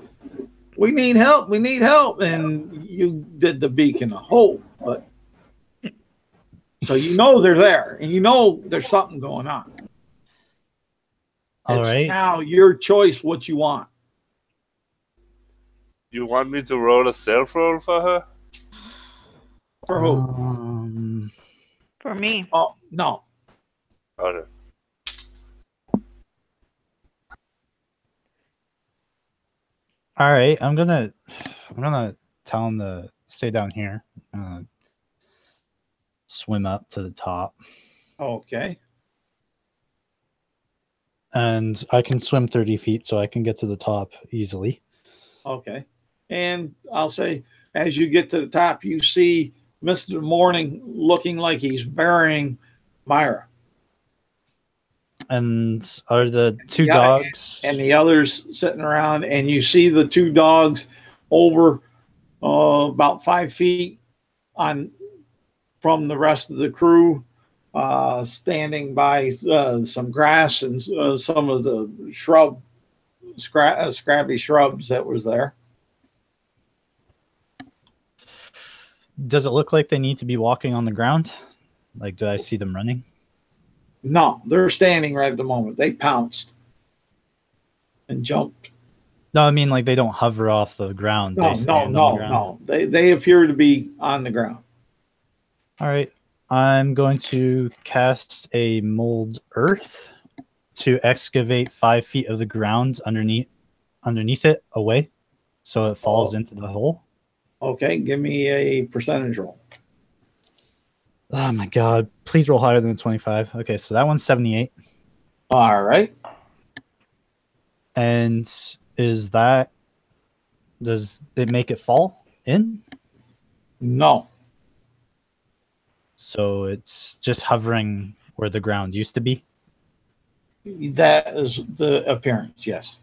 S1: "We need help. We need help." And you did the beacon a hole, but so you know they're there, and you know there's something going on.
S4: All right.
S1: Now your choice what you want.
S3: You want me to roll a self roll for her?
S1: For who?
S5: For me.
S1: Oh no.
S3: Okay.
S4: All right, I'm gonna tell him to stay down here. Swim up to the top.
S1: Okay.
S4: And I can swim 30 feet, so I can get to the top easily.
S1: Okay. And I'll say, as you get to the top, you see Mr. Morning looking like he's burying Myra.
S4: And are the two
S1: Yeah,
S4: dogs?
S1: and the others sitting around, and you see the two dogs over about 5 feet on from the rest of the crew, standing by some grass and some of the scrappy shrubs that was there.
S4: Does it look like they need to be walking on the ground? Like, do I see them running?
S1: No, they're standing right at the moment. They pounced and jumped.
S4: No, I mean like they don't hover off the ground.
S1: No,
S4: They stand on the ground.
S1: They appear to be on the ground.
S4: All right. I'm going to cast a mold earth to excavate 5 feet of the ground underneath it away, so it falls into the hole.
S1: Okay, give me a percentage roll.
S4: Oh my god! Please roll higher than 25. Okay, so that one's 78.
S1: All right.
S4: And does it make it fall in?
S1: No.
S4: So it's just hovering where the ground used to be?
S1: That is the appearance, yes.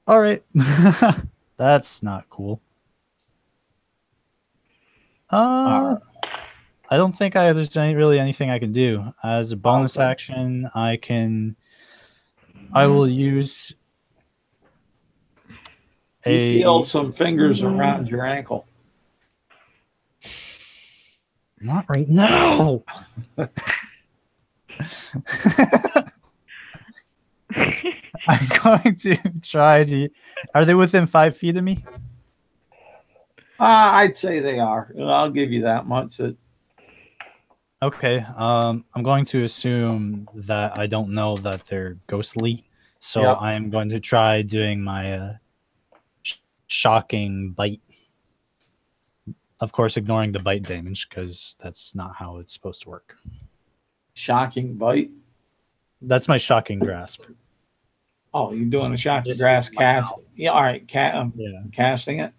S4: All right. That's not cool. I don't think there's really anything I can do. As a bonus action, I will use
S1: You feel some fingers around your ankle.
S4: Not right now. I'm going to try to. Are they within 5 feet of me?
S1: I'd say they are. I'll give you that much.
S4: Okay. I'm going to assume that I don't know that they're ghostly, so
S1: Yep.
S4: I am going to try doing my shocking bite. Of course, ignoring the bite damage because that's not how it's supposed to work.
S1: Shocking bite.
S4: That's my shocking grasp.
S1: Oh, you're doing a shocking
S4: Just
S1: grass
S4: my
S1: cast.
S4: mouth.
S1: Yeah, all right.
S4: Yeah.
S1: Casting it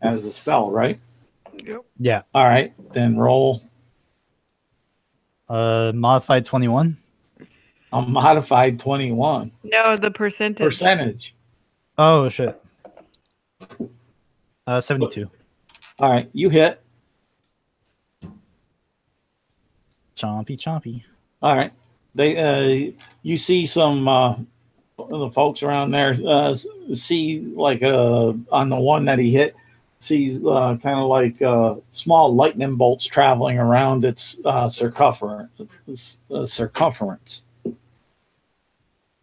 S1: as a spell, right?
S5: Yep.
S4: Yeah.
S1: All right, then roll
S4: Modified 21.
S1: a modified 21
S5: No, the percentage.
S1: percentage.
S4: Oh shit. 72.
S1: All right, you hit.
S4: Chompy, chompy.
S1: All right, you see some the folks around there see like on the one that he hit, sees kind of like small lightning bolts traveling around its circumference,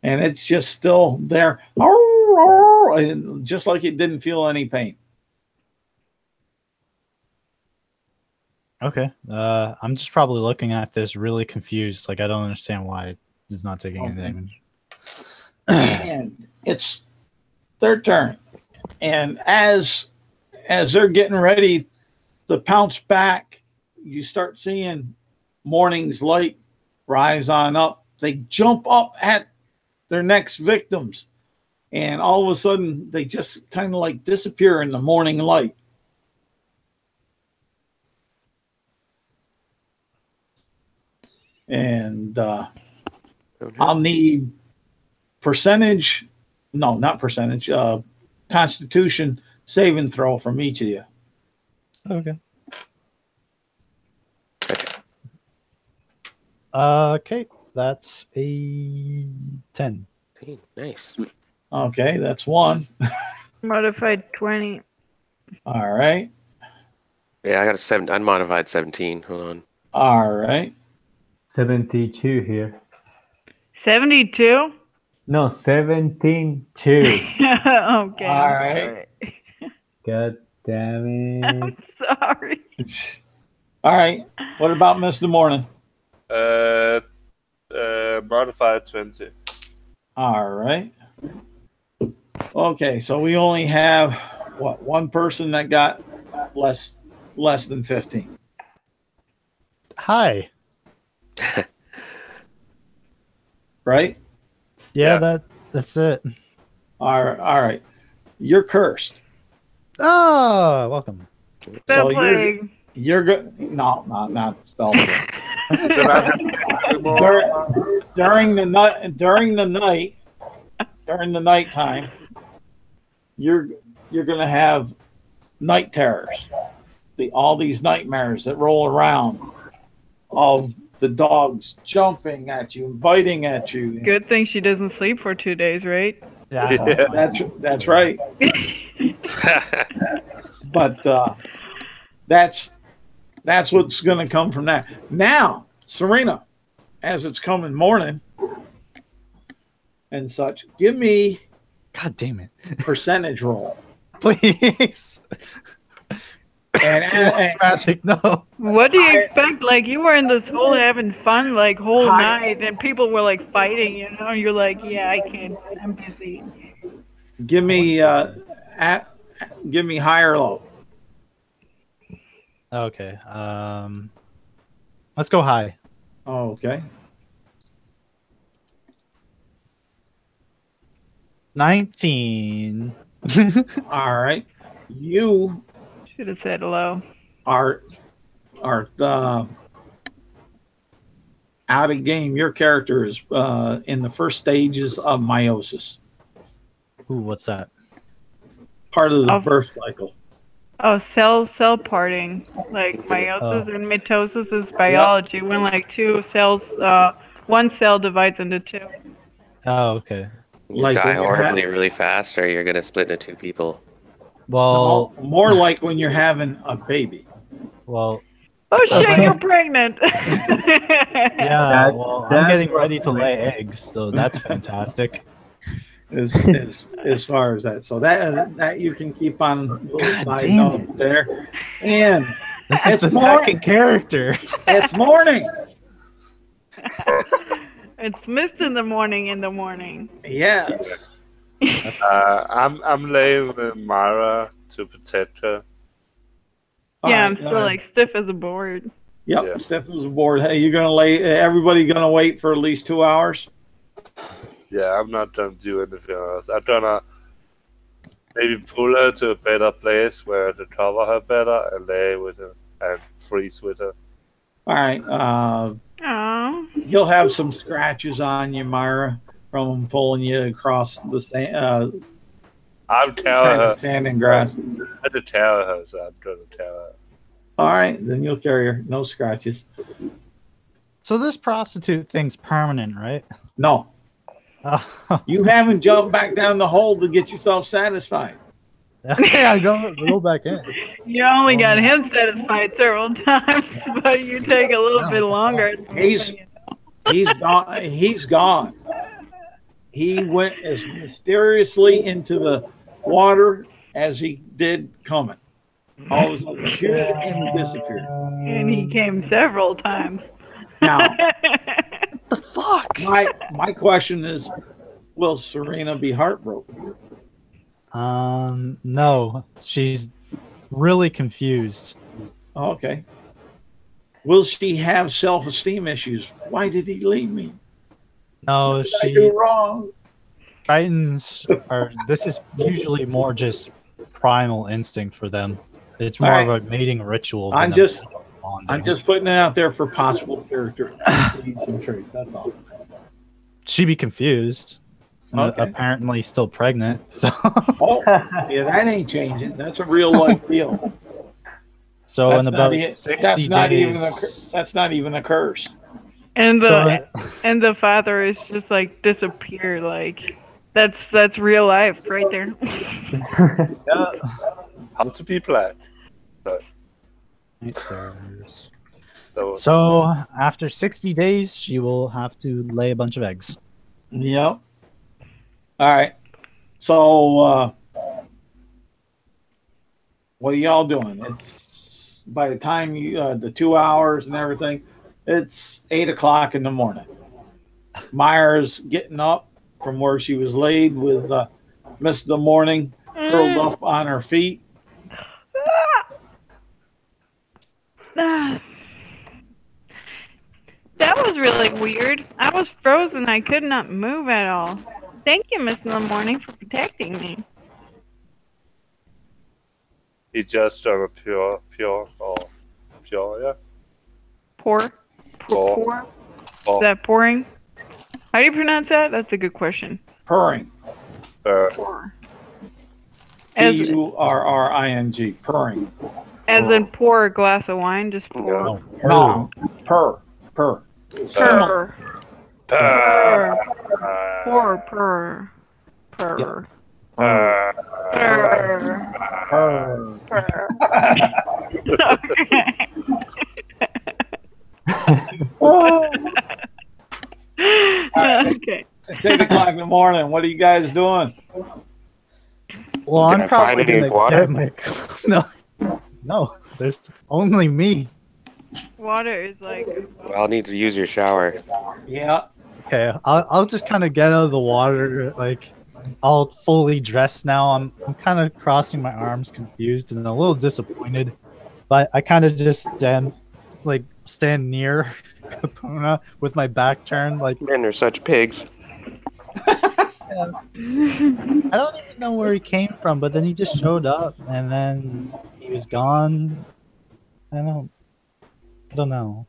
S1: and it's just still there, just like it didn't feel any pain.
S4: Okay. I'm just probably looking at this really confused. Like I don't understand why it's not taking any damage.
S1: And it's their turn, and as they're getting ready to pounce back, you start seeing morning's light rise on up. They jump up at their next victims, and all of a sudden they just kind of like disappear in the morning light. And I'll need percentage, no, not percentage, Constitution saving throw from each of you.
S4: Okay. Okay, that's a 10.
S6: Hey, nice.
S1: Okay, that's one.
S5: Modified 20.
S1: All right.
S6: Yeah, I got a unmodified 17. Hold on.
S1: All right.
S2: 72 here.
S5: 72?
S2: No, 17-2.
S5: Okay.
S1: All
S5: I'm
S1: right.
S2: God damn
S5: I'm
S2: it.
S5: sorry.
S1: All right. What about Mr. Morning?
S3: Modified 20.
S1: All right. Okay, so we only have one person that got less than 15.
S4: Hi.
S1: Right?
S4: Yeah. That's it.
S1: All right. You're cursed.
S4: Oh, welcome.
S5: Spell
S1: So
S5: plague.
S1: you're good. No, not spell plague.
S3: Then I have to do more.
S1: during the nighttime, you're gonna have night terrors. All these nightmares that roll around, of the dogs jumping at you and biting at you.
S5: Good thing she doesn't sleep for 2 days, right?
S4: Yeah.
S1: That's right. But that's what's going to come from that. Now, Serena, as it's coming morning and such, give me
S4: God damn it.
S1: percentage roll.
S4: Please.
S1: And
S4: Magic, no.
S5: What do you expect? Like, you were in this whole having fun, like, whole night, and people were, like, fighting, you know? You're like, yeah, I can't. I'm busy.
S1: give me high or low.
S4: Okay. Let's go high.
S1: Oh, okay.
S4: 19.
S1: All right. You
S5: Should have said low.
S1: are out of game. Your character is in the first stages of meiosis,
S4: Ooh, what's that?
S1: part of the
S5: Of-
S1: birth cycle.
S5: Oh, cell parting. Like, meiosis and mitosis is biology. When, like, two cells, one cell divides into two.
S4: Oh, okay.
S6: You
S1: Like
S6: die
S1: when you're
S6: horribly really fast, or you're gonna split into two people.
S4: Well,
S1: More like when you're having a baby.
S4: well,
S5: Oh, shit, you're pregnant!
S4: yeah. Well, I'm
S2: that's
S4: getting
S2: what
S4: ready to lay eggs, so that's fantastic.
S1: As far as that, so that you can keep on a little
S4: God
S1: side
S4: damn
S1: note
S4: it.
S1: there. And
S4: This is
S1: It's
S4: the
S1: more-
S4: second character.
S1: it's morning.
S5: It's mist in the morning.
S1: Yes.
S3: I'm laying with Mara to protect her.
S1: All
S5: Yeah,
S1: right,
S5: I'm still, like, stiff as a board.
S1: Yep,
S3: Yeah.
S1: Stephanie's aboard. Hey, you're gonna lay. Everybody gonna wait for at least 2 hours.
S3: Yeah, I'm not gonna do anything else. I'm gonna maybe pull her to a better place where to cover her better and lay with her and freeze with her.
S1: All right.
S5: Aww.
S1: You'll have some scratches on you, Myra, from pulling you across the sand,
S3: I'll carry her.
S1: sand and grass.
S3: I had to carry her, so I'm gonna carry her.
S1: All right, then you'll carry her. No scratches.
S4: So this prostitute thing's permanent, right?
S1: No,
S4: Oh,
S1: you haven't jumped back down the hole to get yourself satisfied.
S4: okay, I go back in.
S5: You only got him satisfied several times, but you take a little bit longer.
S1: He's gone. He's gone. He went as mysteriously into the water as he did coming. All of a sudden, appeared and disappeared.
S5: And he came several times.
S1: Now,
S4: The fuck?
S1: my question is, will Serena be heartbroken?
S4: No, she's really confused.
S1: Okay. Will she have self-esteem issues? Why did he leave me?
S4: No,
S1: What did I
S4: she
S1: do wrong?
S4: Titans are. This is usually more just primal instinct for them. It's more
S1: All
S4: of a mating ritual.
S1: I'm
S4: than a
S1: just
S4: bonding.
S1: I'm just putting it out there for possible character needs and traits. That's all.
S4: She'd be confused. And
S1: Okay.
S4: apparently still pregnant. So,
S1: Oh, yeah, that ain't changing. That's a real life deal.
S4: so in
S1: That's
S4: about
S1: not e-
S4: 60 days.
S1: That's not even a curse.
S5: And the
S4: So,
S5: and the father is just like disappear. Like that's real life right there.
S3: How to be black. So
S4: so after 60 days, she will have to lay a bunch of eggs.
S1: Yep. All right. So, what are y'all doing? It's by the time you the 2 hours and everything, it's 8 o'clock in the morning. Myra's getting up from where she was laid with Miss of the Morning curled up on her feet.
S5: That was really weird. I was frozen. I could not move at all. Thank you, Miss in the Morning, for protecting me.
S3: He just done a pure, yeah.
S5: Pour?
S3: Pour.
S5: Is that pouring? How do you pronounce that? That's a good question.
S1: Purring.
S5: Pour. As
S1: P-U-R-R-I-N-G. Purring.
S5: in pour a glass of wine, just pour.
S6: No.
S1: No. Purr.
S5: Purr.
S3: Purr.
S5: Purr. Pour. Purr.
S1: Yep.
S5: Purr.
S1: Purr.
S5: Purr. Okay.
S1: It's 8 o'clock in the morning. What are you guys doing?
S4: Well,
S6: Did
S4: I'm
S6: I
S4: probably
S6: find any
S4: gonna
S6: water?
S4: get my no. There's only me.
S5: Water is like.
S6: Well, I'll need to use your shower.
S1: Yeah.
S4: Okay, I'll just kind of get out of the water, like all fully dressed now. I'm kind of crossing my arms, confused and a little disappointed, but I kind of just stand near Kapuna with my back turned, like
S6: Men are such pigs.
S4: I don't even know where he came from, but then he just showed up and then he was gone. I don't know.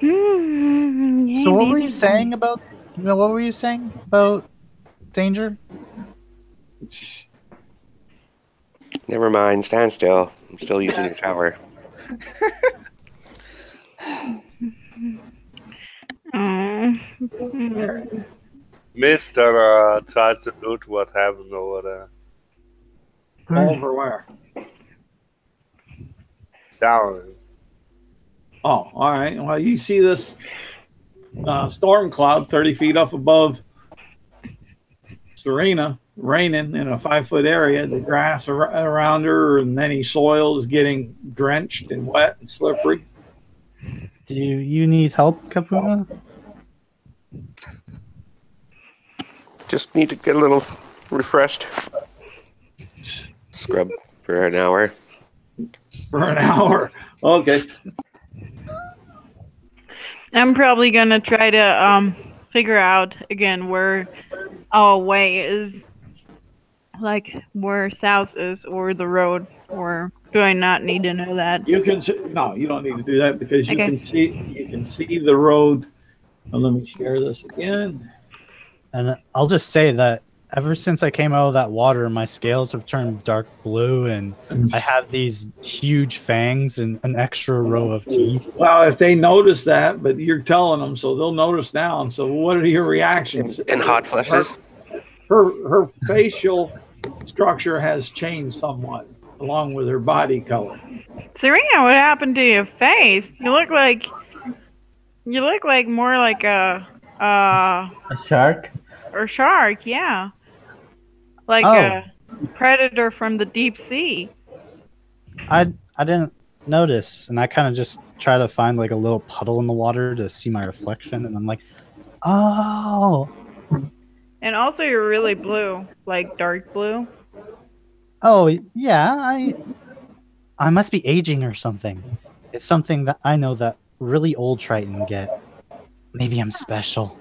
S4: So what were you saying about? What were you saying about danger?
S6: Never mind, stand still. I'm still using your shower.
S3: Missed and tried to loot what happened over there.
S1: Over where?
S3: Down.
S1: Oh, all right. Well, you see this storm cloud 30 feet up above Serena, raining in a 5-foot area. The grass around her and any soil is getting drenched and wet and slippery.
S4: Do you need help, Kapuna?
S6: Just need to get a little refreshed. Scrub for an hour.
S1: For an hour. Okay.
S5: I'm probably gonna try to figure out again where our way is, like where south is, or the road, or do I not need to know that?
S1: You can no, you don't need to do that because you
S5: Okay.
S1: can see the road. Well, let me share this again.
S4: And I'll just say that ever since I came out of that water, my scales have turned dark blue, and I have these huge fangs and an extra row of teeth.
S1: Well, if they notice that, but you're telling them, so they'll notice now. And so, what are your reactions?
S6: And hot flushes.
S1: Her facial structure has changed somewhat, along with her body color.
S5: Serena, what happened to your face? You look like more like a
S2: shark?
S5: or shark, yeah. Like
S4: Oh.
S5: a predator from the deep sea.
S4: I didn't notice, and I kind of just try to find like a little puddle in the water to see my reflection, and I'm like, oh,
S5: And also you're really blue, like dark blue.
S4: oh yeah, I must be aging or something. It's something that I know that really old Triton get. Maybe I'm special.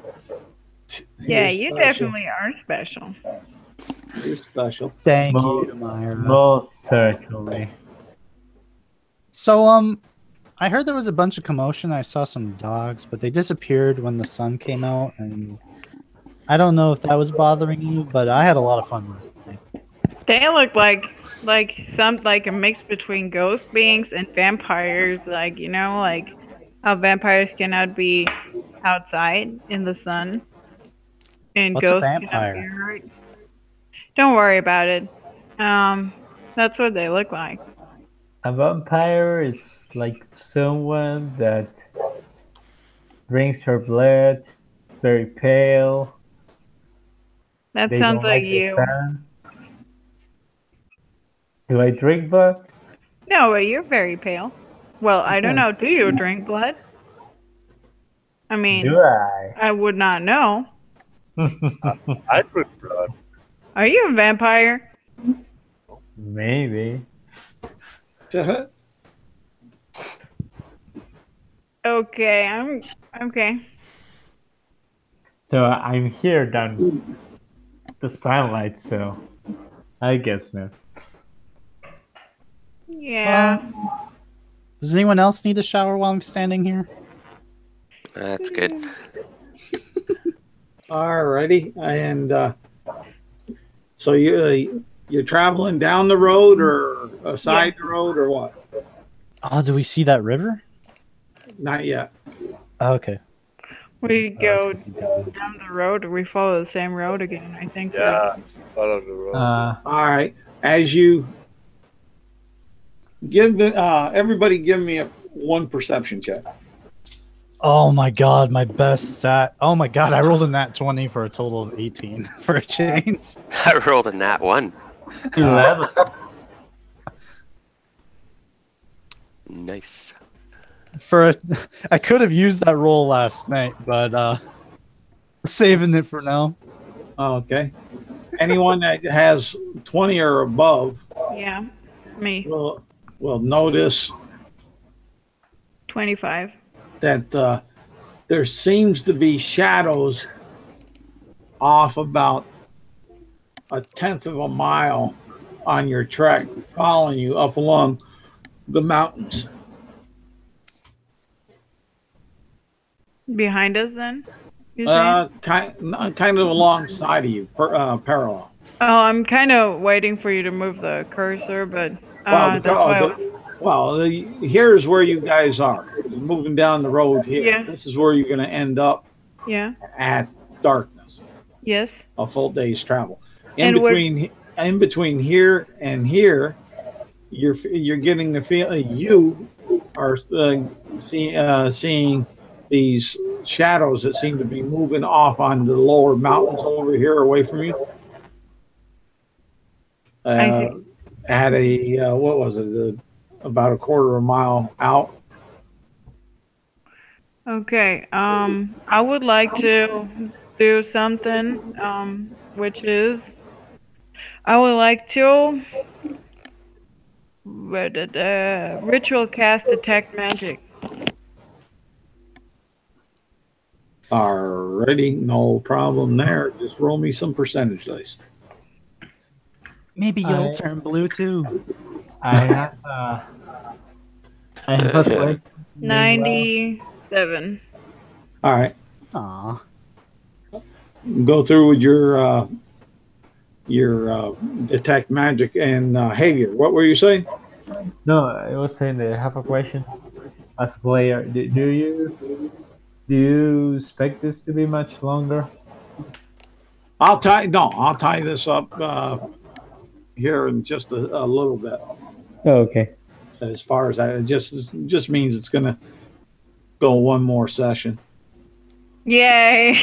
S5: Yeah,
S1: You're
S5: you
S1: special.
S5: definitely are special.
S1: You're special.
S4: Thank
S2: Mo-
S4: you, Myra.
S2: Most certainly.
S4: So I heard there was a bunch of commotion. I saw some dogs, but they disappeared when the sun came out, and I don't know if that was bothering you, but I had a lot of fun last night.
S5: They look like a mix between ghost beings and vampires, like like how vampires cannot be outside in the sun. And
S4: What's a
S5: ghosts cannot
S4: vampire?
S5: be right. Don't worry about it. That's what they look like.
S2: A vampire is like someone that drinks her blood, very pale.
S5: That
S2: They
S5: sounds
S2: don't
S5: like
S2: the
S5: you.
S2: sun. Do I drink blood?
S5: No, but you're very pale. Well, I don't know. Do you drink blood? I mean,
S2: Do I?
S5: I would not know.
S3: I drink blood.
S5: Are you a vampire?
S2: Maybe.
S5: Okay, I'm okay.
S2: So I'm here down the sunlight, so I guess not.
S5: Yeah.
S4: Does anyone else need a shower while I'm standing here?
S6: That's good.
S1: Alrighty, and so you're traveling down the road or aside the road or what?
S4: Oh, do we see that river?
S1: Not yet.
S4: Oh, okay.
S5: We go down the road, or we follow the same road again. I think.
S3: Yeah, follow the road.
S1: All right. As you give everybody, give me one perception check.
S4: Oh my god, my best stat. Oh my god, I rolled a nat 20 for a total of 18 for a change.
S6: I rolled a nat 1.
S2: 11.
S6: Nice.
S4: I could have used that roll last night, but saving it for now.
S1: Okay. Anyone that has 20 or above
S5: Yeah, me.
S1: will notice
S5: 25.
S1: that there seems to be shadows off about 1/10 of a mile on your trek, following you up along the mountains.
S5: Behind us, then? You're saying?
S1: Kind of alongside of you, parallel.
S5: Oh, I'm kind of waiting for you to move the cursor, but that's why I was...
S1: Well, here's where you guys are. You're moving down the road here.
S5: Yeah.
S1: This is where you're going to end up
S5: Yeah.
S1: at darkness.
S5: Yes.
S1: A full day's travel.
S5: And
S1: In between here and here, you're getting the feeling you are seeing these shadows that seem to be moving off on the lower mountains over here away from you.
S5: I see.
S1: At a what was it? About a quarter of a mile out.
S5: Okay. I would like to do something, which is I would like to ritual cast detect magic.
S1: Alrighty, no problem there. Just roll me some percentage dice.
S4: Maybe you'll turn blue too.
S2: I have a question.
S5: 97.
S1: All right,
S4: Aw.
S1: go through with your detect magic and Javier. What were you saying?
S2: No, I was saying that I have a question. As a player, do you expect this to be much longer?
S1: I'll tie this up here in just a little bit.
S2: Oh, okay.
S1: As far as that, it just means it's gonna go one more session.
S5: Yay!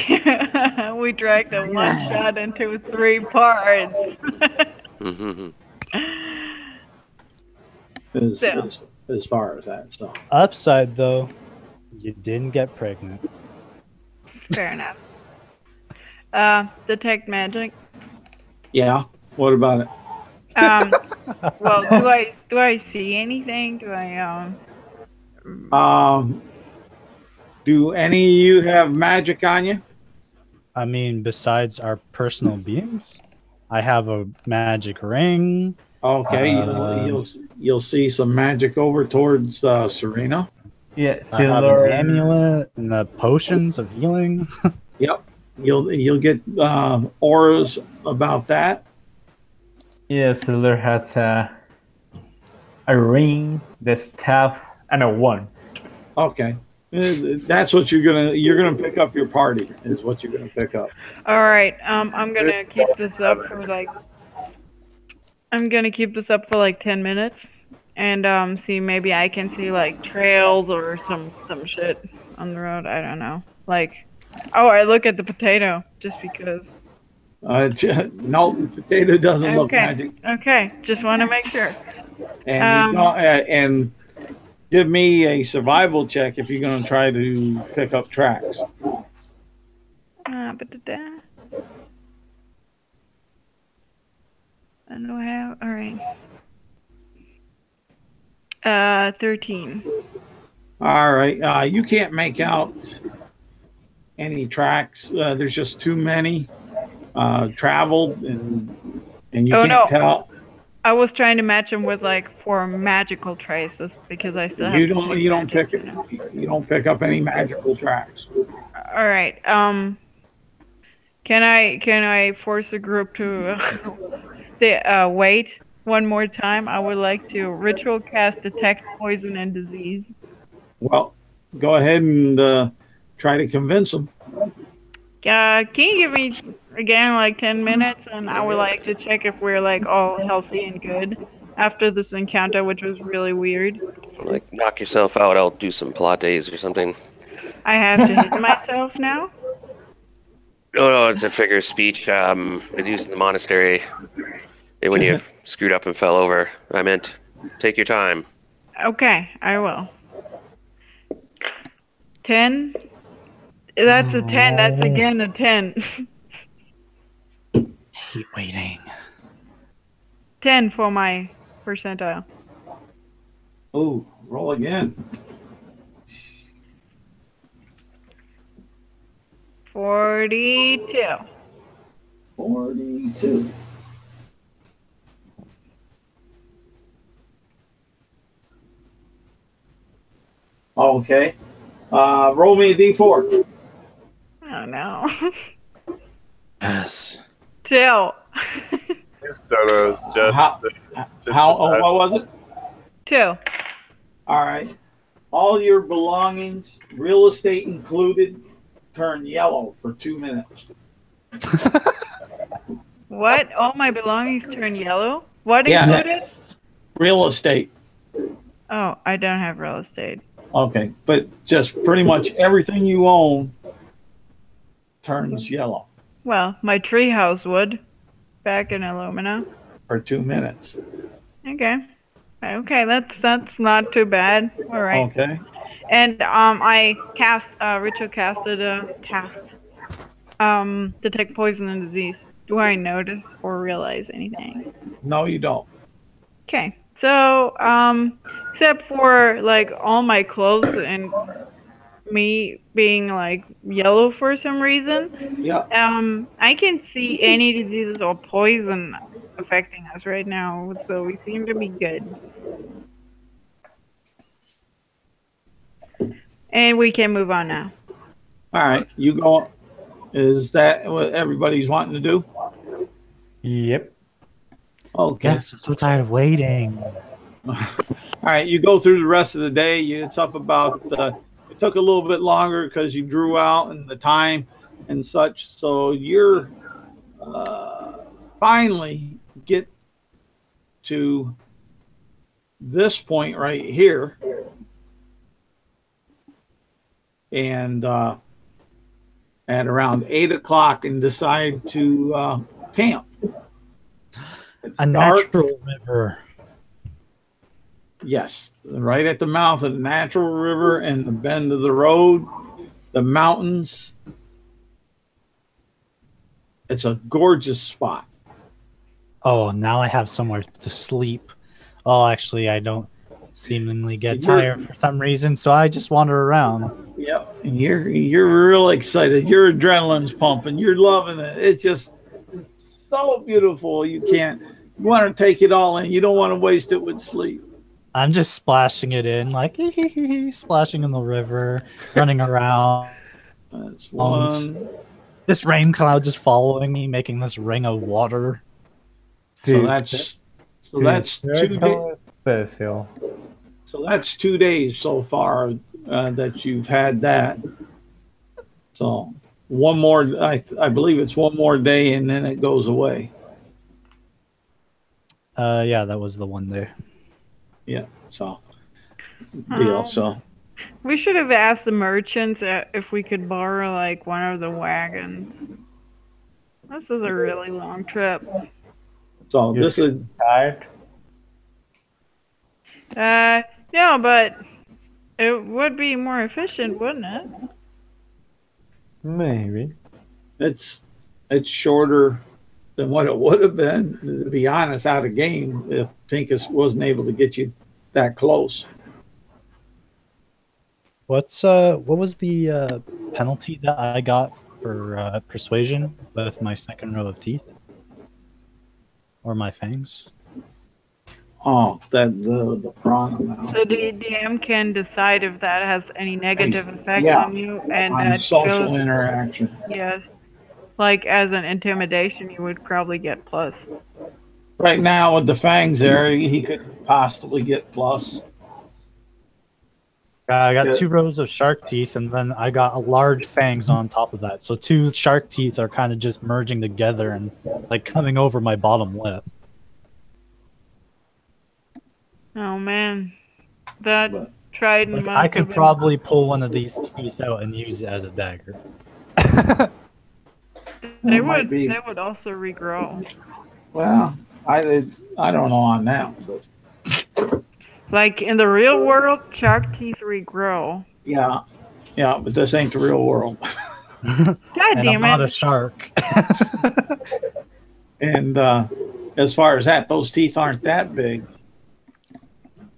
S5: We dragged a one shot into 3 parts.
S1: As far as that, so
S4: Upside though, you didn't get pregnant.
S5: Fair enough. Detect magic.
S1: yeah. What about it?
S5: Well, do I see anything? Do I
S1: Do any of you have magic on you?
S4: I mean, besides our personal beings, I have a magic ring.
S1: Okay, you'll see some magic over towards Serena.
S2: Yeah,
S4: I have
S2: silver.
S4: an amulet and the potions of healing.
S1: Yep, you'll get auras about that.
S2: Yeah, Silver has a ring, the staff, and a wand.
S1: Okay, that's what you're gonna pick up. Your party is what you're gonna pick up.
S5: All right. I'm gonna keep this up for like 10 minutes, and see, maybe I can see like trails or some shit on the road. I don't know. Like, oh, I look at the potato just because.
S1: No, the potato doesn't look magic.
S5: Okay, just want to make sure.
S1: And and give me a survival check if you're going to try to pick up tracks.
S5: I know how. All right. 13.
S1: All right. You can't make out any tracks. There's just too many traveled, and And you
S5: Oh,
S1: can't
S5: no.
S1: tell.
S5: I was trying to match them with like 4 magical traces because I still have
S1: You
S5: to
S1: don't.
S5: take
S1: You don't
S5: magic,
S1: pick.
S5: you know.
S1: You don't pick up any magical tracks.
S5: All right. Can I force the group to wait one more time? I would like to ritual cast detect poison and disease.
S1: Well, go ahead and try to convince them.
S5: Can you give me again like 10 minutes, and I would like to check if we're like all healthy and good after this encounter, which was really weird.
S6: Like, knock yourself out. I'll do some Pilates or something.
S5: I have to hit myself now.
S6: No, it's a figure of speech. It's used in the monastery when you screwed up and fell over. I meant, take your time.
S5: Okay, I will. 10. That's a 10. That's again a 10.
S4: Hate waiting.
S5: 10 for my percentile.
S1: Oh, roll again.
S5: 42.
S1: 42. Okay. Roll me a d4.
S5: Oh no.
S4: Yes.
S5: 2.
S1: What was it?
S5: 2.
S1: All right. All your belongings, real estate included, turn yellow for 2 minutes.
S5: What? All my belongings turn yellow? What
S1: Yeah.
S5: included?
S1: Real estate.
S5: Oh, I don't have real estate.
S1: Okay, but just pretty much everything you own turns yellow
S5: Well, my treehouse would. Back in Illumina.
S1: for 2 minutes.
S5: Okay. Okay, that's not too bad. All right.
S1: Okay.
S5: And I ritual casted detect poison and disease. Do I notice or realize anything?
S1: No, you don't.
S5: Okay. So, except for like all my clothes and me being like yellow for some reason,
S1: Yeah.
S5: I can't see any diseases or poison affecting us right now, so we seem to be good. And we can move on now.
S1: All right. You go. Is that what everybody's wanting to do?
S2: Yep.
S1: Okay.
S4: Yes, I'm so tired of waiting.
S1: All right. You go through the rest of the day. It's up about. It took a little bit longer because you drew out and the time and such. So you're finally get to this point right here. And at around 8 o'clock and decide to camp. It's
S4: A
S1: dark.
S4: natural river.
S1: Yes, right at the mouth of the natural river and the bend of the road, the mountains. It's a gorgeous spot.
S4: Oh, now I have somewhere to sleep. Oh, actually, I don't seemingly get
S1: You're-
S4: tired for some reason, so I just wander around.
S1: Yep, and you're real excited. Your adrenaline's pumping. You're loving it. It's just so beautiful. You want to take it all in. You don't want to waste it with sleep.
S4: I'm just splashing it in, like splashing in the river, running around.
S1: That's one.
S4: This rain cloud just following me, making this ring of water.
S1: So that's 2 days.
S2: Special.
S1: So that's 2 days so far that you've had that. So one more, I believe it's one more day, and then it goes away.
S4: Yeah, that was the one day.
S1: Yeah. So deal. So
S5: We should have asked the merchants if we could borrow like one of the wagons. This is a really long trip.
S1: this is
S2: Tired?
S5: No, but it would be more efficient, wouldn't it?
S2: Maybe.
S1: it's shorter than what it would have been, to be honest, out of game if Pincus wasn't able to get you that close.
S4: What was the penalty that I got for persuasion with my second row of teeth? or my fangs?
S1: Oh, that the prana now.
S5: So the DM can decide if that has any negative effect
S1: Yeah,
S5: on you, and
S1: on
S5: that
S1: social
S5: goes,
S1: interaction.
S5: yes. Like as an intimidation, you would probably get plus.
S1: Right now with the fangs there, he could possibly get plus.
S4: I got
S1: Yeah.
S4: 2 rows of shark teeth, and then I got a large fangs on top of that. So 2 shark teeth are kind of just merging together and like coming over my bottom lip.
S5: Oh man, that
S1: But-
S5: trident
S4: Like,
S5: must
S4: I could
S5: have been-
S4: probably pull one of these teeth out and use it as a dagger.
S5: They
S1: It might
S5: would.
S1: be.
S5: They would also regrow.
S1: Well, I don't know on that, but
S5: Like in the real world, shark teeth regrow.
S1: yeah, but this ain't the real world.
S5: God
S4: And I'm
S5: damn
S4: not a
S5: it!
S4: shark.
S1: And as far as that, those teeth aren't that big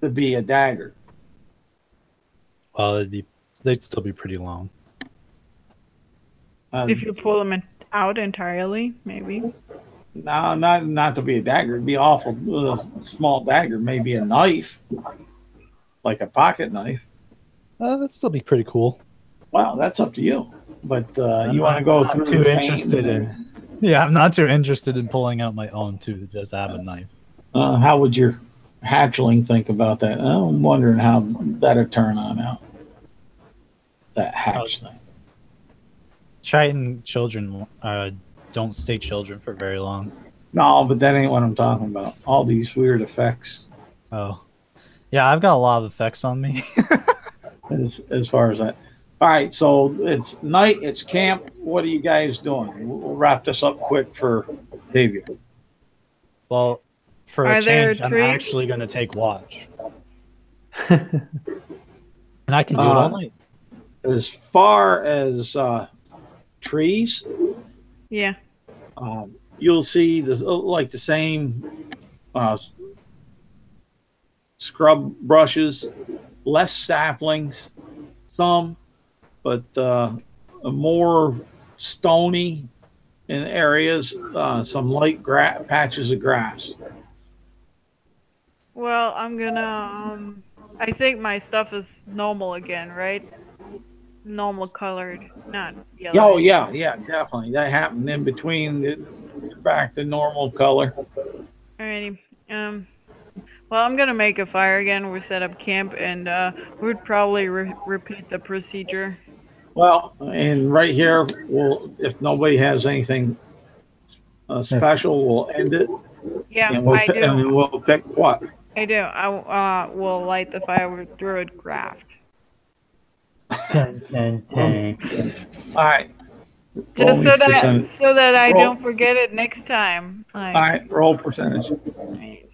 S1: to be a dagger.
S4: Well, they'd still be pretty long.
S5: If you pull them out entirely, maybe.
S1: No, not to be a dagger. It'd be awful small dagger. Maybe a knife, like a pocket knife.
S4: That'd still be pretty cool.
S1: Well, that's up to you. But you want to go
S4: I'm
S1: through
S4: too
S1: the pain
S4: interested in. Yeah, I'm not too interested in pulling out my own to just have a knife.
S1: How would your hatchling think about that? I'm wondering how that'd turn on out. That hatch thing.
S4: Triton children don't stay children for very long.
S1: No, but that ain't what I'm talking about. All these weird effects.
S4: Oh, yeah, I've got a lot of effects on me.
S1: As far as that. All right, so it's night, it's camp. What are you guys doing? We'll wrap this up quick for Xavier.
S4: Well, for
S5: Are
S4: a
S5: there
S4: change, I'm
S5: trees?
S4: actually going to take watch. And I can do it all night.
S1: As far as trees,
S5: Yeah.
S1: you'll see the same scrub brushes, less saplings, some, but more stony in areas, some light patches of grass.
S5: Well, I'm gonna. I think my stuff is normal again, right? Normal colored, not yellow.
S1: Oh yeah, definitely. That happened in between, back to normal color.
S5: Alrighty. Well, I'm gonna make a fire again. We set up camp, and we'd probably repeat the procedure.
S1: Well, and right here, if nobody has anything special, we'll end it.
S5: Yeah,
S1: And
S5: I do.
S1: and we'll pick what?
S5: I do. I will light the fire with druid craft.
S2: Dun, dun, dun.
S1: All right.
S5: Just so
S1: Roll percentage.
S5: that I
S1: Roll.
S5: don't forget it next time. Like,
S1: All right, roll percentage.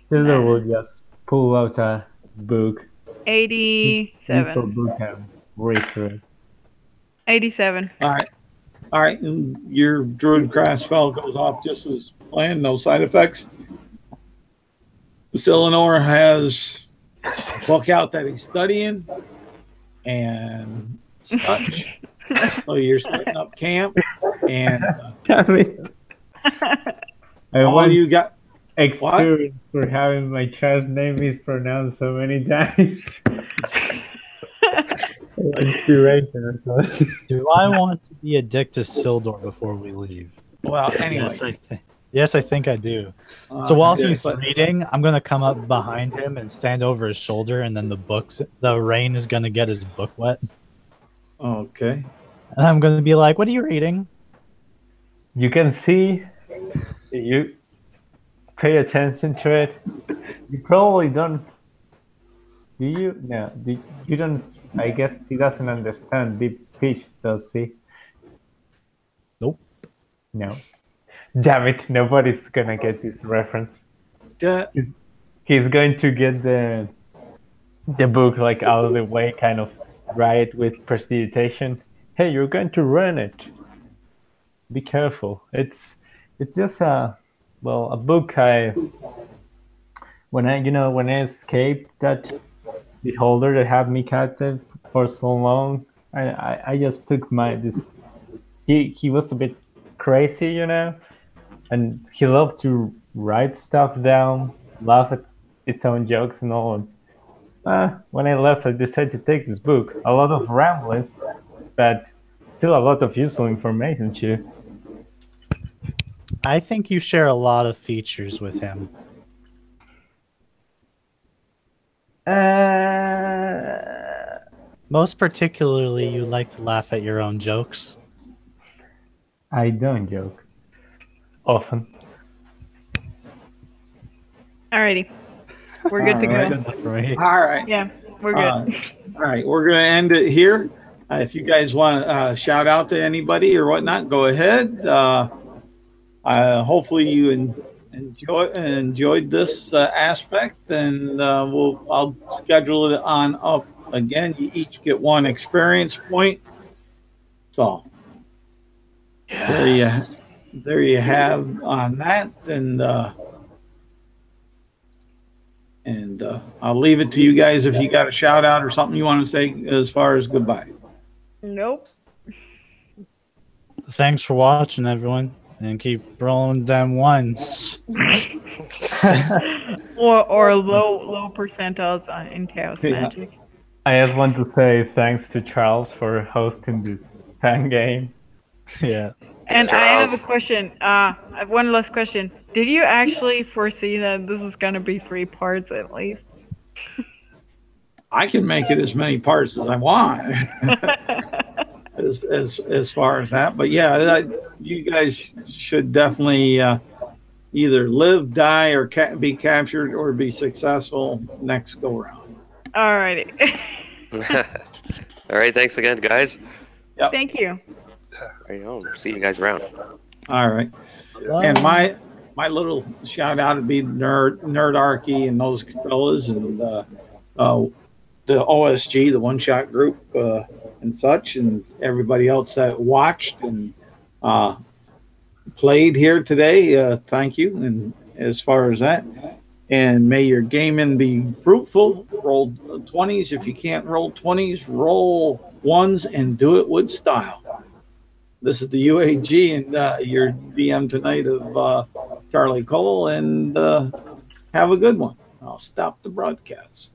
S2: Silver will just pull out a book.
S5: 87.
S2: Book and read through it.
S5: 87.
S1: All right, and your druid craft spell goes off just as planned, no side effects. Eleanor has a book out that he's studying and such. So you're setting up camp, and
S2: Damn it. I
S1: all
S2: want
S1: you got.
S2: experience for having my child's name mispronounced so many times. Inspiration or something.
S4: Do I want to be a dick to Sildor before we leave?
S1: Well, anyway.
S4: Yes, I think I do. So while
S1: yeah,
S4: he's
S1: but-
S4: reading, I'm gonna come up behind him and stand over his shoulder, and then the rain is gonna get his book wet,
S1: Okay.
S4: and I'm gonna be like, "What are you reading?"
S2: You can see, you pay attention to it. You probably don't. Do you? No, you don't. I guess he doesn't understand deep speech, does he?
S4: Nope.
S2: No. Damn it! Nobody's gonna get this reference.
S1: Yeah.
S2: He's going to get the book like out of the way, kind of right with prestidigitation. Hey, you're going to run it. Be careful. It's just a book when I escaped that beholder that had me captive for so long. I just took he was a bit crazy, and he loved to write stuff down, laugh at its own jokes and all. When I left, I decided to take this book. A lot of rambling, but still a lot of useful information too.
S4: I think you share a lot of features with him. Most particularly, you like to laugh at your own jokes.
S2: I don't joke often.
S5: Alrighty. We're good to
S1: All right.
S5: go.
S4: Enough for me.
S1: All right.
S5: Yeah, we're good.
S1: All right. We're going to end it here. If you guys want to shout out to anybody or whatnot, go ahead. Hopefully you enjoyed this aspect, and I'll schedule it on up again. You each get one experience point. So
S4: Yes.
S1: there you have on that, and I'll leave it to you guys if you got a shout out or something you want to say as far as goodbye.
S5: Nope.
S4: Thanks for watching, everyone, and keep rolling them ones.
S5: or low percentiles in chaos magic.
S2: I just want to say thanks to Charles for hosting this fan game.
S4: Yeah.
S5: And
S3: Mr.
S5: I have a
S3: House.
S5: question. I have one last question. Did you actually foresee that this is going to be 3 parts at least?
S1: I can make it as many parts as I want, as far as that. But yeah, you guys should definitely either live, die, or be captured, or be successful next go round.
S5: Alrighty.
S6: All right, thanks again, guys.
S5: Thank you.
S6: There you go. See you guys around.
S1: All right. And my little shout out would be Nerdarchy and those fellas, and the OSG, the One Shot Group, and such, and everybody else that watched and played here today. Thank you. And as far as that, and may your gaming be fruitful. Roll 20s. If you can't roll 20s, roll 1s and do it with style. This is the UAG and your DM tonight of Charlie Cole, and have a good one. I'll stop the broadcast.